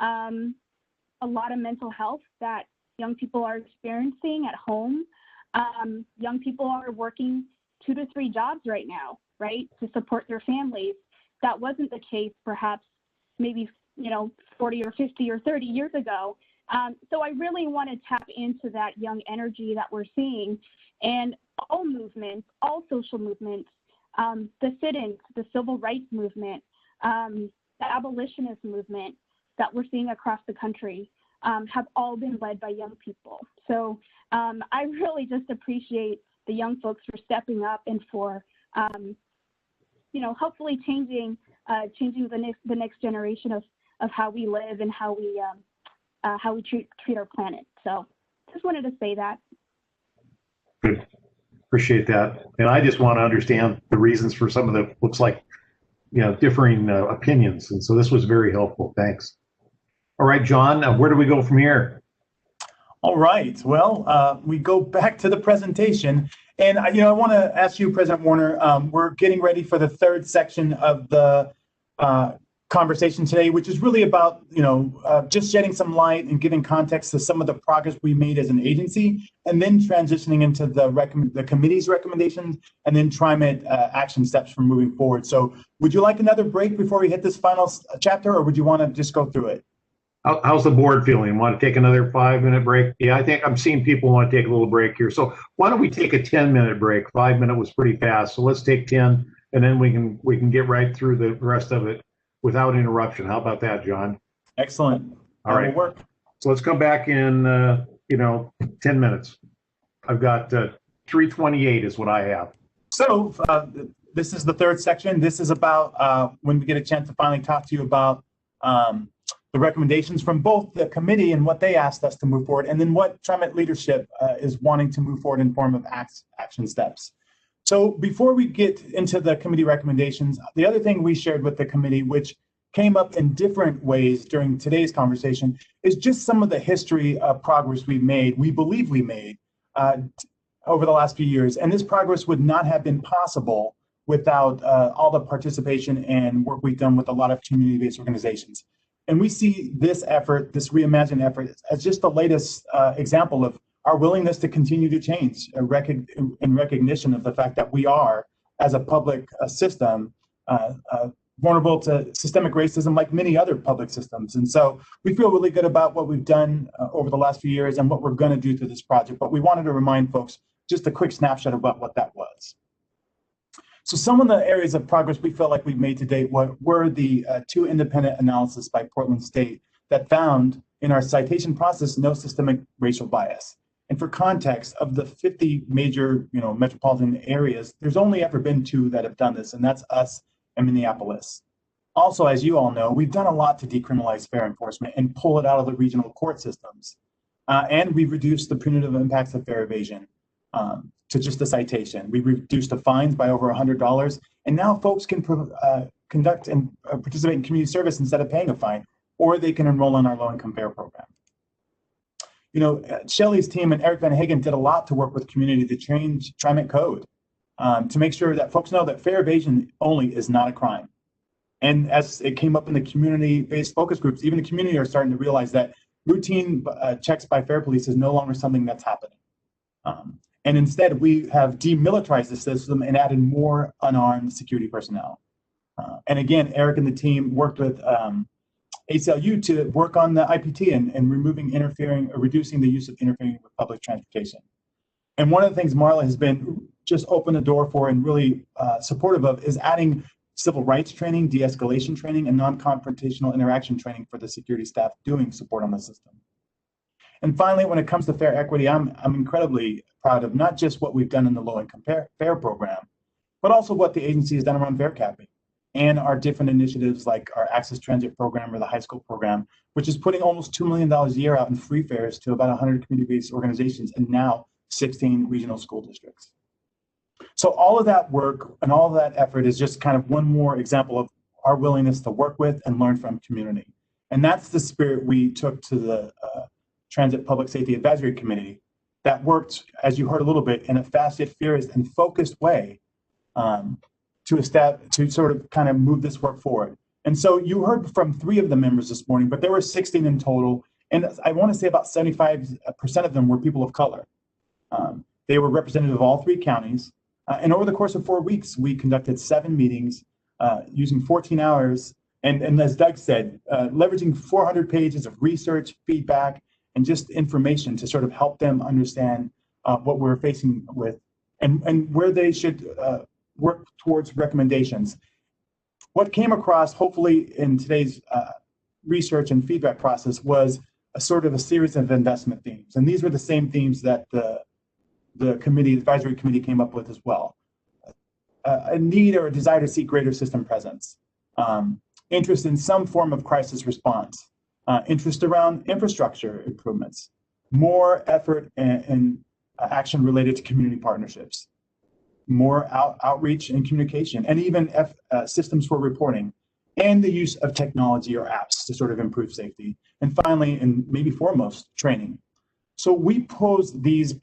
a lot of mental health that young people are experiencing at home. Young people are working 2 to 3 jobs right now, right, to support their families. That wasn't the case perhaps maybe, you know, 40 or 50 or 30 years ago. So I really want to tap into that young energy that we're seeing, and all movements, all social movements, the sit-ins, the civil rights movement, the abolitionist movement that we're seeing across the country have all been led by young people. So I really just appreciate the young folks for stepping up and for, hopefully changing the next generation of how we live and how we treat our planet. So just wanted to say that. Good. Appreciate that. And I just want to understand the reasons for some of the, looks like, differing opinions. And so this was very helpful. Thanks. All right, John, where do we go from here? All right. Well, we go back to the presentation. And, I want to ask you, President Warner, we're getting ready for the third section of the conversation today, which is really about, just shedding some light and giving context to some of the progress we made as an agency, and then transitioning into the committee's recommendations, and then TriMet action steps for moving forward. So would you like another break before we hit this final chapter, or would you want to just go through it? How's the board feeling? Want to take another 5-minute break? Yeah, I think I'm seeing people want to take a little break here. So why don't we take a 10-minute break? 5-minute was pretty fast. So let's take 10, and then we can get right through the rest of it without interruption. How about that, John? Excellent. All right. That will work. So let's come back in, 10 minutes. I've got 3:28 is what I have. So this is the third section. This is about when we get a chance to finally talk to you about the recommendations from both the committee and what they asked us to move forward, and then what TriMet leadership is wanting to move forward in form of action steps. So before we get into the committee recommendations, the other thing we shared with the committee, which came up in different ways during today's conversation, is just some of the history of progress we believe we made over the last few years. And this progress would not have been possible without all the participation and work we've done with a lot of community-based organizations. And we see this effort, this reimagined effort, as just the latest example of our willingness to continue to change in recognition of the fact that we are, as a public system, vulnerable to systemic racism like many other public systems. And so we feel really good about what we've done over the last few years and what we're going to do through this project. But we wanted to remind folks just a quick snapshot about what that was. So some of the areas of progress we feel like we've made to date were the two independent analysis by Portland State that found in our citation process no systemic racial bias. And for context, of the 50 major metropolitan areas, there's only ever been 2 that have done this, and that's us and Minneapolis. Also, as you all know, we've done a lot to decriminalize fare enforcement and pull it out of the regional court systems. And we've reduced the punitive impacts of fare evasion to just a citation. We've reduced the fines by over $100, and now folks can conduct and participate in community service instead of paying a fine, or they can enroll in our low-income fare program. Shelley's team and Eric Van Hagen did a lot to work with community to change TriMet code to make sure that folks know that fare evasion only is not a crime. And as it came up in the community-based focus groups, even the community are starting to realize that routine checks by fare police is no longer something that's happening. And instead, we have demilitarized the system and added more unarmed security personnel. And again, Eric and the team worked with ACLU to work on the IPT and reducing the use of interfering with public transportation. And one of the things Marla has been just open the door for and really supportive of is adding civil rights training, de-escalation training, and non-confrontational interaction training for the security staff doing support on the system. And finally, when it comes to fare equity, I'm incredibly proud of not just what we've done in the low-income fare program, but also what the agency has done around fare capping and our different initiatives like our Access Transit program or the high school program, which is putting almost $2 million a year out in free fares to about 100 community-based organizations and now 16 regional school districts. So all of that work and all of that effort is just kind of one more example of our willingness to work with and learn from community. And that's the spirit we took to the Transit Public Safety Advisory Committee that worked, as you heard a little bit, in a fast yet furious and focused way to sort of kind of move this work forward. And so you heard from 3 of the members this morning, but there were 16 in total. And I want to say about 75% of them were people of color. They were representative of all 3 counties. And over the course of 4 weeks, we conducted 7 meetings using 14 hours. And as Doug said, leveraging 400 pages of research, feedback, and just information to sort of help them understand what we're facing with and where they should work towards recommendations. What came across, hopefully, in today's research and feedback process was a sort of a series of investment themes. And these were the same themes that the advisory committee came up with as well. A need or a desire to see greater system presence, interest in some form of crisis response, interest around infrastructure improvements, more effort and action related to community partnerships, more outreach and communication, and even systems for reporting, and the use of technology or apps to sort of improve safety. And finally, and maybe foremost, training. So we posed these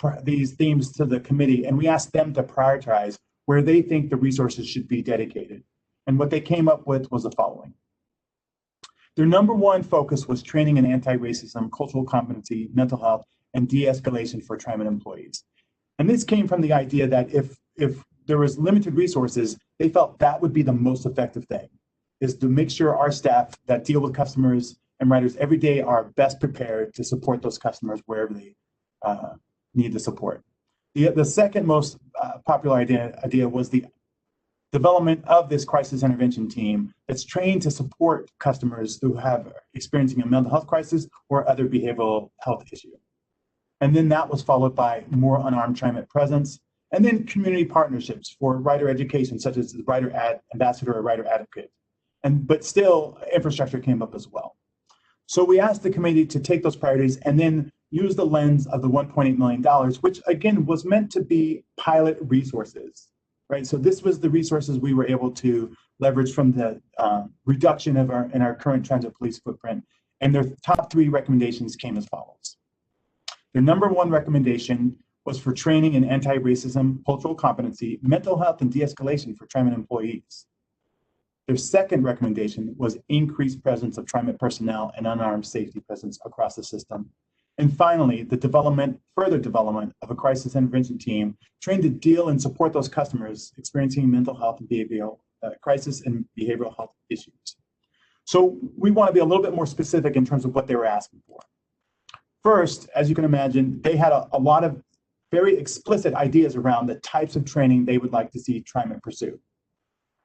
themes to the committee, and we asked them to prioritize where they think the resources should be dedicated. And what they came up with was the following. Their number one focus was training in anti-racism, cultural competency, mental health, and de-escalation for TriMet employees. And this came from the idea that if there was limited resources, they felt that would be the most effective thing, is to make sure our staff that deal with customers and writers every day are best prepared to support those customers wherever they need the support. The second most popular idea was the development of this crisis intervention team that's trained to support customers who have experiencing a mental health crisis or other behavioral health issue. And then that was followed by more unarmed TriMet presence, and then community partnerships for writer education, such as the writer ambassador or writer advocate. But still, infrastructure came up as well. So we asked the committee to take those priorities and then use the lens of the $1.8 million, which again was meant to be pilot resources, right? So this was the resources we were able to leverage from the reduction of in our current transit police footprint. And their top three recommendations came as follows. Their number one recommendation was for training in anti-racism, cultural competency, mental health, and de-escalation for TriMet employees. Their second recommendation was increased presence of TriMet personnel and unarmed safety presence across the system. And finally, the further development of a crisis intervention team trained to deal and support those customers experiencing mental health and behavioral crisis and behavioral health issues. So we want to be a little bit more specific in terms of what they were asking for. First, as you can imagine, they had a lot of very explicit ideas around the types of training they would like to see TriMet pursue.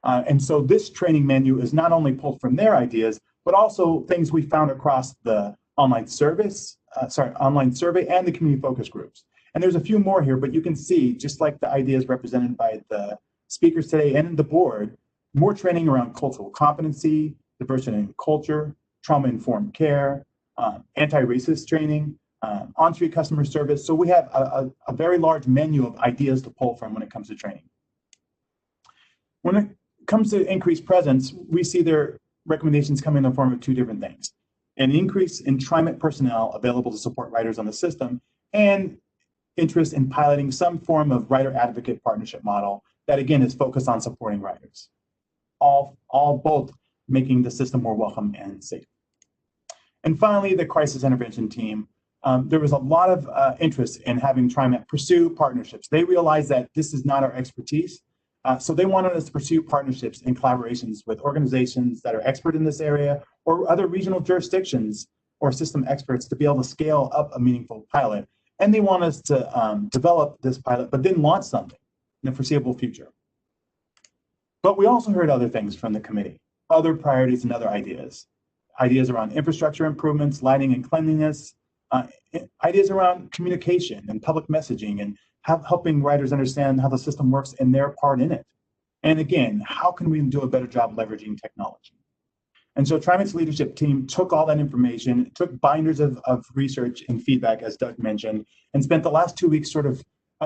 And so this training menu is not only pulled from their ideas, but also things we found across the online survey and the community focus groups. And there's a few more here, but you can see, just like the ideas represented by the speakers today and the board, more training around cultural competency, diversity and culture, trauma-informed care, anti-racist training, on-street customer service. So we have a very large menu of ideas to pull from when it comes to training. When it comes to increased presence, we see their recommendations come in the form of two different things. An increase in TriMet personnel available to support writers on the system, and interest in piloting some form of writer advocate partnership model that again is focused on supporting writers. Both making the system more welcome and safe. And finally, the crisis intervention team. There was a lot of interest in having TriMet pursue partnerships. They realized that this is not our expertise. So they wanted us to pursue partnerships and collaborations with organizations that are expert in this area or other regional jurisdictions or system experts to be able to scale up a meaningful pilot. And they want us to develop this pilot, but then launch something in the foreseeable future. But we also heard other things from the committee, other priorities and other ideas. Ideas around infrastructure improvements, lighting and cleanliness, ideas around communication and public messaging and helping writers understand how the system works and their part in it. And again, how can we do a better job leveraging technology? And so TriMet's leadership team took all that information, took binders of research and feedback, as Doug mentioned, and spent the last 2 weeks sort of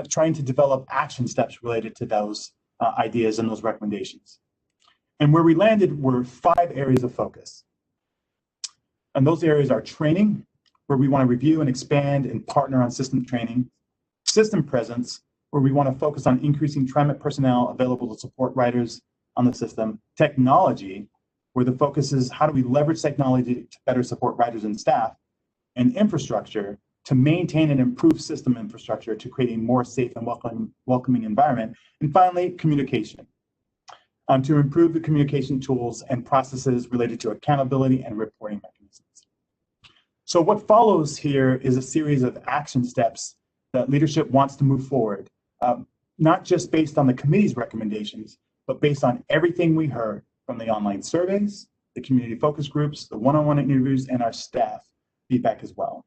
trying to develop action steps related to those ideas and those recommendations. And where we landed were 5 areas of focus. And those areas are training, where we want to review and expand and partner on system training, system presence, where we want to focus on increasing TriMet personnel available to support writers on the system, technology, where the focus is how do we leverage technology to better support writers and staff, and infrastructure to maintain and improve system infrastructure to create a more safe and welcoming environment. And finally, communication, to improve the communication tools and processes related to accountability and reporting mechanisms. So what follows here is a series of action steps that leadership wants to move forward, not just based on the committee's recommendations, but based on everything we heard from the online surveys, the community focus groups, the one-on-one interviews, and our staff feedback as well.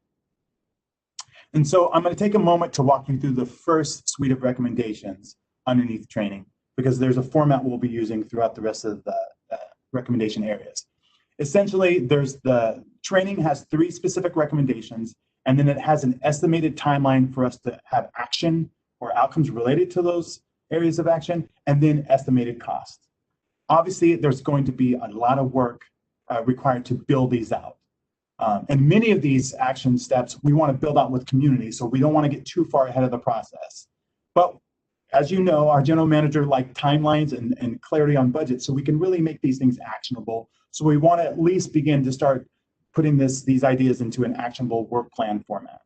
And so I'm going to take a moment to walk you through the first suite of recommendations underneath training, because there's a format we'll be using throughout the rest of the recommendation areas. Essentially, the training has 3 specific recommendations, and then it has an estimated timeline for us to have action or outcomes related to those areas of action, and then estimated cost. Obviously, there's going to be a lot of work required to build these out. And many of these action steps we want to build out with community, so we don't want to get too far ahead of the process. But as you know, our general manager likes timelines and clarity on budget, so we can really make these things actionable. So we want to at least begin to start putting these ideas into an actionable work plan format.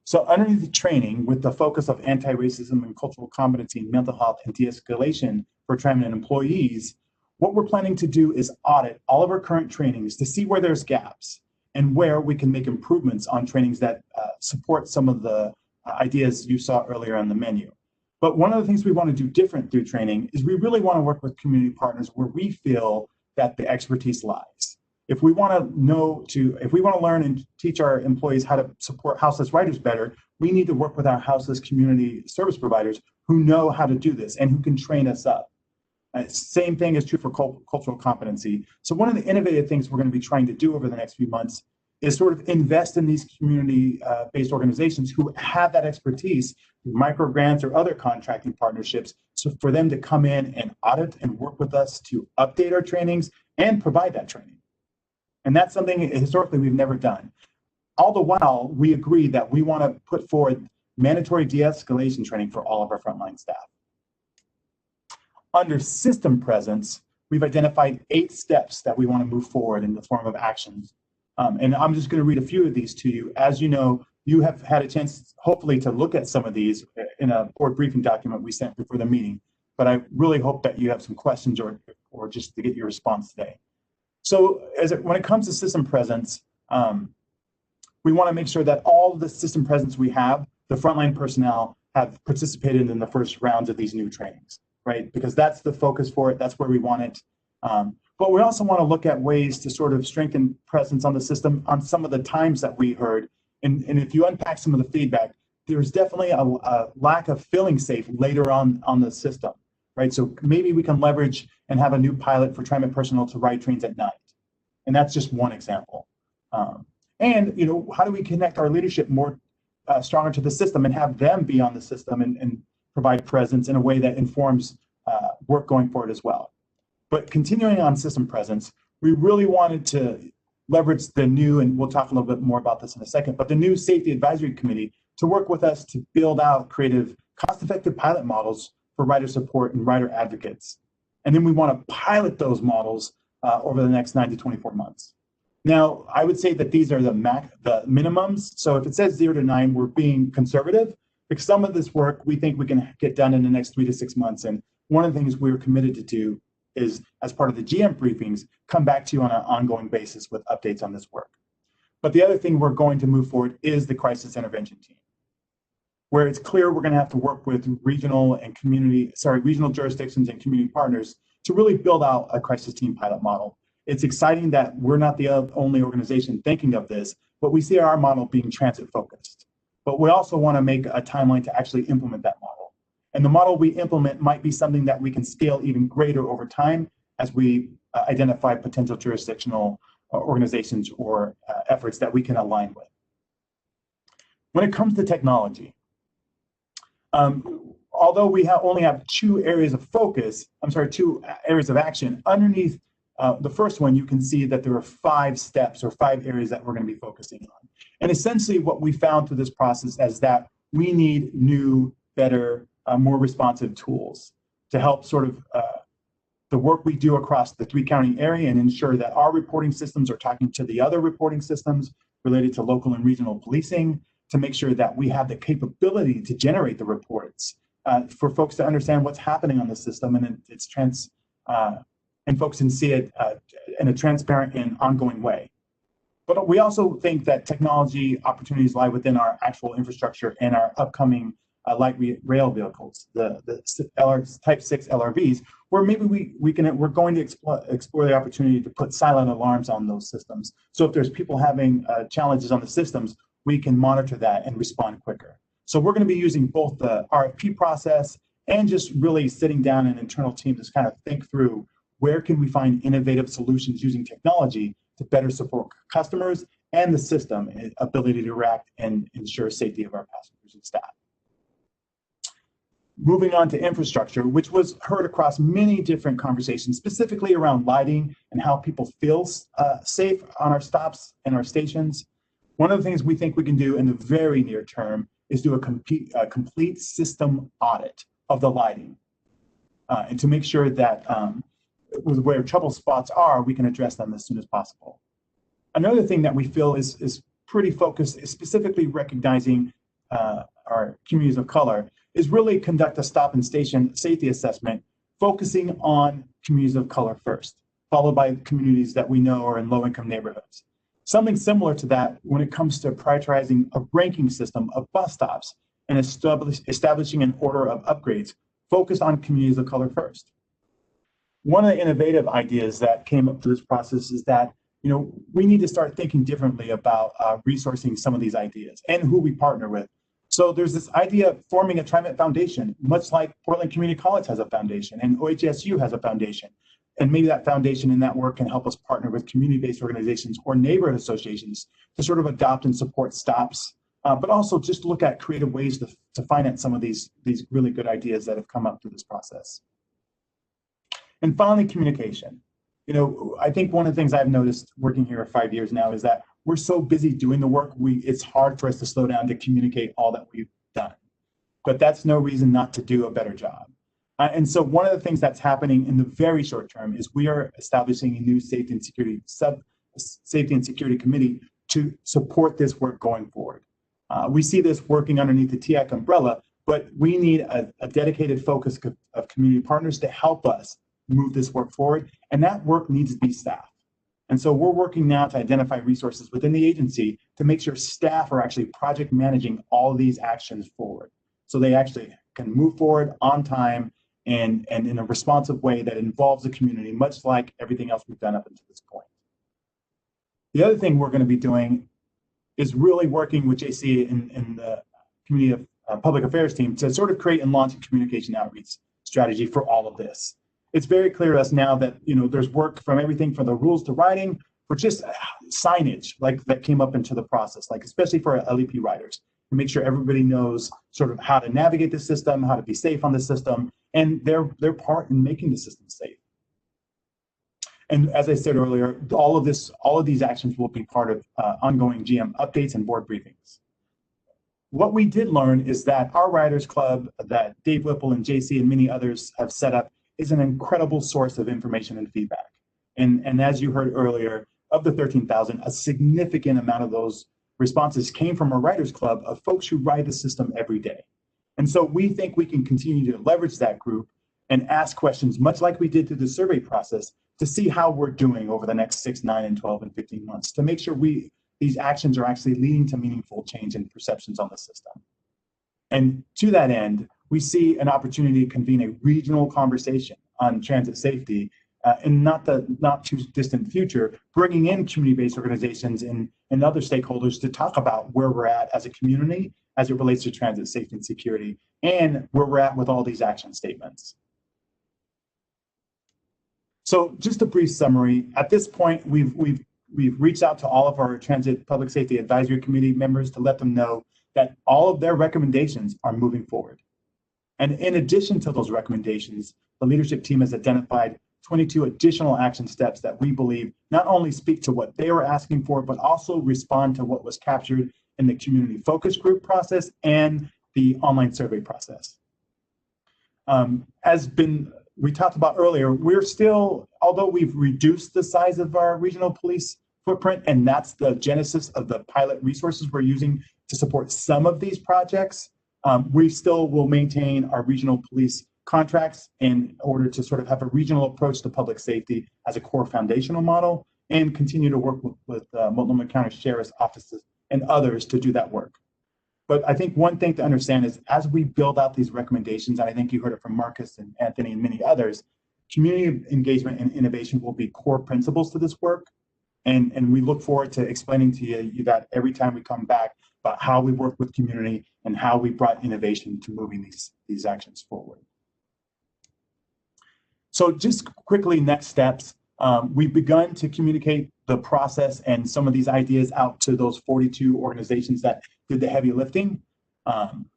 So underneath the training, with the focus of anti-racism and cultural competency, mental health, and de-escalation for TriMet employees, what we're planning to do is audit all of our current trainings to see where there's gaps and where we can make improvements on trainings that support some of the ideas you saw earlier on the menu. But one of the things we want to do different through training is we really want to work with community partners where we feel that the expertise lies. If we want to learn and teach our employees how to support houseless writers better, we need to work with our houseless community service providers who know how to do this and who can train us up. Same thing is true for cultural competency. So one of the innovative things we're going to be trying to do over the next few months is sort of invest in these community-based organizations who have that expertise, micro grants or other contracting partnerships, so for them to come in and audit and work with us to update our trainings and provide that training. And that's something historically we've never done. All the while, we agree that we want to put forward mandatory de-escalation training for all of our frontline staff. Under system presence, we've identified 8 steps that we want to move forward in the form of actions. And I'm just going to read a few of these to you. As you know, you have had a chance, hopefully, to look at some of these in a board briefing document we sent before the meeting. But I really hope that you have some questions or just to get your response today. So when it comes to system presence, we want to make sure that all of the system presence we have, the frontline personnel have participated in the first rounds of these new trainings, right? Because that's the focus for it. That's where we want it. But we also want to look at ways to sort of strengthen presence on the system on some of the times that we heard. And if you unpack some of the feedback, there's definitely a lack of feeling safe later on the system, right? So maybe we can leverage and have a new pilot for TriMet personnel to ride trains at night. And that's just one example. And, you know, how do we connect our leadership more stronger to the system and have them be on the system and provide presence in a way that informs work going forward as well. But continuing on system presence, we really wanted to leverage the new, and we'll talk a little bit more about this in a second, but the new Safety Advisory Committee to work with us to build out creative, cost-effective pilot models for writer support and writer advocates. And then we want to pilot those models over the next 9 to 24 months. Now, I would say that these are the minimums. So if it says 0 to 9, we're being conservative, because some of this work we think we can get done in the next 3 to 6 months. And one of the things we're committed to do is, as part of the GM briefings, come back to you on an ongoing basis with updates on this work. But the other thing we're going to move forward is the crisis intervention team, where it's clear we're going to have to work with regional jurisdictions and community partners to really build out a crisis team pilot model. It's exciting that we're not the only organization thinking of this, but we see our model being transit focused. But we also want to make a timeline to actually implement that model. And the model we implement might be something that we can scale even greater over time as we identify potential jurisdictional organizations or efforts that we can align with. When it comes to technology, although we only have 2 areas of focus, 2 areas of action, underneath the first one, you can see that there are 5 steps or 5 areas that we're going to be focusing on. And essentially what we found through this process is that we need new, better, more responsive tools to help sort of the work we do across the 3-county area and ensure that our reporting systems are talking to the other reporting systems related to local and regional policing, to make sure that we have the capability to generate the reports for folks to understand what's happening on the system, and and folks can see it in a transparent and ongoing way. But we also think that technology opportunities lie within our actual infrastructure and our upcoming light rail vehicles, the Type 6 LRVs, where maybe we're going to explore the opportunity to put silent alarms on those systems. So if there's people having challenges on the systems, we can monitor that and respond quicker. So we're going to be using both the RFP process and just really sitting down an internal team to kind of think through where can we find innovative solutions using technology to better support customers and the system ability to react and ensure safety of our passengers and staff. Moving on to infrastructure, which was heard across many different conversations, specifically around lighting and how people feel safe on our stops and our stations. One of the things we think we can do in the very near term is do a complete system audit of the lighting and to make sure that where trouble spots are, we can address them as soon as possible. Another thing that we feel is pretty focused, is specifically recognizing our communities of color, is really conduct a stop and station safety assessment, focusing on communities of color first, followed by communities that we know are in low-income neighborhoods. Something similar to that when it comes to prioritizing a ranking system of bus stops and establishing an order of upgrades focused on communities of color first. One of the innovative ideas that came up through this process is that we need to start thinking differently about resourcing some of these ideas and who we partner with. So there's this idea of forming a TriMet foundation, much like Portland Community College has a foundation and OHSU has a foundation. And maybe that foundation and that work can help us partner with community-based organizations or neighborhood associations to sort of adopt and support stops, but also just look at creative ways to finance some of these really good ideas that have come up through this process. And finally, communication. I think one of the things I've noticed working here for 5 years now is that we're so busy doing the work, it's hard for us to slow down to communicate all that we've done. But that's no reason not to do a better job. And so one of the things that's happening in the very short term is we are establishing a new safety and security committee to support this work going forward. We see this working underneath the TIAC umbrella, but we need a dedicated focus of community partners to help us move this work forward, and that work needs to be staffed. And so we're working now to identify resources within the agency to make sure staff are actually project managing all of these actions forward, so they actually can move forward on time and in a responsive way that involves the community, much like everything else we've done up until this point. The other thing we're going to be doing is really working with JC and the Community of Public Affairs team to sort of create and launch a communication outreach strategy for all of this. It's very clear to us now that there's work from everything from the rules to writing for just signage like that came up into the process, like especially for LEP riders, to make sure everybody knows sort of how to navigate the system, how to be safe on the system, and their part in making the system safe. And as I said earlier, all of these actions will be part of ongoing GM updates and board briefings. What we did learn is that our Riders Club that Dave Whipple and JC and many others have set up is an incredible source of information and feedback. And as you heard earlier, of the 13,000, a significant amount of those responses came from a Riders Club of folks who ride the system every day. And so we think we can continue to leverage that group and ask questions, much like we did through the survey process, to see how we're doing over the next 6, 9, and 12, and 15 months, to make sure these actions are actually leading to meaningful change in perceptions on the system. And to that end, we see an opportunity to convene a regional conversation on transit safety in not too distant future, bringing in community-based organizations and other stakeholders to talk about where we're at as a community as it relates to transit safety and security, and where we're at with all these action statements. So just a brief summary. At this point, we've reached out to all of our Transit Public Safety Advisory Committee members to let them know that all of their recommendations are moving forward. And in addition to those recommendations, the leadership team has identified 22 additional action steps that we believe not only speak to what they were asking for, but also respond to what was captured in the community focus group process and the online survey process. We talked about earlier, we're still, although we've reduced the size of our regional police footprint, and that's the genesis of the pilot resources we're using to support some of these projects, we still will maintain our regional police contracts in order to sort of have a regional approach to public safety as a core foundational model. and continue to work with Multnomah County Sheriff's offices and others to do that work. But I think one thing to understand is as we build out these recommendations, and I think you heard it from Marcus and Anthony and many others, community engagement and innovation will be core principles to this work. And we look forward to explaining to you that every time we come back about how we work with community and how we brought innovation to moving these actions forward. So just quickly, next steps. We've begun to communicate the process and some of these ideas out to those 42 organizations that did the heavy lifting.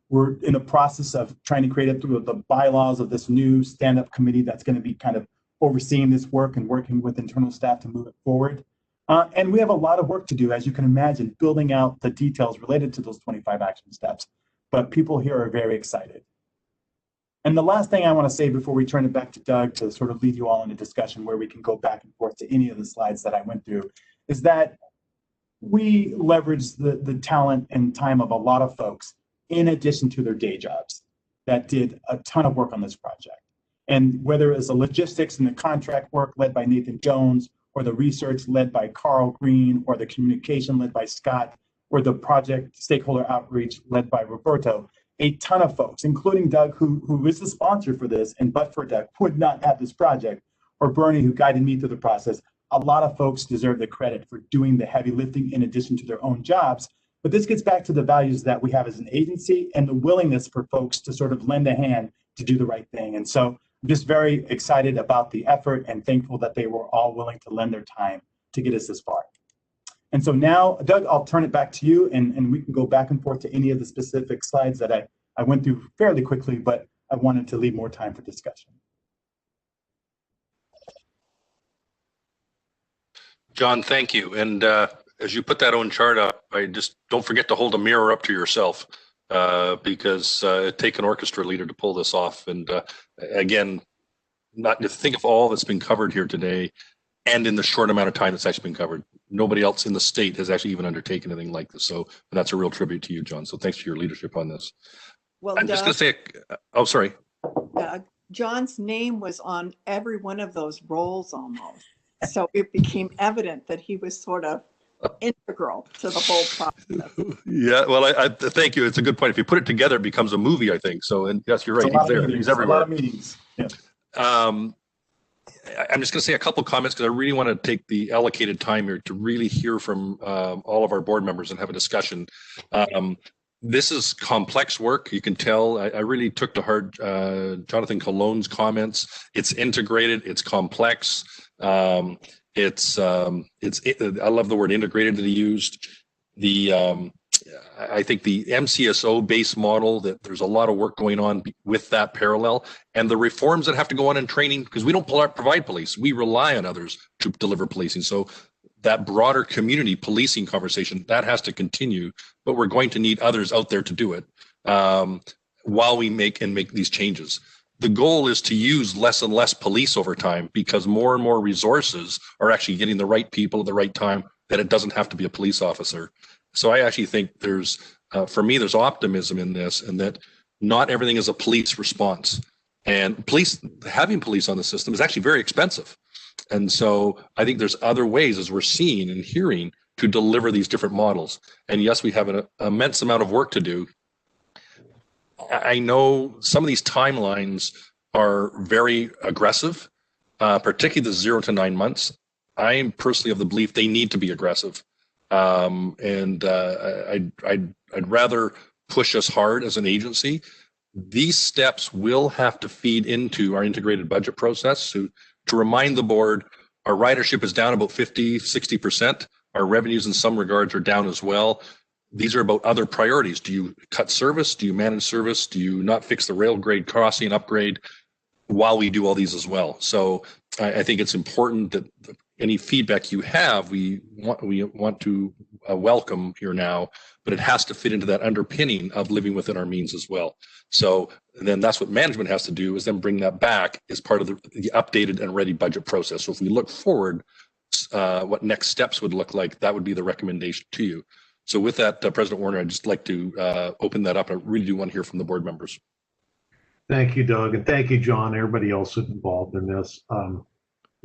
We're in the process of trying to create it through the bylaws of this new stand-up committee that's going to be kind of overseeing this work and working with internal staff to move it forward. And we have a lot of work to do, as you can imagine, building out the details related to those 25 action steps. But people here are very excited. And the last thing I want to say before we turn it back to Doug to sort of lead you all in a discussion where we can go back and forth to any of the slides that I went through is that we leverage the talent and time of a lot of folks in addition to their day jobs that did a ton of work on this project. And whether it's the logistics and the contract work led by Nathan Jones, or the research led by Carl Green, or the communication led by Scott, or the project stakeholder outreach led by Roberto, a ton of folks, including Doug, who is the sponsor for this, and but for Doug, would not have this project, or Bernie, who guided me through the process. A lot of folks deserve the credit for doing the heavy lifting in addition to their own jobs. But this gets back to the values that we have as an agency and the willingness for folks to sort of lend a hand to do the right thing. And so I'm just very excited about the effort and thankful that they were all willing to lend their time to get us this far. And so now, Doug, I'll turn it back to you and we can go back and forth to any of the specific slides that I went through fairly quickly, but I wanted to leave more time for discussion. John, thank you. And as you put that own chart up, I just don't forget to hold a mirror up to yourself because it takes an orchestra leader to pull this off. And again, not to think of all that's been covered here today and in the short amount of time that's actually been covered. Nobody else in the state has actually even undertaken anything like this. So that's a real tribute to you, John. So thanks for your leadership on this. Well, I'm just going to say, oh, sorry. John's name was on every one of those rolls almost. So it became evident that he was sort of integral to the whole process. Yeah, well, I thank you. It's a good point. If you put it together, it becomes a movie, I think. So, and yes, you're right. He's there. He's everywhere. A lot of meetings. Yeah. I'm just going to say a couple of comments because I really want to take the allocated time here to really hear from all of our board members and have a discussion. This is complex work. You can tell. I really took to heart Jonathan Cologne's comments. It's integrated. It's complex. I love the word integrated that he used. I think the MCSO based model, that there's a lot of work going on with that parallel, and the reforms that have to go on in training, because we don't provide police, we rely on others to deliver policing. So that broader community policing conversation, that has to continue, but we're going to need others out there to do it while we make these changes. The goal is to use less and less police over time because more and more resources are actually getting the right people at the right time, that it doesn't have to be a police officer. So I actually think there's, for me, there's optimism in this, and that not everything is a police response. And having police on the system is actually very expensive. And so I think there's other ways, as we're seeing and hearing, to deliver these different models. And yes, we have an immense amount of work to do. I know some of these timelines are very aggressive, particularly the 0 to 9 months. I am personally of the belief they need to be aggressive. I'd rather push us hard as an agency. These steps will have to feed into our integrated budget process. So to remind the board, our ridership is down about 50-60%. Our revenues in some regards are down as well. These are about other priorities. Do you cut service? Do you manage service? Do you not fix the rail grade crossing upgrade while we do all these as well? So I think it's important that any feedback you have, we want to welcome here now, but it has to fit into that underpinning of living within our means as well. So then that's what management has to do, is then bring that back as part of the updated and ready budget process. So if we look forward, what next steps would look like, that would be the recommendation to you. So with that, President Warner, I'd just like to open that up. I really do want to hear from the board members. Thank you, Doug, and thank you, John, everybody else involved in this.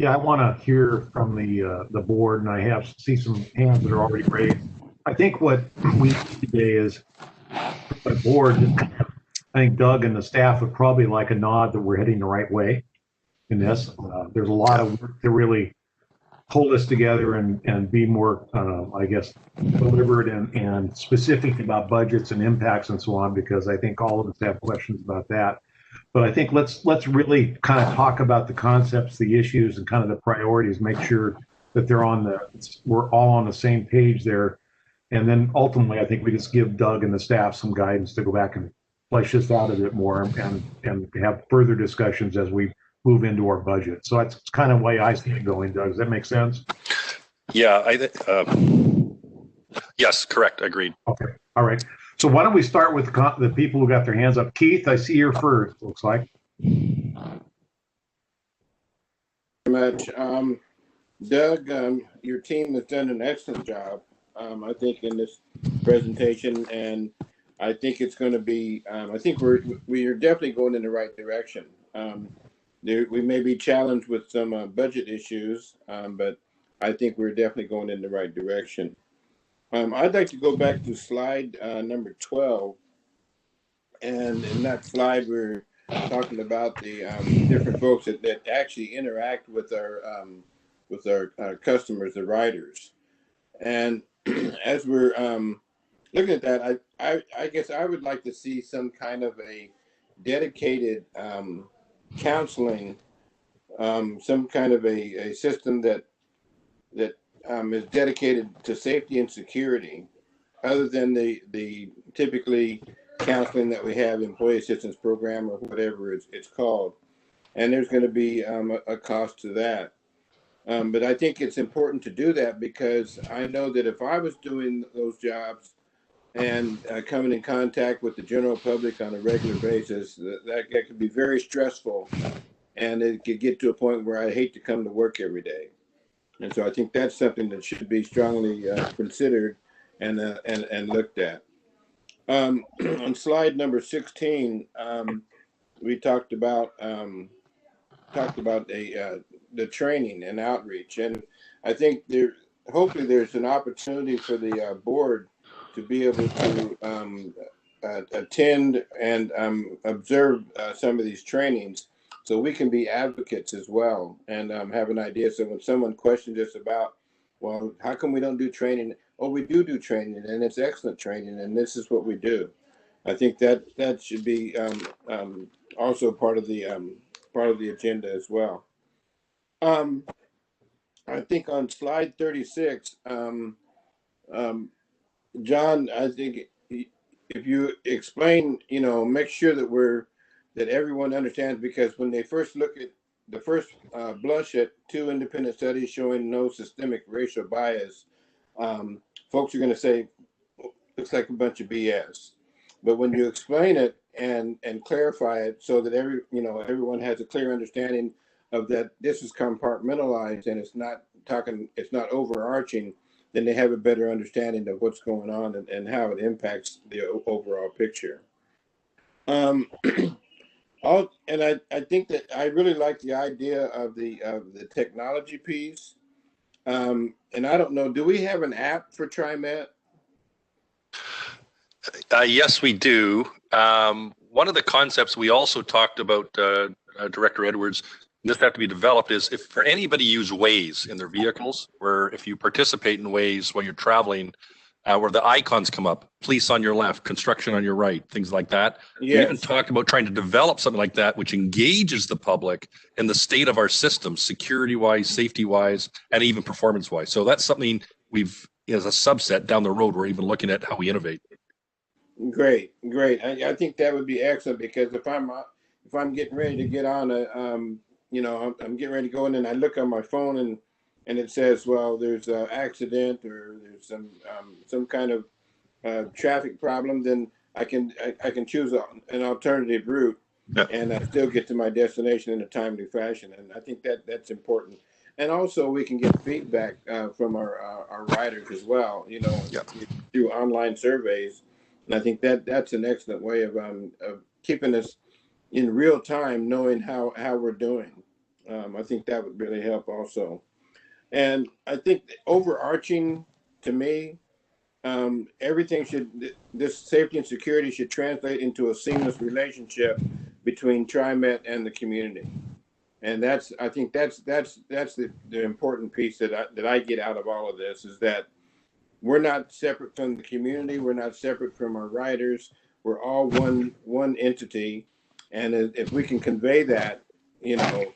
Yeah, I want to hear from the board, and I see some hands that are already raised. I think what we need today is the board. I think Doug and the staff would probably like a nod that we're heading the right way in this. There's a lot of work to really pull this together and be more, I guess, deliberate and specific about budgets and impacts and so on, because I think all of us have questions about that. But I think let's really kind of talk about the concepts, the issues, and kind of the priorities. Make sure that we're all on the same page there, and then ultimately, I think we just give Doug and the staff some guidance to go back and flesh this out a bit more and have further discussions as we move into our budget. So that's kind of the way I see it going, Doug. Does that make sense? Yeah, yes, correct. Agreed. Okay. All right. So why don't we start with the people who got their hands up? Keith, I see you're first, looks like. Much. Doug, your team has done an excellent job, I think, in this presentation, and I think it's going to be, I think we are definitely going in the right direction. We may be challenged with some budget issues, but I think we're definitely going in the right direction. I'd like to go back to slide number 12. And in that slide, we're talking about the different folks that actually interact with our customers, the riders. And as we're looking at that, I guess I would like to see some kind of a dedicated counseling, some kind of a system that is dedicated to safety and security, other than the typically counseling that we have, employee assistance program or whatever it's called. And there's going to be a cost to that. But I think it's important to do that, because I know that if I was doing those jobs and coming in contact with the general public on a regular basis, that could be very stressful, and it could get to a point where I hate to come to work every day. And so I think that's something that should be strongly considered and looked at. On slide number 16, we talked about the training and outreach, and I think hopefully there's an opportunity for the board to be able to attend and observe some of these trainings, so we can be advocates as well and have an idea. So when someone questions us about, well, how come we don't do training? Oh, we do training, and it's excellent training, and this is what we do. I think that should be also part of the agenda as well. I think on slide 36, John, I think if you explain, make sure that everyone understands, because when they first look at the first blush at 2 independent studies showing no systemic racial bias, folks are going to say, looks like a bunch of BS. But when you explain it and clarify it so that everyone has a clear understanding of that this is compartmentalized and it's not overarching, then they have a better understanding of what's going on and how it impacts the overall picture. And I think that I really like the idea of the technology piece. And I don't know, do we have an app for TriMet? Yes, we do. One of the concepts we also talked about, Director Edwards, this have to be developed, is if for anybody use Waze in their vehicles, where if you participate in Waze when you're traveling, where the icons come up, police on your left, construction on your right, things like that. Yes. We even talked about trying to develop something like that, which engages the public in the state of our system, security-wise, safety-wise, and even performance-wise. So that's something we've, as a subset down the road, we're even looking at how we innovate. Great. I think that would be excellent, because if I'm getting ready to get on I'm getting ready to go in and I look on my phone and it says, well, there's an accident or there's some kind of traffic problem, then I can choose an alternative route. Yep. And I still get to my destination in a timely fashion. And I think that's important. And also we can get feedback from our riders as well, yep, through online surveys. And I think that's an excellent way of keeping us in real time, knowing how we're doing. I think that would really help also. And I think overarching to me, everything should, this safety and security should translate into a seamless relationship between TriMet and the community. And I think that's the important piece that I get out of all of this, is that we're not separate from the community. We're not separate from our riders. We're all one entity. And if we can convey that, you know,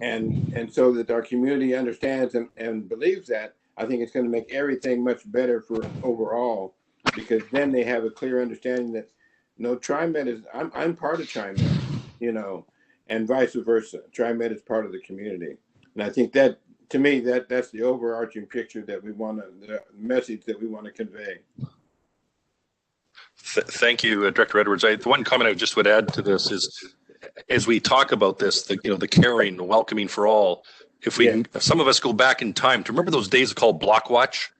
and so that our community understands and believes that, I think it's going to make everything much better for overall, because then they have a clear understanding that no, TriMet is, I'm part of TriMet, you know, and vice versa. TriMet is part of the community. And I think that, to me, that's the overarching picture that we want to, the message that we want to convey. Thank you, Director Edwards. The one comment I just would add to this is, as we talk about this, the caring, the welcoming for all, if we can, if some of us go back in time to remember those days called Block Watch.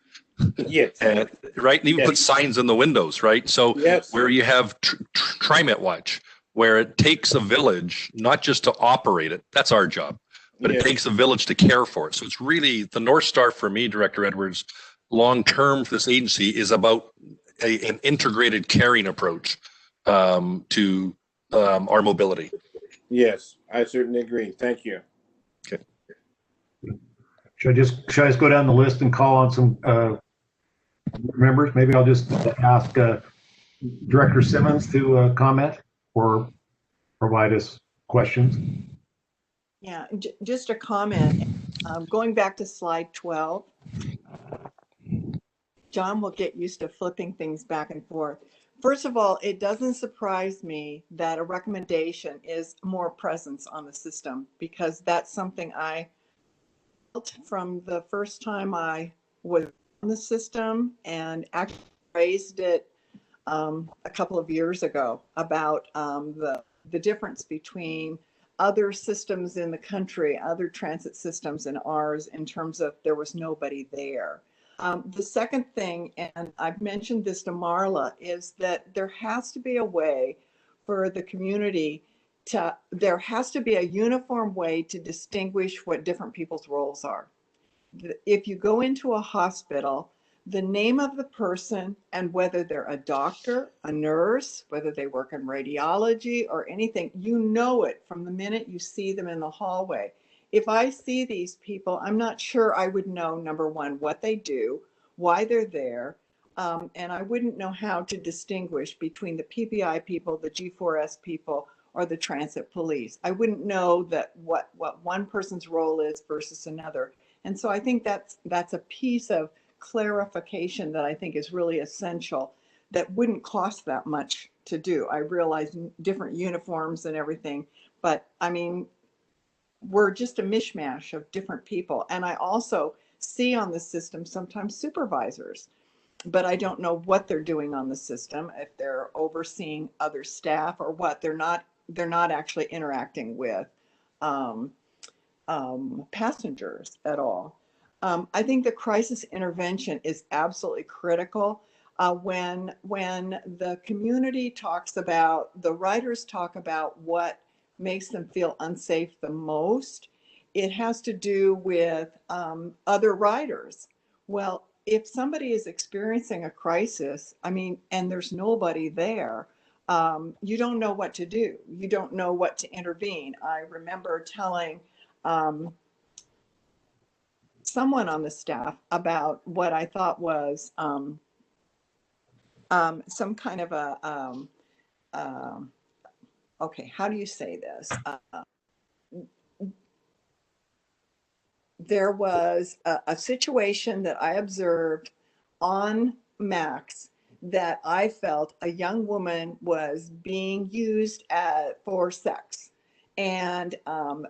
Yes. And, right. And even put signs in the windows, right? So where you have TriMet Watch, where it takes a village, not just to operate it, that's our job, but it takes a village to care for it. So it's really the North Star for me, Director Edwards, long-term for this agency is about an integrated caring approach to our mobility. Yes, I certainly agree. Thank you. Okay. Should I just go down the list and call on some members? Maybe I'll just ask Director Simmons to comment or provide us questions. Yeah, just a comment. Going back to slide 12, John will get used to flipping things back and forth. First of all, it doesn't surprise me that a recommendation is more presence on the system, because that's something I felt from the first time I was on the system, and actually raised it a couple of years ago about the difference between other systems in the country, other transit systems and ours, in terms of there was nobody there. The second thing, and I've mentioned this to Marla, is that there has to be a way for the community to, there has to be a uniform way to distinguish what different people's roles are. If you go into a hospital, the name of the person and whether they're a doctor, a nurse, whether they work in radiology or anything, you know it from the minute you see them in the hallway. If I see these people, I'm not sure I would know, number one, what they do, why they're there, and I wouldn't know how to distinguish between the PPI people, the G4S people, or the transit police. I wouldn't know that what one person's role is versus another. And so I think that's a piece of clarification that I think is really essential, that wouldn't cost that much to do. I realize different uniforms and everything, but I mean, we're just a mishmash of different people. And I also see on the system sometimes supervisors, but I don't know what they're doing on the system, if they're overseeing other staff or what. They're not actually interacting with passengers at all. I think the crisis intervention is absolutely critical. When the community talks about, the riders talk about what makes them feel unsafe the most, it has to do with other riders. Well, if somebody is experiencing a crisis, I mean, and there's nobody there, you don't know what to do. You don't know what to intervene. I remember telling someone on the staff about what I thought was some kind of a, okay, how do you say this? There was a situation that I observed on Max that I felt a young woman was being used for sex. And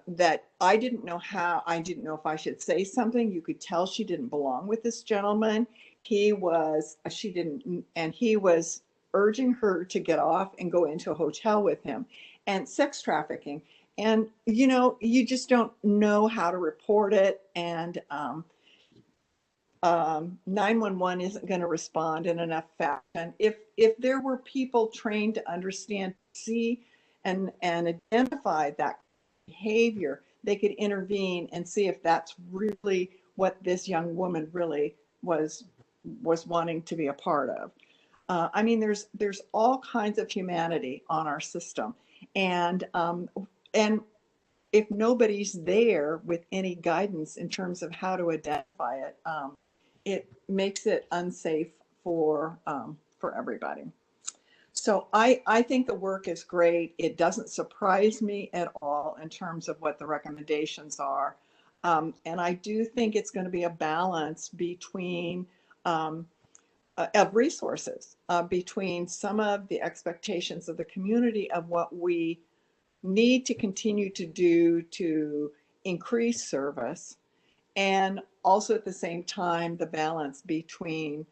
that I didn't know if I should say something. You could tell she didn't belong with this gentleman. He was urging her to get off and go into a hotel with him, and sex trafficking. And, you know, you just don't know how to report it. And 911 isn't going to respond in enough fashion. If there were people trained to understand, see, and identify that behavior, they could intervene and see if that's really what this young woman really was wanting to be a part of. I mean, there's all kinds of humanity on our system, and if nobody's there with any guidance in terms of how to identify it, it makes it unsafe for everybody. So I think the work is great. It doesn't surprise me at all in terms of what the recommendations are. And I do think it's going to be a balance between of resources, between some of the expectations of the community of what we need to continue to do to increase service, and also at the same time the balance between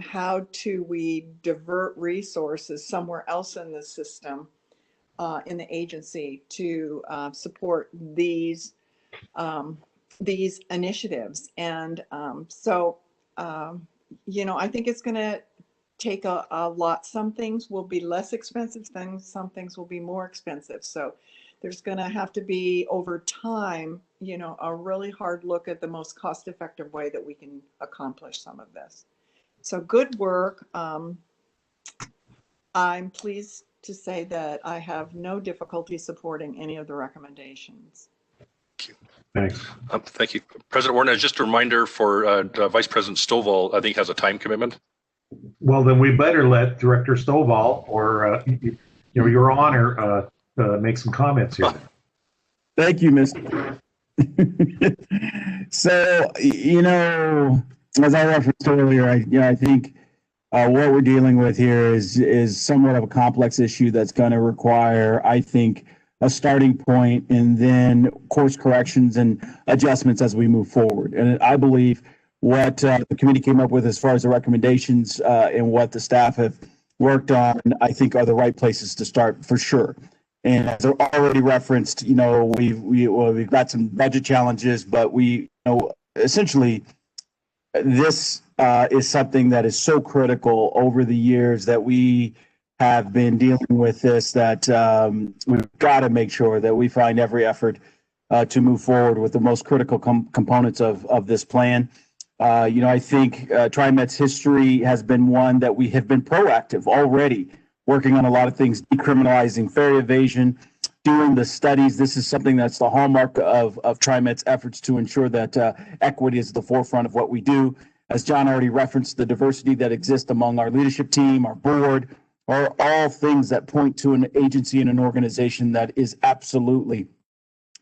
how do we divert resources somewhere else in the system, in the agency, to support these initiatives. And you know, I think it's going to take a lot. Some things will be less expensive, some things will be more expensive. So there's going to have to be, over time, you know, a really hard look at the most cost-effective way that we can accomplish some of this. So good work. I'm pleased to say that I have no difficulty supporting any of the recommendations. Thanks. Thank you. President Warren, just a reminder for Vice President Stovall, I think has a time commitment. Well, then we better let Director Stovall, or you know, Your Honor, make some comments here. Thank you, Mr. So, you know, as I referenced earlier, I think what we're dealing with here is somewhat of a complex issue that's going to require, I think, a starting point and then course corrections and adjustments as we move forward. And I believe what the committee came up with as far as the recommendations and what the staff have worked on, I think are the right places to start for sure. And as already referenced, you know, we've got some budget challenges, but we, you know, essentially this is something that is so critical over the years that we have been dealing with this, that we've got to make sure that we find every effort to move forward with the most critical components of this plan. You know, I think TriMet's history has been one that we have been proactive already, working on a lot of things, decriminalizing fare evasion, doing the studies. This is something that's the hallmark of TriMet's efforts to ensure that equity is at the forefront of what we do. As John already referenced, the diversity that exists among our leadership team, our board, are all things that point to an agency and an organization that is absolutely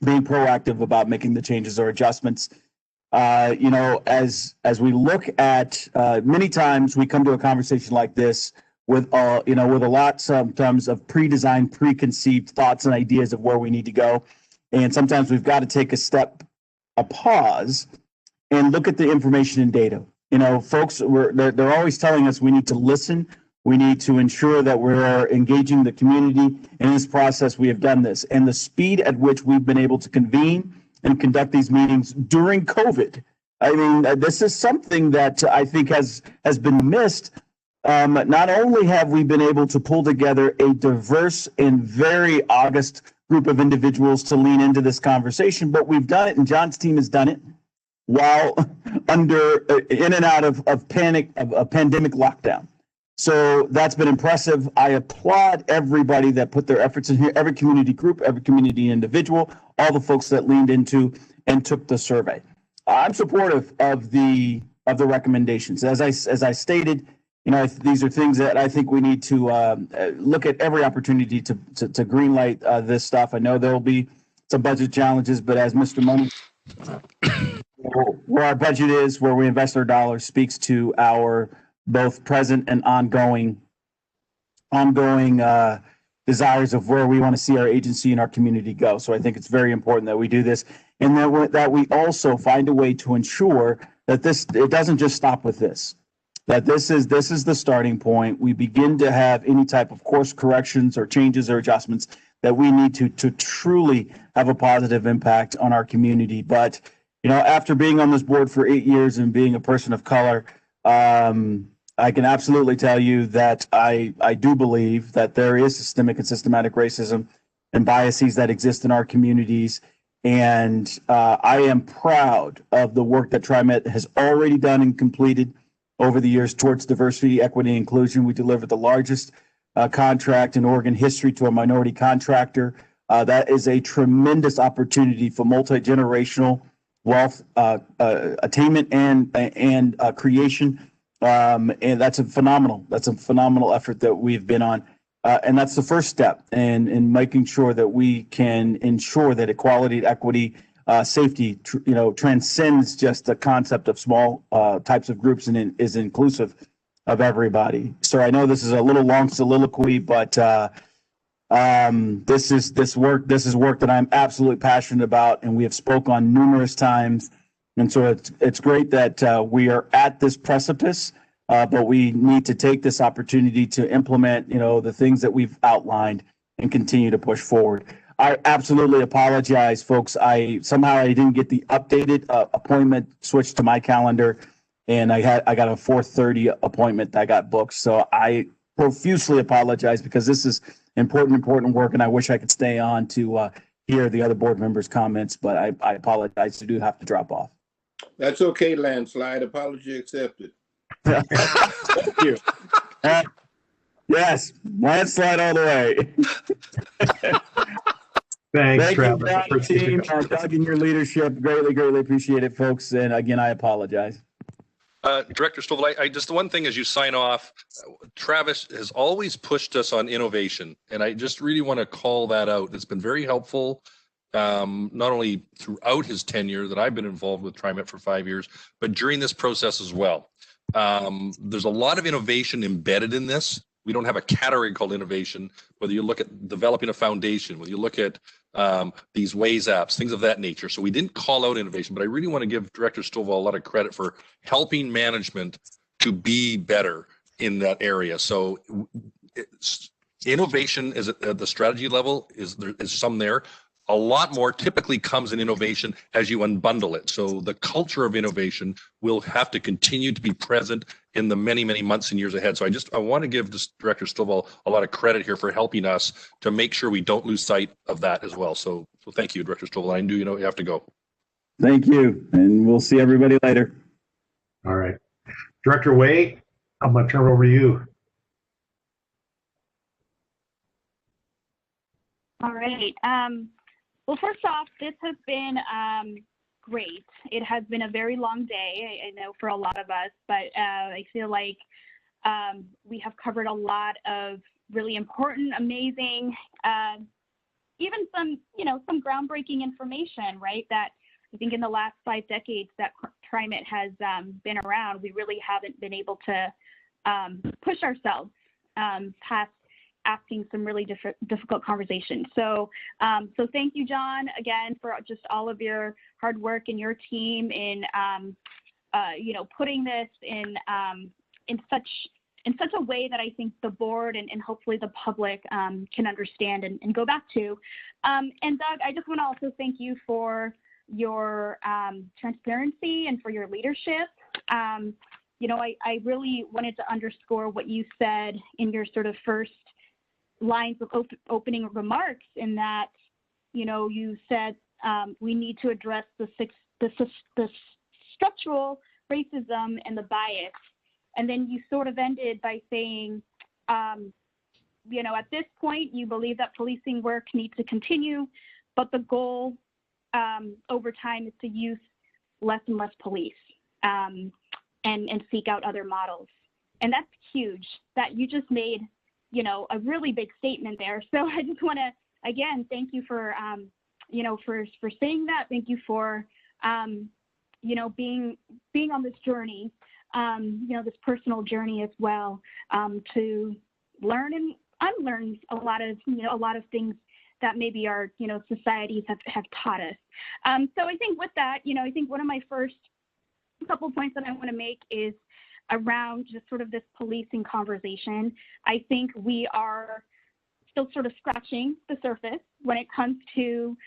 being proactive about making the changes or adjustments. You know, as we look at, many times we come to a conversation like this with you know, with a lot sometimes of pre-designed, preconceived thoughts and ideas of where we need to go. And sometimes we've got to take a pause and look at the information and data. You know, folks, they're always telling us we need to listen. We need to ensure that we're engaging the community. In this process, we have done this. And the speed at which we've been able to convene and conduct these meetings during COVID, I mean, this is something that I think has been missed. Not only have we been able to pull together a diverse and very august group of individuals to lean into this conversation, but we've done it, and John's team has done it while in and out of pandemic lockdown. So that's been impressive. I applaud everybody that put their efforts in here, every community group, every community individual, all the folks that leaned into and took the survey. I'm supportive of the recommendations. As I stated, you know, these are things that I think we need to look at every opportunity to greenlight this stuff. I know there will be some budget challenges, but as Mr. Money, where our budget is, where we invest our dollars, speaks to our both present and ongoing desires of where we want to see our agency and our community go. So I think it's very important that we do this, and that we also find a way to ensure that it doesn't just stop with this. That this is the starting point. We begin to have any type of course corrections or changes or adjustments that we need to truly have a positive impact on our community. But, you know, after being on this board for 8 years and being a person of color, I can absolutely tell you that I do believe that there is systemic and systematic racism and biases that exist in our communities. And I am proud of the work that TriMet has already done and completed over the years towards diversity, equity, and inclusion. We delivered the largest contract in Oregon history to a minority contractor. That is a tremendous opportunity for multi-generational wealth attainment and creation. And that's a phenomenal effort that we've been on. And that's the first step in making sure that we can ensure that equality, equity, safety, transcends just the concept of small types of groups and is inclusive of everybody. So I know this is a little long soliloquy, but this is work that I'm absolutely passionate about, and we have spoke on numerous times. And so it's great that we are at this precipice. But we need to take this opportunity to implement, the things that we've outlined and continue to push forward. I absolutely apologize, folks. I didn't get the updated appointment switched to my calendar, and I got a 4:30 appointment that I got booked. So I profusely apologize because this is important work, and I wish I could stay on to hear the other board members' comments, but I apologize. I do have to drop off. That's okay, landslide. Apology accepted. Thank you. Yes, landslide all the way. Thanks, Thank Travis. you, team. Doug, and your leadership. Greatly appreciate it, folks. And again, I apologize. Director Stovall, I just, the one thing as you sign off, Travis has always pushed us on innovation, and I just really want to call that out. It's been very helpful, not only throughout his tenure that I've been involved with TriMet for 5 years, but during this process as well. There's a lot of innovation embedded in this. We don't have a category called innovation, whether you look at developing a foundation, whether you look at these Waze apps, things of that nature. So we didn't call out innovation, but I really want to give Director Stovall a lot of credit for helping management to be better in that area. So innovation is at the strategy level, there is some there. A lot more typically comes in innovation as you unbundle it. So the culture of innovation will have to continue to be present in the many, many months and years ahead. So I want to give this Director Stovall a lot of credit here for helping us to make sure we don't lose sight of that as well. So thank you, Director Stovall. I do, you have to go. Thank you. And we'll see everybody later. All right. Director Way, I'm going to turn it over to you. All right. Well, first off, this has been great. It has been a very long day, I know, for a lot of us, but I feel like we have covered a lot of really important, amazing, even some groundbreaking information, right? That I think in the last 5 decades that TriMet has been around, we really haven't been able to push ourselves past asking some really difficult conversations. So thank you, John, again, for just all of your hard work and your team in, putting this in such a way that I think the board and hopefully the public can understand and go back to. And Doug, I just want to also thank you for your transparency and for your leadership. I really wanted to underscore what you said in your sort of first lines of opening remarks, in that, you said we need to address the structural racism and the bias. And then you sort of ended by saying, at this point, you believe that policing work needs to continue, but the goal over time is to use less and less police and seek out other models. And that's huge. That you just made a really big statement there. So I just want to, again, thank you for, for saying that. Thank you for, being on this journey, this personal journey as well, to learn and unlearn a lot of things that maybe our, societies have taught us. So I think with that, I think one of my first couple points that I want to make is around just sort of this policing conversation. I think we are still sort of scratching the surface when it comes to,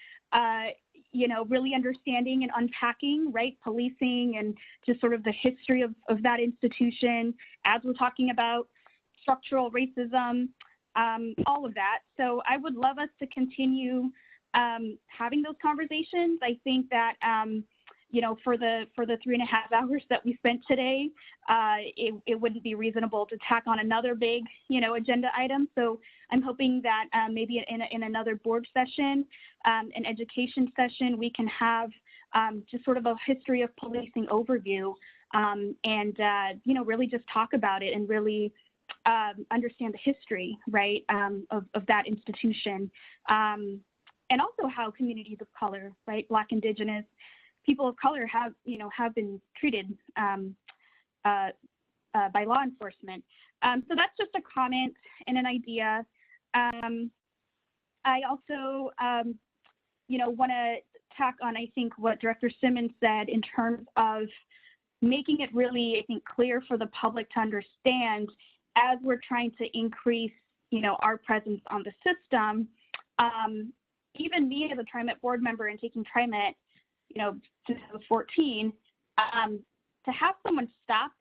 really understanding and unpacking, right, policing and just sort of the history of that institution as we're talking about structural racism, all of that. So I would love us to continue having those conversations. I think that, you know, for the 3.5 hours that we spent today, it wouldn't be reasonable to tack on another big, you know, agenda item. So I'm hoping that maybe in another board session, an education session, we can have just sort of a history of policing overview, and you know, really just talk about it and really understand the history, right, of that institution, and also how communities of color, right, Black, Indigenous, people of color have been treated by law enforcement. So that's just a comment and an idea. I also, you know, want to tack on, I think, what Director Simmons said in terms of making it really, I think, clear for the public to understand as we're trying to increase, you know, our presence on the system. Even me as a TriMet board member and taking TriMet, you know, since I was 14, to have someone stop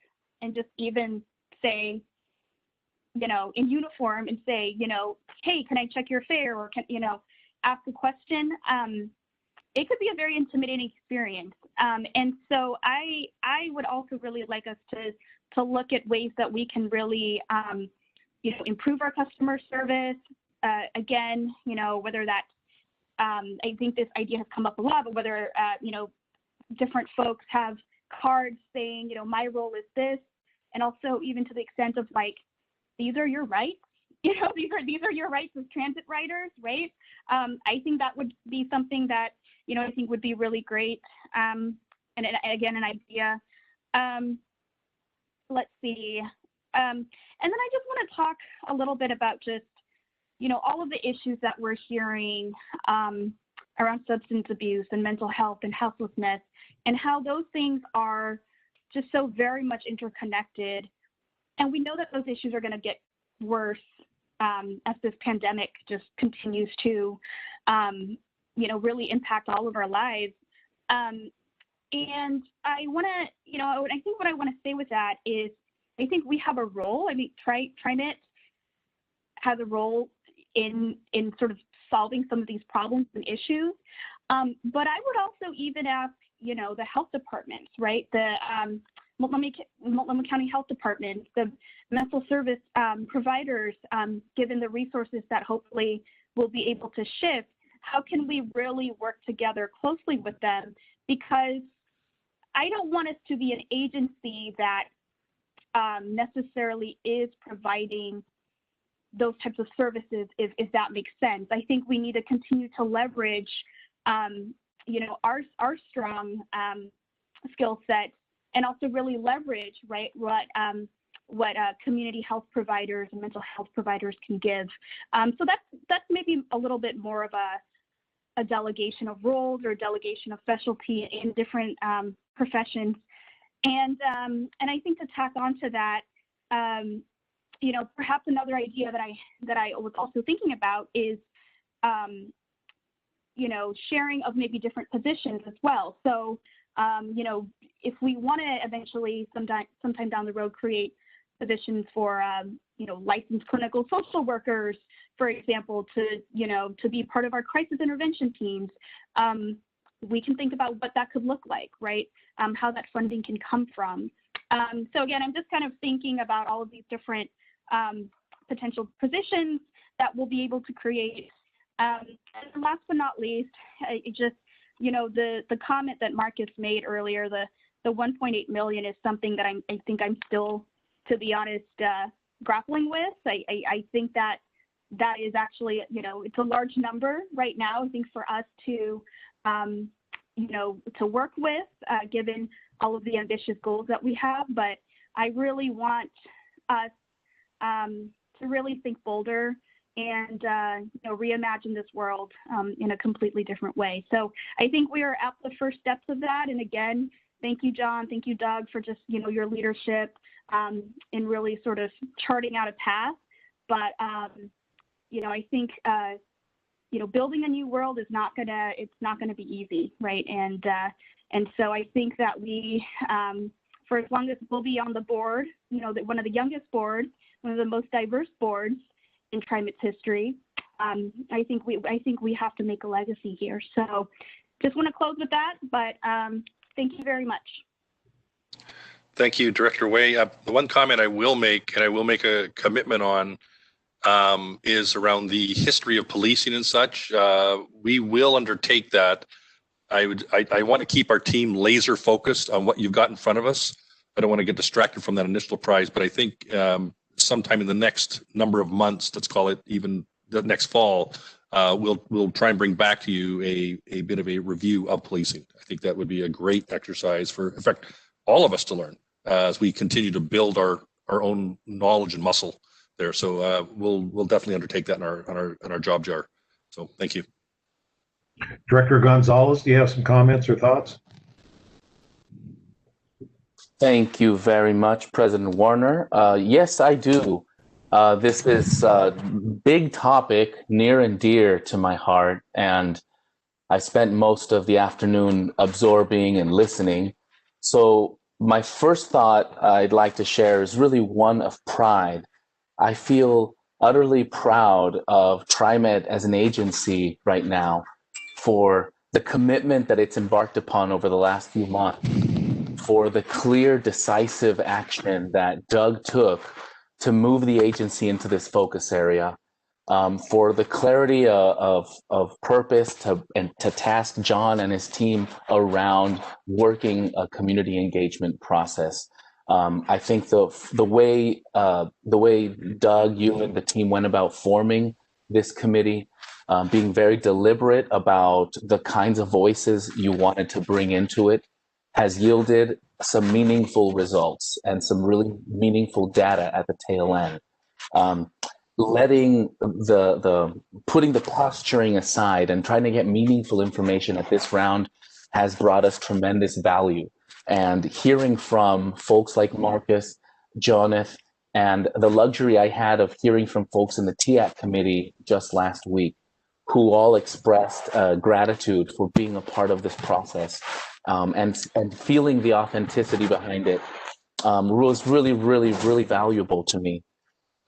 and just even say, you know, in uniform and say, you know, hey, can I check your fare, or can, you know, ask a question, it could be a very intimidating experience. And so I would also really like us to look at ways that we can really, you know, improve our customer service. Again, you know, whether that's, I think this idea has come up a lot, but whether, you know, different folks have cards saying, you know, my role is this, and also even to the extent of like, these are your rights, you know, these are your rights as transit riders, right? I think that would be something that, you know, I think would be really great. And again, an idea. Let's see. And then I just want to talk a little bit about just, you know, all of the issues that we're hearing around substance abuse and mental health and houselessness, and how those things are just so very much interconnected. And we know that those issues are going to get worse as this pandemic just continues to, you know, really impact all of our lives. And I want to, you know, I think what I want to say with that is, I think we have a role. I mean, TriMet has a role in sort of solving some of these problems and issues. But I would also even ask, you know, the health departments, right? The Multnomah County Health Department, the mental service providers, given the resources that hopefully we'll be able to shift, how can we really work together closely with them? Because I don't want us to be an agency that necessarily is providing those types of services, if that makes sense. I think we need to continue to leverage, you know, our strong skill set, and also really leverage, right, what community health providers and mental health providers can give. So that's maybe a little bit more of a delegation of roles or a delegation of specialty in different professions. And I think to tack onto that, you know, perhaps another idea that I was also thinking about is, you know, sharing of maybe different positions as well. So, you know, if we want to eventually sometime down the road create positions for, you know, licensed clinical social workers, for example, to be part of our crisis intervention teams, we can think about what that could look like, right? How that funding can come from. So again, I'm just kind of thinking about all of these different potential positions that we'll be able to create. And last but not least, just, you know, the comment that Marcus made earlier, the 1.8 million is something that I think I'm still, to be honest, grappling with. I think that is actually, you know, it's a large number right now, I think, for us to, you know, to work with, given all of the ambitious goals that we have. But I really want us to really think bolder and, you know, reimagine this world in a completely different way. So I think we are at the first steps of that. And again, thank you, John. Thank you, Doug, for just, you know, your leadership in really sort of charting out a path. But, you know, I think, you know, building a new world is it's not gonna be easy, right? And so I think that we, for as long as we'll be on the board, you know, that one of the youngest boards, one of the most diverse boards in TriMet's history, I think we have to make a legacy here. So just want to close with that, but thank you very much. Thank you, Director Way. The one comment I will make, and I will make a commitment on, is around the history of policing and such. We will undertake that. I want to keep our team laser focused on what you've got in front of us. I don't want to get distracted from that initial prize, but I think sometime in the next number of months, let's call it even the next fall, we'll try and bring back to you a bit of a review of policing. I think that would be a great exercise for, in fact, all of us to learn as we continue to build our own knowledge and muscle there. So we'll definitely undertake that in our job jar. So thank you. Director Gonzalez, do you have some comments or thoughts? Thank you very much, President Warner. Yes, I do. This is a big topic, near and dear to my heart, and I spent most of the afternoon absorbing and listening. So my first thought I'd like to share is really one of pride. I feel utterly proud of TriMet as an agency right now for the commitment that it's embarked upon over the last few months, for the clear, decisive action that Doug took to move the agency into this focus area, for the clarity of purpose to task John and his team around working a community engagement process. I think the way Doug, you and the team went about forming this committee, being very deliberate about the kinds of voices you wanted to bring into it, has yielded some meaningful results and some really meaningful data at the tail end. Letting putting the posturing aside and trying to get meaningful information at this round has brought us tremendous value. And hearing from folks like Marcus, Jonathan, and the luxury I had of hearing from folks in the TIAC committee just last week, who all expressed gratitude for being a part of this process, and feeling the authenticity behind it, was really, really, really valuable to me.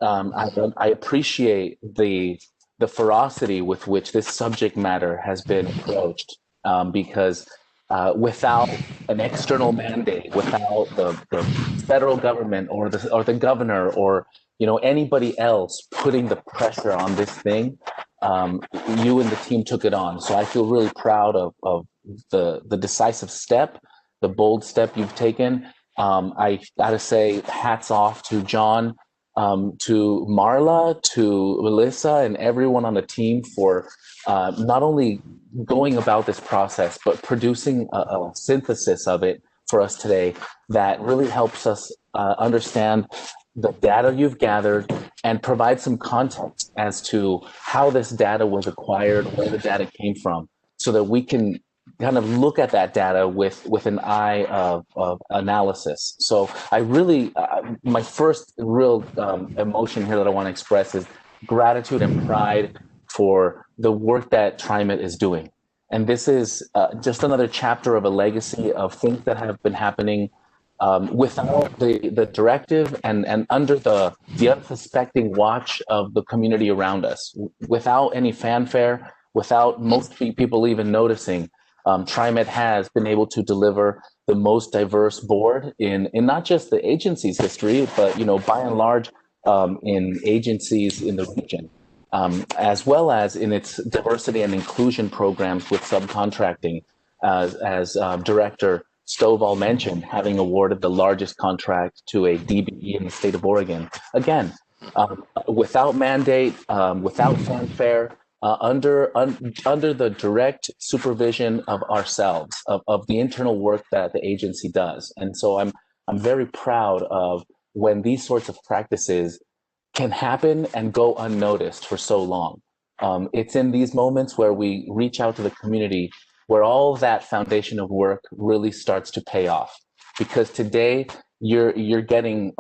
I appreciate the ferocity with which this subject matter has been approached, because without an external mandate, without the federal government or the governor or anybody else putting the pressure on this thing, you and the team took it on. So I feel really proud of the decisive step, the bold step you've taken. I gotta say, hats off to John, to Marla, to Melissa, and everyone on the team for not only going about this process, but producing a synthesis of it for us today that really helps us understand the data you've gathered and provide some context as to how this data was acquired, where the data came from, so that we can kind of look at that data with an eye of analysis. So I really, my first real emotion here that I want to express is gratitude and pride for the work that TriMet is doing. And this is just another chapter of a legacy of things that have been happening without the directive and under the unsuspecting watch of the community around us, without any fanfare, without most people even noticing. TriMet has been able to deliver the most diverse board in not just the agency's history, but by and large in agencies in the region, as well as in its diversity and inclusion programs with subcontracting, as Director Stovall mentioned, having awarded the largest contract to a DBE in the state of Oregon. Again, without mandate, without fanfare, under the direct supervision of ourselves, of the internal work that the agency does. And so I'm very proud of when these sorts of practices can happen and go unnoticed for so long. It's in these moments where we reach out to the community where all of that foundation of work really starts to pay off. Because today you're getting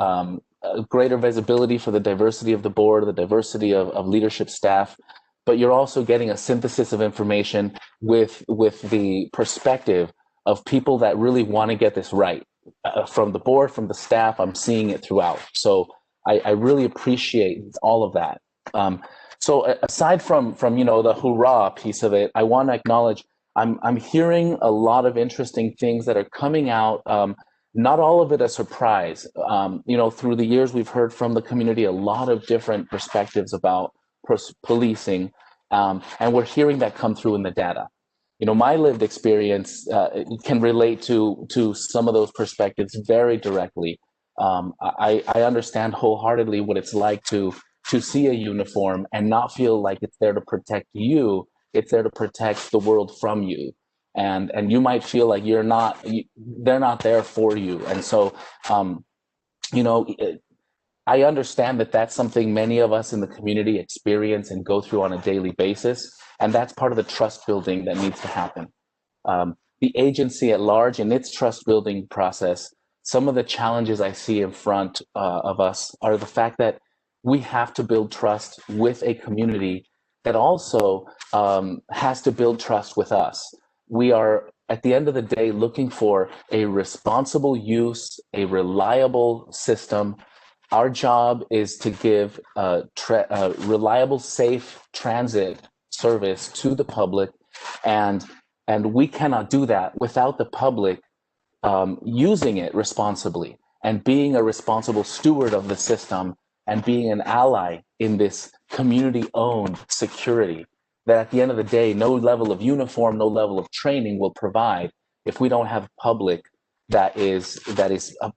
greater visibility for the diversity of the board, the diversity of leadership staff, but you're also getting a synthesis of information with the perspective of people that really want to get this right. From the board, from the staff, I'm seeing it throughout. So I really appreciate all of that. So aside from the hoorah piece of it, I want to acknowledge I'm hearing a lot of interesting things that are coming out. Not all of it a surprise. Through the years, we've heard from the community a lot of different perspectives about policing, and we're hearing that come through in the data. My lived experience can relate to some of those perspectives very directly. I understand wholeheartedly what it's like to see a uniform and not feel like it's there to protect you. It's there to protect the world from you. And you might feel like they're not there for you. And so, I understand that that's something many of us in the community experience and go through on a daily basis. And that's part of the trust building that needs to happen. The agency at large in its trust building process, some of the challenges I see in front of us are the fact that we have to build trust with a community that also has to build trust with us. We are, at the end of the day, looking for a responsible use, a reliable system. Our job is to give reliable, safe transit service to the public, and we cannot do that without the public using it responsibly and being a responsible steward of the system and being an ally in this community-owned security that at the end of the day, no level of uniform, no level of training will provide if we don't have public that is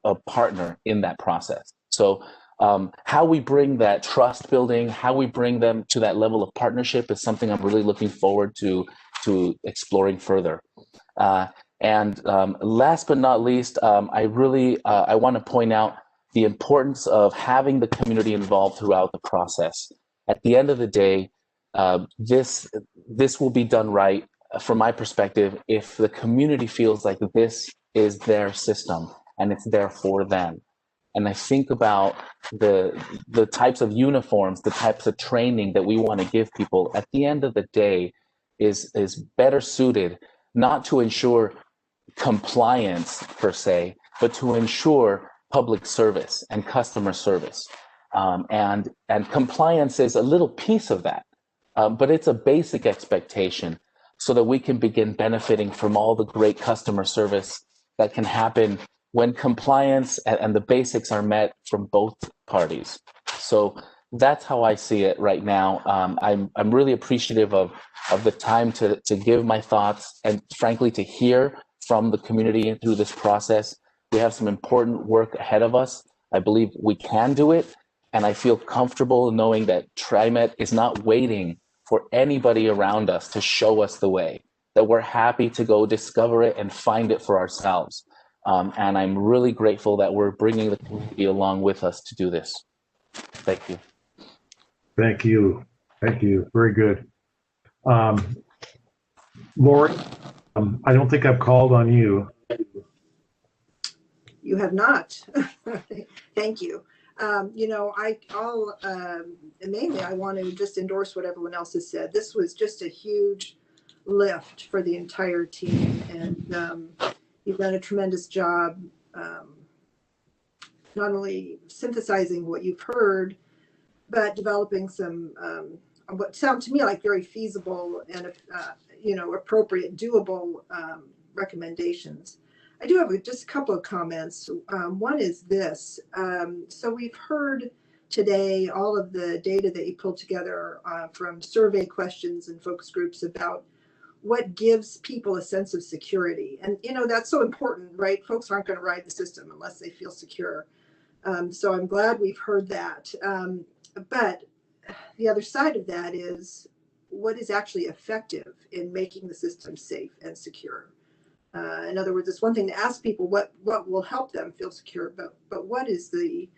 a partner in that process. So how we bring that trust building, how we bring them to that level of partnership is something I'm really looking forward to exploring further. And last but not least, I want to point out the importance of having the community involved throughout the process. At the end of the day, this will be done right, from my perspective, if the community feels like this is their system and it's there for them. And I think about the types of uniforms, the types of training that we want to give people, at the end of the day, is better suited not to ensure compliance per se, but to ensure public service and customer service. And compliance is a little piece of that, but it's a basic expectation so that we can begin benefiting from all the great customer service that can happen when compliance and the basics are met from both parties. So that's how I see it right now. I'm really appreciative of the time to give my thoughts and frankly to hear from the community through this process. We have some important work ahead of us. I believe we can do it, and I feel comfortable knowing that TriMet is not waiting for anybody around us to show us the way, that we're happy to go discover it and find it for ourselves. And I'm really grateful that we're bringing the community along with us to do this. Thank you. Thank you. Thank you. Very good. Lori, I don't think I've called on you. You have not. Thank you. Mainly I want to just endorse what everyone else has said. This was just a huge lift for the entire team, and you've done a tremendous job, not only synthesizing what you've heard, but developing some what sound to me like very feasible and appropriate, doable recommendations. I do have just a couple of comments. One is this. So we've heard today all of the data that you pulled together from survey questions and focus groups about what gives people a sense of security. And, that's so important, right? Folks aren't going to ride the system unless they feel secure. So I'm glad we've heard that. But the other side of that is what is actually effective in making the system safe and secure. In other words, it's one thing to ask people what will help them feel secure, but what is the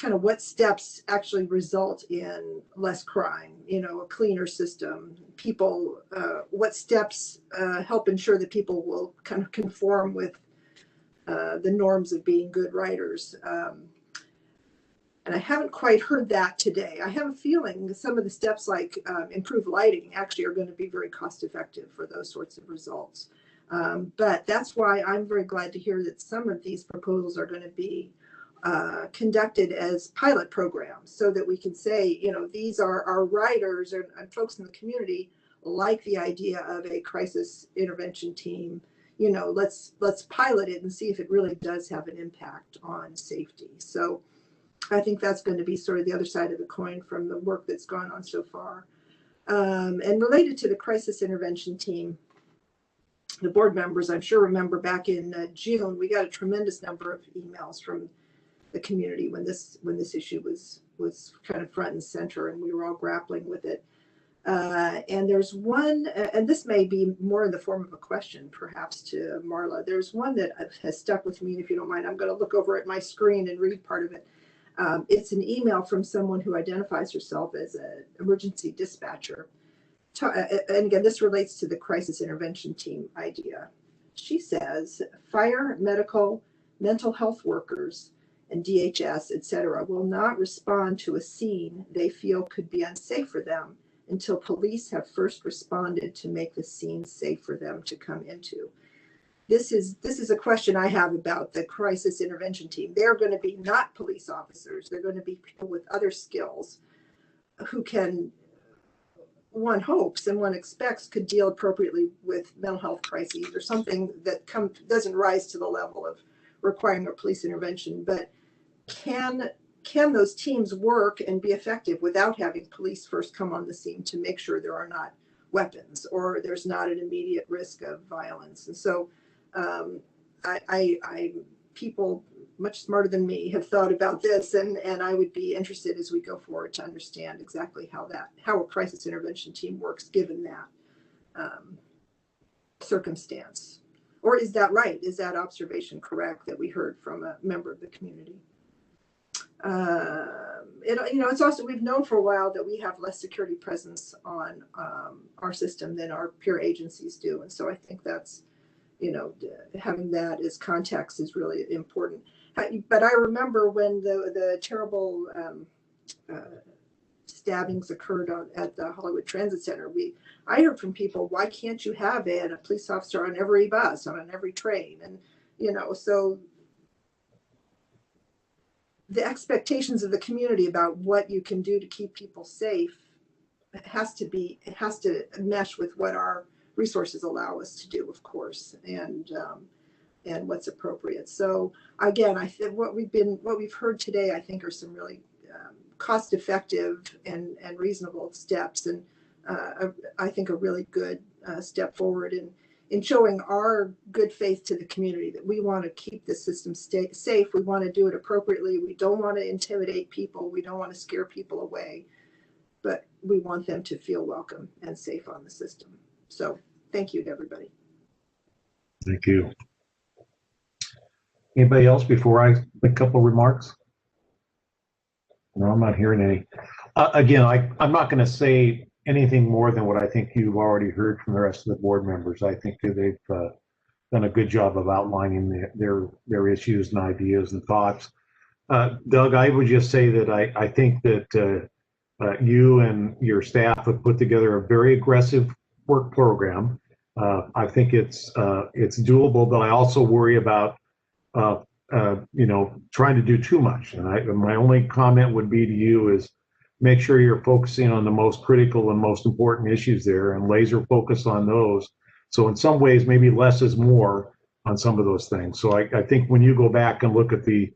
what steps actually result in less crime, a cleaner system, people, what steps help ensure that people will kind of conform with the norms of being good writers. And I haven't quite heard that today. I have a feeling that some of the steps like improved lighting actually are going to be very cost effective for those sorts of results. But that's why I'm very glad to hear that some of these proposals are going to be conducted as pilot programs so that we can say, these are our writers and folks in the community like the idea of a crisis intervention team. Let's pilot it and see if it really does have an impact on safety. So I think that's going to be sort of the other side of the coin from the work that's gone on so far. And related to the crisis intervention team, the board members, I'm sure, remember back in June, we got a tremendous number of emails from the community when this issue was kind of front and center, and we were all grappling with it. And there's one, and this may be more in the form of a question, perhaps, to Marla. There's one that has stuck with me, and if you don't mind, I'm going to look over at my screen and read part of it. It's an email from someone who identifies herself as an emergency dispatcher. And again, this relates to the crisis intervention team idea. She says, fire, medical, mental health workers, and DHS, et cetera, will not respond to a scene they feel could be unsafe for them until police have first responded to make the scene safe for them to come into. This is a question I have about the crisis intervention team. They're going to be not police officers. They're going to be people with other skills who can, one hopes and one expects, could deal appropriately with mental health crises or something that doesn't rise to the level of requiring a police intervention. But can those teams work and be effective without having police first come on the scene to make sure there are not weapons or there's not an immediate risk of violence? And so people much smarter than me have thought about this, and I would be interested as we go forward to understand exactly how a crisis intervention team works given that circumstance. Or is that right? Is that observation correct that we heard from a member of the community? It's also, we've known for a while that we have less security presence on our system than our peer agencies do. And so I think that's, having that as context is really important. But I remember when the terrible stabbings occurred at the Hollywood Transit Center, I heard from people, why can't you have a police officer on every bus, on every train? And, so the expectations of the community about what you can do to keep people safe has to mesh with what our resources allow us to do, of course, and what's appropriate. So again, I think what we've heard today, I think, are some really cost-effective and reasonable steps, and I think a really good step forward in showing our good faith to the community that we want to keep the system safe. We want to do it appropriately. We don't want to intimidate people. We don't want to scare people away, but we want them to feel welcome and safe on the system. So thank you to everybody. Thank you. Anybody else before I make a couple remarks? No, I'm not hearing any. Again, I'm not going to say anything more than what I think you've already heard from the rest of the board members. I think that they've done a good job of outlining their issues and ideas and thoughts. Doug, I would just say that I think that you and your staff have put together a very aggressive work program. I think it's doable, but I also worry about trying to do too much. And my only comment would be to you is make sure you're focusing on the most critical and most important issues there and laser focus on those. So in some ways, maybe less is more on some of those things. So I think when you go back and look at the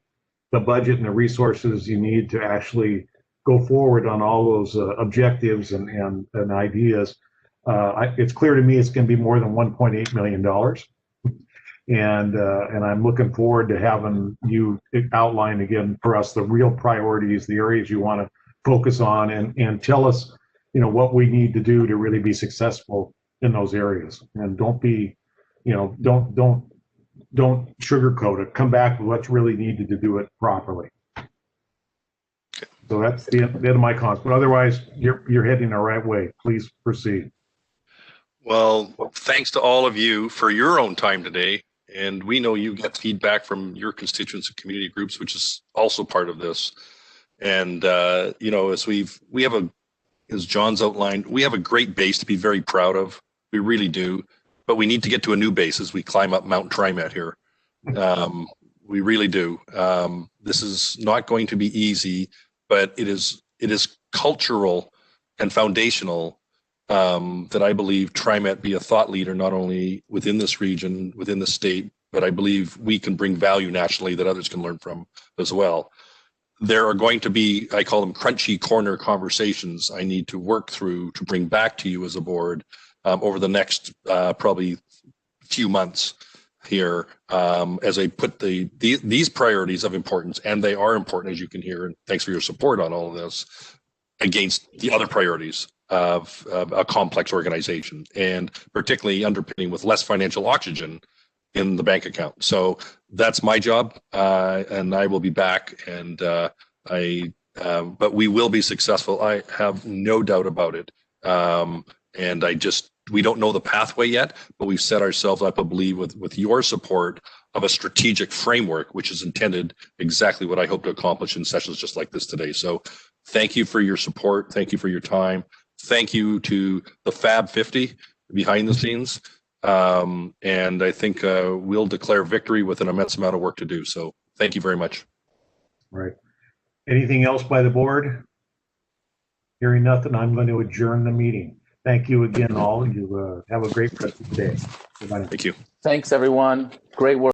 budget and the resources you need to actually go forward on all those objectives and ideas, it's clear to me it's going to be more than $1.8 million. And I'm looking forward to having you outline again for us the real priorities, the areas you want to focus on, and tell us, what we need to do to really be successful in those areas. And don't sugarcoat it. Come back with what's really needed to do it properly. So that's the end of my comments. But otherwise, you're heading the right way. Please proceed. Well, thanks to all of you for your own time today. And we know you get feedback from your constituents and community groups, which is also part of this. And, as John's outlined, we have a great base to be very proud of. We really do. But we need to get to a new base as we climb up Mount TriMet here. We really do. This is not going to be easy, but it is cultural and foundational that I believe TriMet be a thought leader, not only within this region, within the state, but I believe we can bring value nationally that others can learn from as well. There are going to be, I call them crunchy corner conversations I need to work through to bring back to you as a board over the next probably few months here as I put these priorities of importance, and they are important, as you can hear, and thanks for your support on all of this, against the other priorities of a complex organization, and particularly underpinning with less financial oxygen in the bank account. So that's my job, and I will be back, and but we will be successful. I have no doubt about it. And we don't know the pathway yet, but we've set ourselves up, I believe, with your support of a strategic framework, which is intended exactly what I hope to accomplish in sessions just like this today. So thank you for your support. Thank you for your time. Thank you to the Fab 50 behind the scenes. And I think we'll declare victory with an immense amount of work to do. So thank you very much. Right. Anything else by the board? Hearing nothing, I'm going to adjourn the meeting. Thank you again, all. You have a great rest of the day. Goodbye. Thank you. Thanks, everyone. Great work.